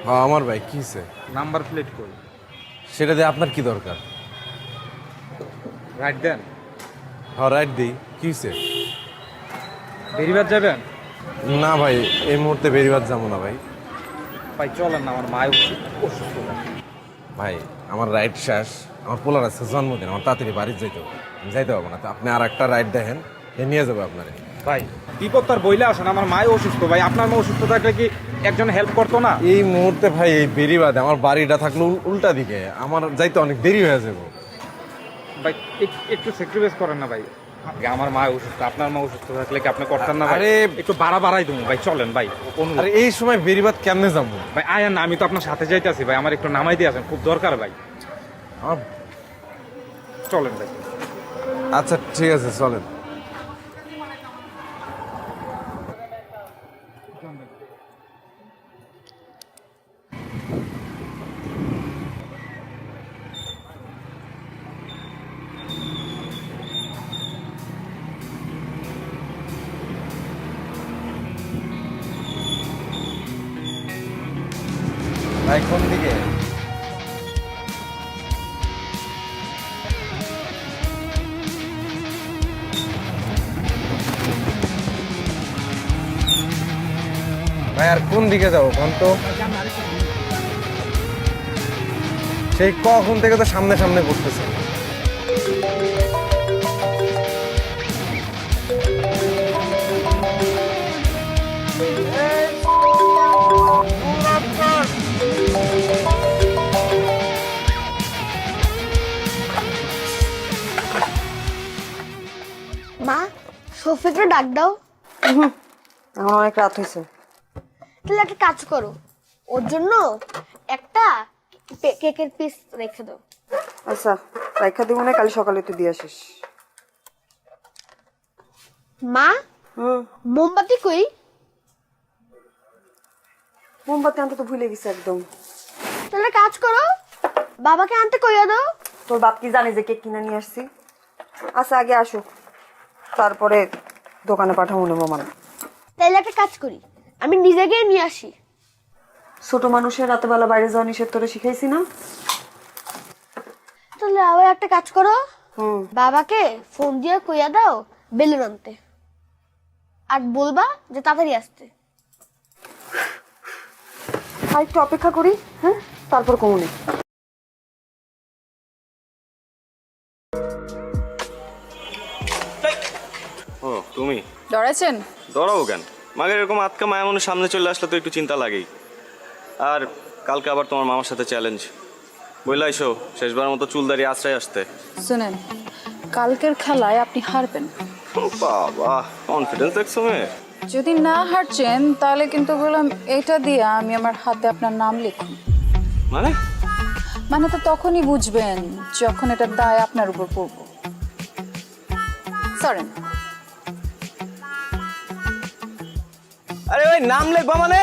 হ্যাঁ আমার ভাই কি হয়েছে? নাম্বার প্লেট কই? সেটা দিয়ে আপনার কি দরকার? রাইট দেন। হ্যাঁ রাইট দিই, কি হয়েছে? বেরিবাদ যাবেন? না ভাই এই মুহূর্তে বেরিবাদ যাবো না ভাই। ভাই চলেন না, আমার মায় অসুস্থ। ভাই আমার রাইড শেষ, আমার পোলার আছে জন্মদিন, আমার তাড়াতাড়ি বাড়ি যাইতে হবে, আমি যাইতে পারবো না। তো আপনি আর একটা রাইড দেখেন, এ নিয়ে যাবো আপনারে। ভাই বিপদ তার বইলে আসেন, আমার মায় অসুস্থ। ভাই আপনার মা অসুস্থ থাকলে কি একজন হেল্প করতো না? এই মুহূর্তে ভাই এই বেরিবাদে আমার বাড়িটা থাকলো উল্টা দিকে, আমার যাইতে অনেক দেরি হয়ে যাবো। ভাই একটু স্যাক্রিফাইস করেন না ভাই, আমার মা অসুস্থ, আপনার মা অসুস্থ থাকলে কি আপনি করতেন না? আরে একটু বাড়াই দেবো ভাই, চলেন ভাই। আরে এই সময় বেরিবাদ কেমনে যাবো ভাই? আয়ান না, আমি তো আপনার সাথে যাইতে আছি ভাই, আমার একটু নামাই দিয়ে আসেন, খুব দরকার ভাই। আমার চলেন ভাই। আচ্ছা ঠিক আছে চলেন। ভাই কোন দিকে? ভাই আর কোন দিকে যাবো কোন তো? সেই কখন থেকে তো সামনে সামনে ঘুরতেছে। মা, শফিকরে ডাক দাও। এখন অনেক রাত হয়েছে। তাহলে একটা কাজ করো, ওর জন্য একটা কেকের পিস রেখে দাও। আচ্ছা রাইখা দিব না, কাল সকালে তুই দিয়ে আসিস। মা, মোমবাতি কই? মোমবাতি আনতে তো ভুলে গেছি একদম। তাহলে কাজ করো, বাবাকে আনতে কইয়া দাও। তোর বাপ কি জানে যে কেক কিনে নিয়ে আসছি? আচ্ছা আগে আসো, তারপরে দোকানে পাঠাবো নেবো মানে। তাহলে একটা কাজ করি, আমি নিজে গিয়ে নিয়ে আসি। ছোট মানুষের রাতেবেলা বাইরে যাওয়া নিষেধ তোরে শিখাইছি না? তাহলে আবার একটা কাজ করো, বাবাকে ফোন দিয়ে কইয়া দাও বেলুন আনতে, আর বলবা যে তাড়াতাড়ি আসতে। আর একটু অপেক্ষা করি, হ্যাঁ তারপর কমুনি। ও তুমি ডরাইছেন? দৌড়াবো কেন? মাগের এরকম আতকা মায়া মনে সামনে চলে আসলে তো একটু চিন্তা লাগেই। আর কালকে আবার তোমার মামার সাথে চ্যালেঞ্জ, বইলাইছো শেষবার মতো চুলদারি আশ্রয় আসতে। শুনেন, কালকের খেলায় আপনি হারবেন। বাবা কনফিডেন্স দেখছো মেয়ে। যদি না হারছেন তাহলে কিন্তু বললাম এটা দিয়ে আমি আমার হাতে আপনার নাম লিখুন। মানে তো তখনই বুঝবেন যখন এটার দায় আপনার উপর পড়বো। সরেন। আরে ভাই নাম লিখবা মানে?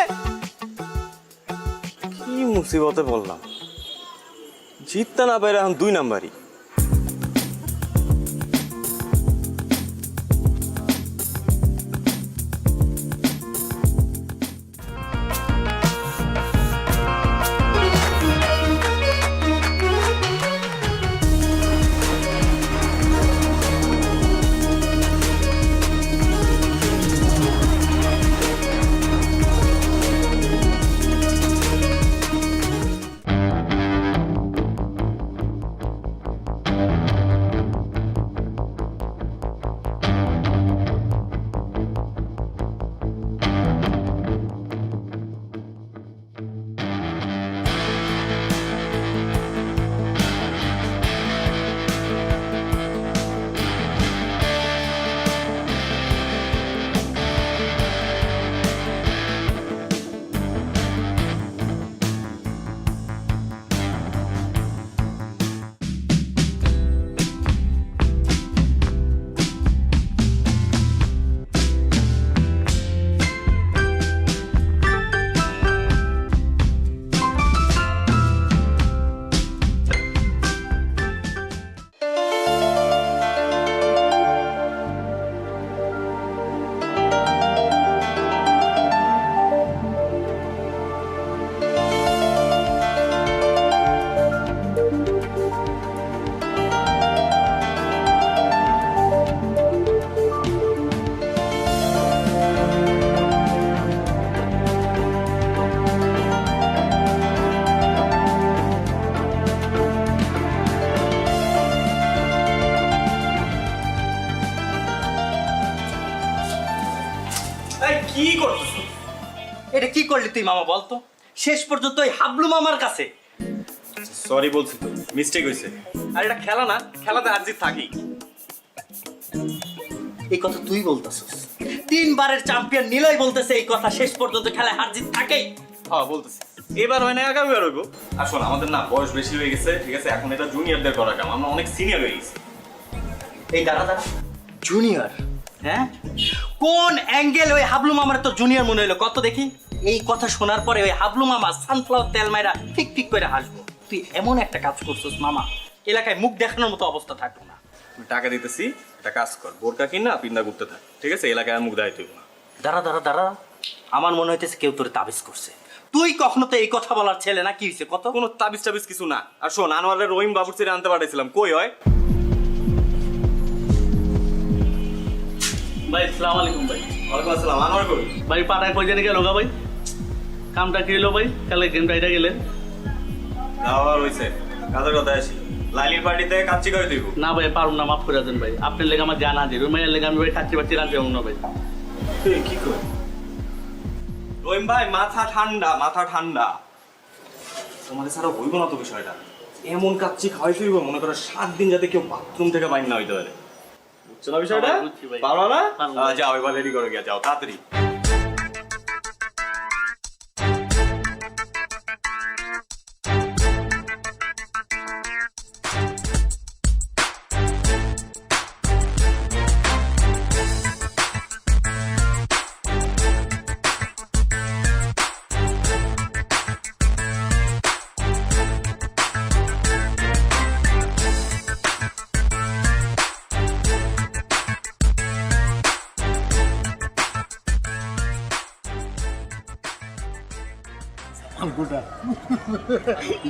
কি মুসিবতে বললাম, জিততে না পারে এখন 2 নাম্বারই। কি করতেছ? এটা কি করলি তুই মামা বলতো? শেষ পর্যন্ত ওই হাবলু মামার কাছে। সরি বলছি তো, মিস্টেক হয়েছে। আর এটা খেলা না, খেলাতে হার জিত থাকি। এই কথা তুই বলতেছিস? 3 বারের চ্যাম্পিয়ন নিলয় বলতেছে এই কথা, শেষ পর্যন্ত খেলায় হার জিত থাকেই। হ্যাঁ বলতেছি, এবার হয় না আগামীবার হইব। আর শোন, আমাদের না বয়স বেশি হয়ে গেছে, ঠিক আছে? এখন এটা জুনিয়রদের করা কাম, আমরা অনেক সিনিয়র হয়ে গেছি। এই দাঁড়া জুনিয়র, হ্যাঁ? কোন অ্যাঙ্গেল ওই হাবলু মামার তো জুনিয়র মনে হলো কত দেখি? এই কথা শোনার পরে ওই হাবলু মামা সানফ্লাওয়ার তেল মাইরা ঠিক ঠিক করে হাসবো। তুই এমন একটা কাজ করছিস মামা, এলাকায় মুখ দেখানোর মতো অবস্থা থাকলো না। আমি টাকা দিতেছি, একটা কাজ কর, বোরকা কিন না পিন্দা ঘুরতে থাক, ঠিক আছে? এলাকায় আর মুখ দেখাইতে হইব না। দাঁড়া, আমার মনে হইতেছে কেউ তোরে তাবিজ করছে। তুই কখনো তো এই কথা বলার ছেলে না, কি হয়েছে কত? কোনো তাবিজ টাবিজ কিছু না। আর শোন, আনোয়ারের রহিম বাবুর ছেড়ে আনতে পাঠাইছিলাম, কই হয়? ভাই আসসালামু আলাইকুম ভাই। ওয়ালাইকুম আসসালাম। আনোয়ার কই? ভাই পাড়ায় কই জানি গেল গা ভাই? কামটা কি হলো ভাই? কালে গেম রাইডা গেলেন? যাওয়ার হইছে, কাজের কথা আসি। লাইলির পার্টিতে কাচ্চি করে দিব না ভাই, পারুন না, মাফ করে দেন ভাই। আপনার লেগে আমার জানা আছে, রুমের লেগে আমি ভাই কাচ্চি বাচ্চি রাখতে পারবো না ভাই। তুই কি কর? রহিম ভাই মাথা ঠান্ডা, মাথা ঠান্ডা। তোমাদের ছাড়া হইব না তো বিষয়টা। এমন কাচ্চি খাওয়াই তুইব, মনে করো 7 দিন যাতে কেউ বাথরুম থেকে বাইর না হইতে পারে। বুঝছো না বিষয়টা? পারো না? যাও এবার রেডি করে গিয়া যাও তাড়াতাড়ি।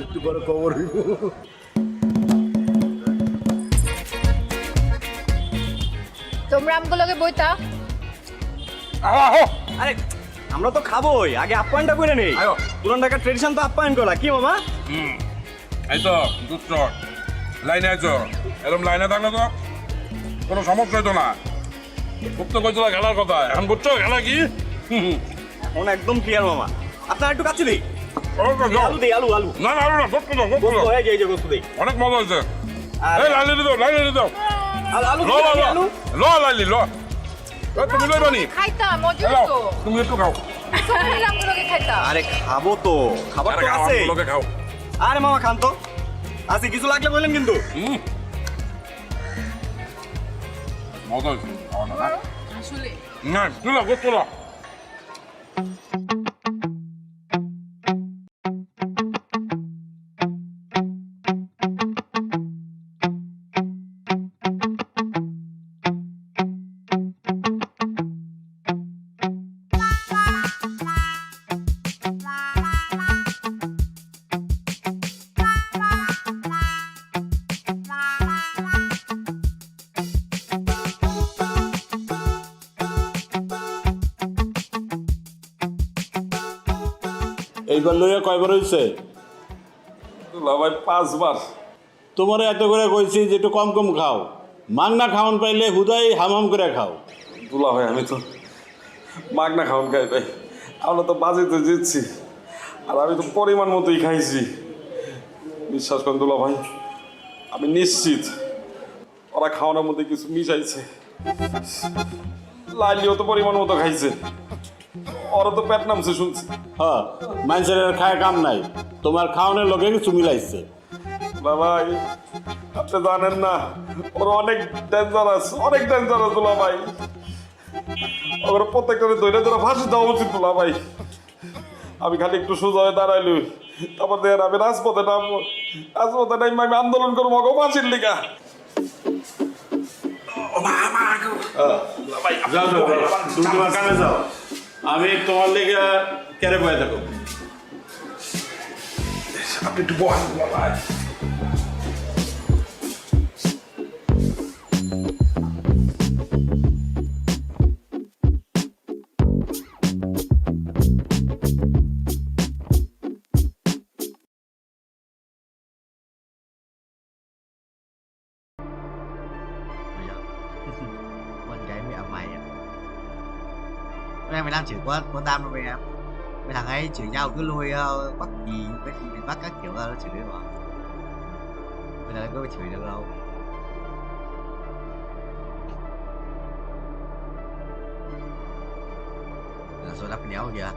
একটু বড় খবর হইব। তোমরা আমগুলোকে বইতা। আরে আমরা তো খাবোই, আগে আপ্যায়নটা করে নেই। পুরান ঢাকার ট্রেডিশন তো আপ্যায়ন করা, কি মামা? এই তো দুষ্ট লাইনে আছো, এরকম লাইনে থাকলে তো কোনো সমস্যা হইতো না। খুব তো কইছিল খেলার কথা, এখন বুঝছো খেলা কি? এখন একদম ক্লিয়ার মামা। আপনার একটু কাছে দিই। আলু দেই, আলু আলু। না না আলু না, গোস্ত দাও, গোস্ত দাও। এই যে গোস্ত দেই। অনেক মজা হয়েছে। এই লাইলি দাও, লাইলি দাও। আলু ল ল ল ল লাইলি ল। তুমি লই বানি। খাইতাম, মজা তো। তুমি একটু খাও। সবাই আমগুলোকে খাইতাম। আরে খাবো তো, খাবার তো আছে। আমগুলোকে খাও। আরে মামা খান তো। আছে, কিছু লাগলে বললেন কিন্তু। মজা হয়েছে। আসলে না, তুলো গোস্ত ল। এইবার লইয়া কয়বার হয়েছে? ভাই 5 বার। তোমার এত করে কইছি যে একটু কম কম খাও, মাংনা খাওন পাইলে হুদাই হামাম করে খাও। দুলা ভাই আমি তো মাগনা খাওয়ান খাই ভাই, আমরা তো বাজিতে জিতছি আর আমি তো পরিমাণ মতোই খাইছি। বিশ্বাস করেন দুলা ভাই, আমি নিশ্চিত ওরা খাওয়ানোর মধ্যে কিছু মিশাইছে। লাইলিও তো পরিমাণ মতো খাইছে, ওরা তো পেট নামছে শুনছি। হ্যাঁ, মানুষের খায় কাম নাই, তোমার খাওয়ানোর লোকে কিছু মিলাইছে। ভাই আপনি জানেন না, ওরা অনেক ডেঞ্জারাস, অনেক ডেঞ্জারাস দুলা ভাই। ওরা প্রত্যেকটা ধরে ধরে ফাঁসি দেওয়া উচিত দুলা ভাই। আমি খালি একটু সোজা হয়ে দাঁড়াইলই, তারপর দেখেন আমি রাজপথে নামবো, রাজপথে নামবো, আমি আন্দোলন করবো গো ফাঁসির লিগা। যাও যাও, তুমি তোমার কামে যাও, আমি তোমার লেগে কেড়ে বয়ে থাকো। আপনি একটু বহান ভাই। Con gái mẹ mày à? Hôm nay mày đang chửi con Tam đâu mày em? Mấy thằng ấy chửi nhau cứ lôi Bắc Kỳ, miền Bắc các kiểu ra nó chửi mà. Bây giờ có chửi được đâu. Rồi lắp cái đéo kìa.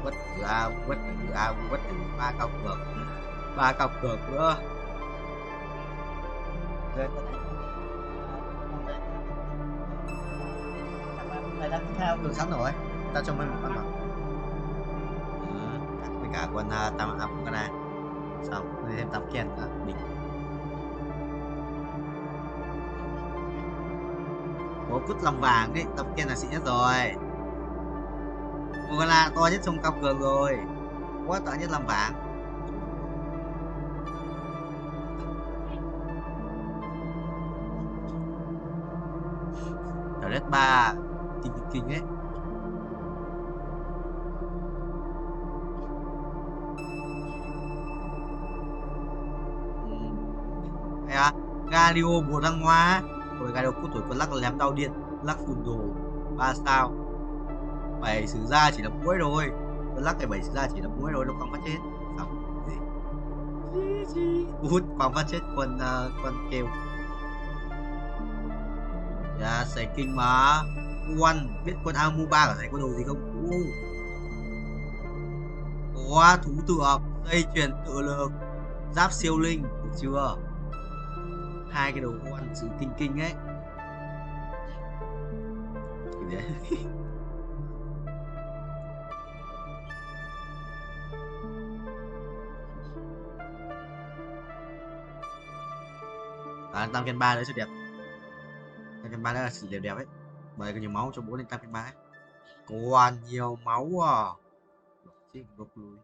Bất tử ba cao cược nữa. Mày đang theo đường sẵn rồi, tao cho mày một con bằng. Với cả con tam áp con này, xong thêm tam ken nữa, đỉnh. Có cút lòng vàng đấy, tam ken là xịn nhất rồi. Một con là to nhất trong cao cường rồi, quá to nhất làm vàng. Red 3 kinh ấy. Galio Bồ Đăng Hoa rồi Galio cút tuổi còn lắc lém đau điện, lắc phùn đồ 3 sao. 7 sử ra chỉ là mũi rồi, con lắc cái 7 sử ra chỉ là mũi rồi, nó quăng phát chết. Xong gì hút quăng phát chết con kêu. Dạ xài kinh mà. Quân biết con Amuba ở đây có đồ gì không? Có thú tượng, dây chuyền tự lực, giáp siêu linh, được chưa? Hai cái đồ quan sự kinh ấy. Tam Ken 3 đấy sự đẹp. Tam Ken 3 đấy là sự đẹp ấy. Bởi có nhiều máu cho bố lên Tam Ken 3 ấy. Còn nhiều máu à. Gốc lùi.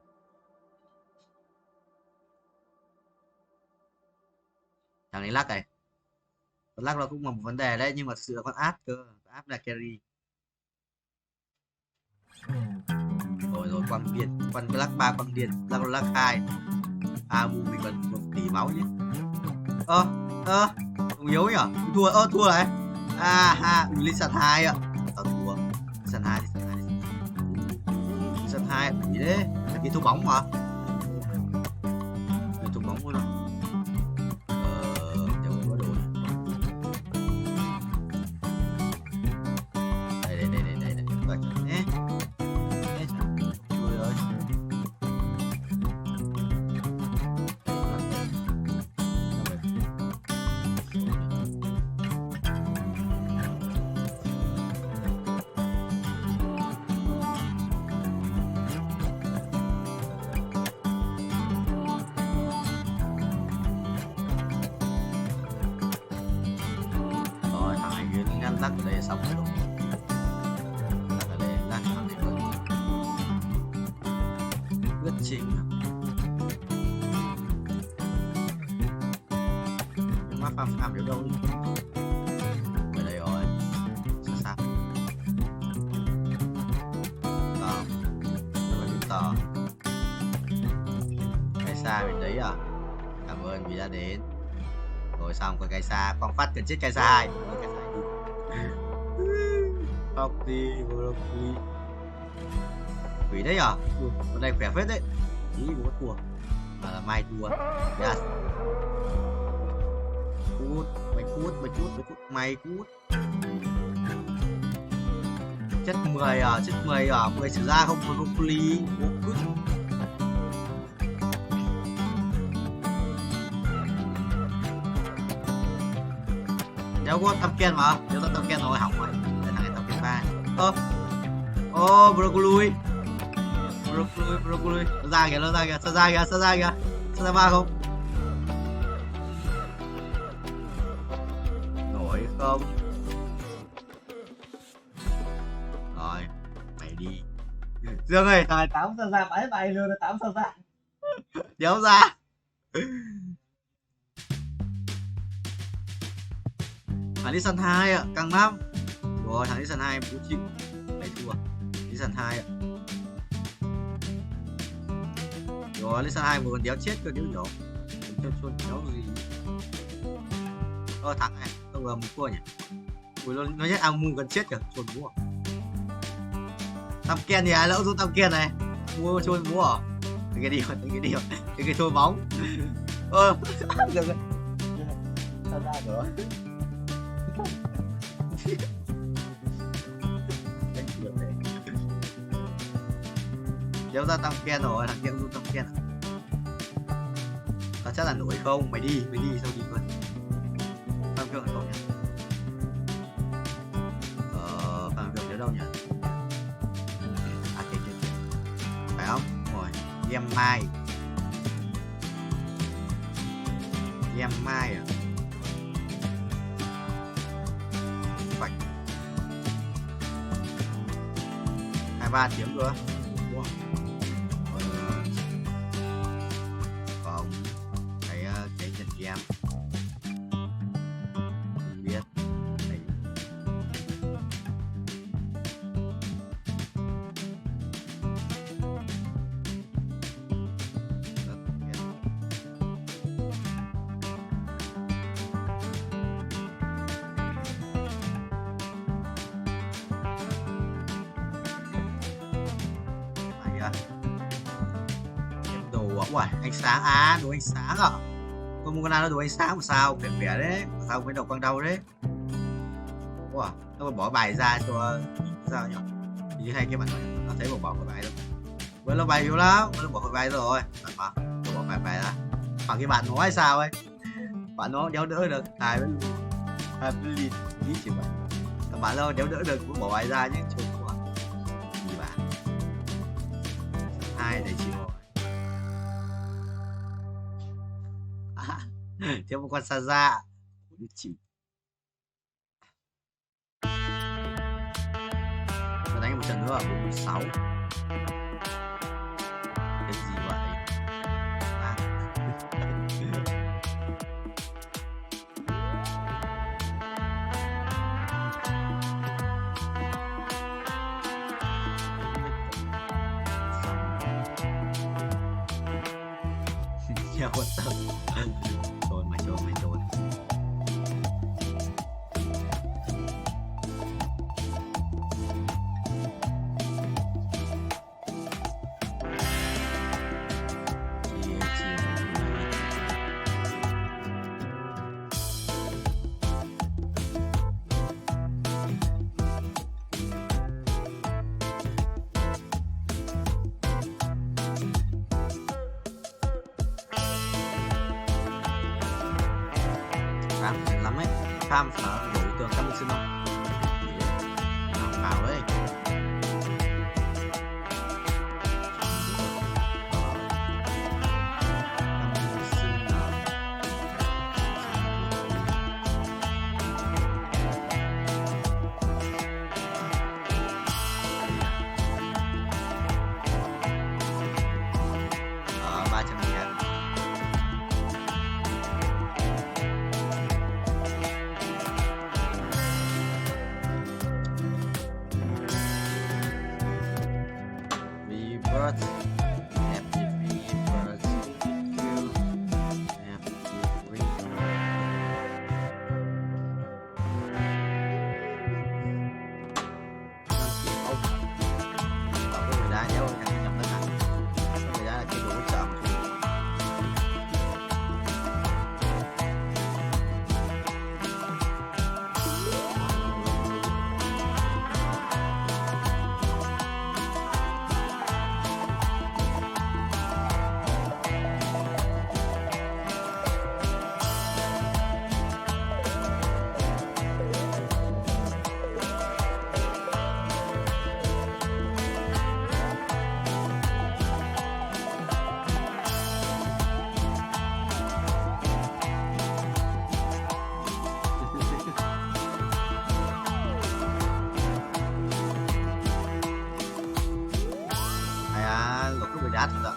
Thằng ấy lắc này. Con lắc nó cũng là một vấn đề đấy, nhưng mà thực sự là con áp cơ. Áp là carry. Rồi quăng điện, quăng lắc 3 quăng điện, lắc 2. Amu mình còn 1 tỷ máu chứ. Không yếu nhở? Thua thua này. Lên sàn 2 ạ. Tao thua. Sàn 2 đi, sàn 2 gì đấy? Là cái thua bóng mà. Cái thua bóng luôn. Lắc ở đây xong rồi. Lắc ở đây, lắc ở đây rồi. Quyết trình. Nhưng mà phàm được đâu đi. Ở đây rồi. Sao? Tờ. Rồi biết tờ. Cái xa bên đấy à? Cảm ơn vì đã đến. Rồi xong con cái xa, con phát cần chết cái xa 2. Học đi, quỷ đấy à? Con này khỏe phết đấy. Ý bố thua. Mà là mai thua. Yes. Cút, mày cút, mày cút. Chất 10 à, 10 sử ra không có broccoli. Bố cút. Đéo có Tam Ken mà, nếu tao Tam Ken rồi hỏng rồi. Để thằng này Tam Ken 3. Broccoli. Nó ra kìa, sao ra 3 không? Nổi không? Rồi, mày đi. Dương ơi, thằng này 8 sao ra, bãi bay luôn, 8 sao ra. Đéo ra. Thằng đi sân 2 ạ, càng 5. Rồi thằng đi sân 2 bố chịu. Mày thua. Đi sân 2 ạ. Rồi đi sân 2 vừa còn đéo chết cơ, đéo nhỏ. Đéo chôn đéo gì. Thắng này, tôi vừa một cua nhỉ. Ui nó nhất ăn mua gần chết kìa, trồn búa. Tam Ken thì ai lỡ giúp Tam Ken này. Mua trôn búa à? Cái đi rồi, cái thôi bóng. Được rồi. Sao ra nữa? Kéo ra Tam Ken rồi, thằng kia giúp Tam Ken à? Tao chắc là nổi không? Mày đi sao đi luôn? Tam Ken ở đâu nhỉ? Tam Ken ở đâu nhỉ? À kìa, phải không? Rồi, em Mai à? Phải 23 tiếng nữa. Còn cái nhận game không biết đấy. Ủa, ánh sáng à, đồ ánh sáng à? Con mua con nào nó đồ ánh sáng mà sao? Vẻ vẻ đấy, sao cái đầu quăng đầu đấy? Ủa, nó bỏ bài ra cho sao nhỉ? Như hai cái bạn nó thấy bỏ khỏi bài đâu. Với nó bài yếu lắm, nó bỏ khỏi bài rồi. Bạn mà, nó bỏ bài ra. Bằng cái bạn nói sao ấy? Bạn nó đéo đỡ được, hai với lít chỉ vậy. Các bạn đâu đéo đỡ được cũng bỏ bài ra nhé, trốn quá. Gì bạn? Hai để chịu. Thiếu một con sa ra chịu. Và đánh một trận nữa ở 46. Cái gì vậy? Theo quan tâm. Mày trốn. Lắm ấy, tham phá đối tượng các minh sinh không? Vào đấy. đá thực tập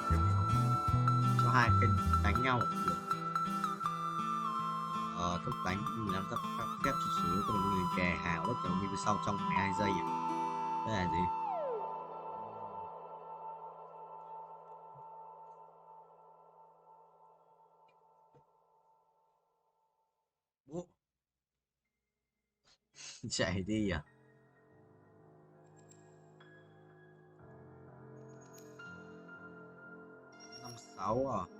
cho hai kênh đánh nhau thức đánh 15 cấp phép xuất xứ của người kè hào đất chồng như sau trong 12 giây. Đây là gì? Chạy đi à? Năm sáu à?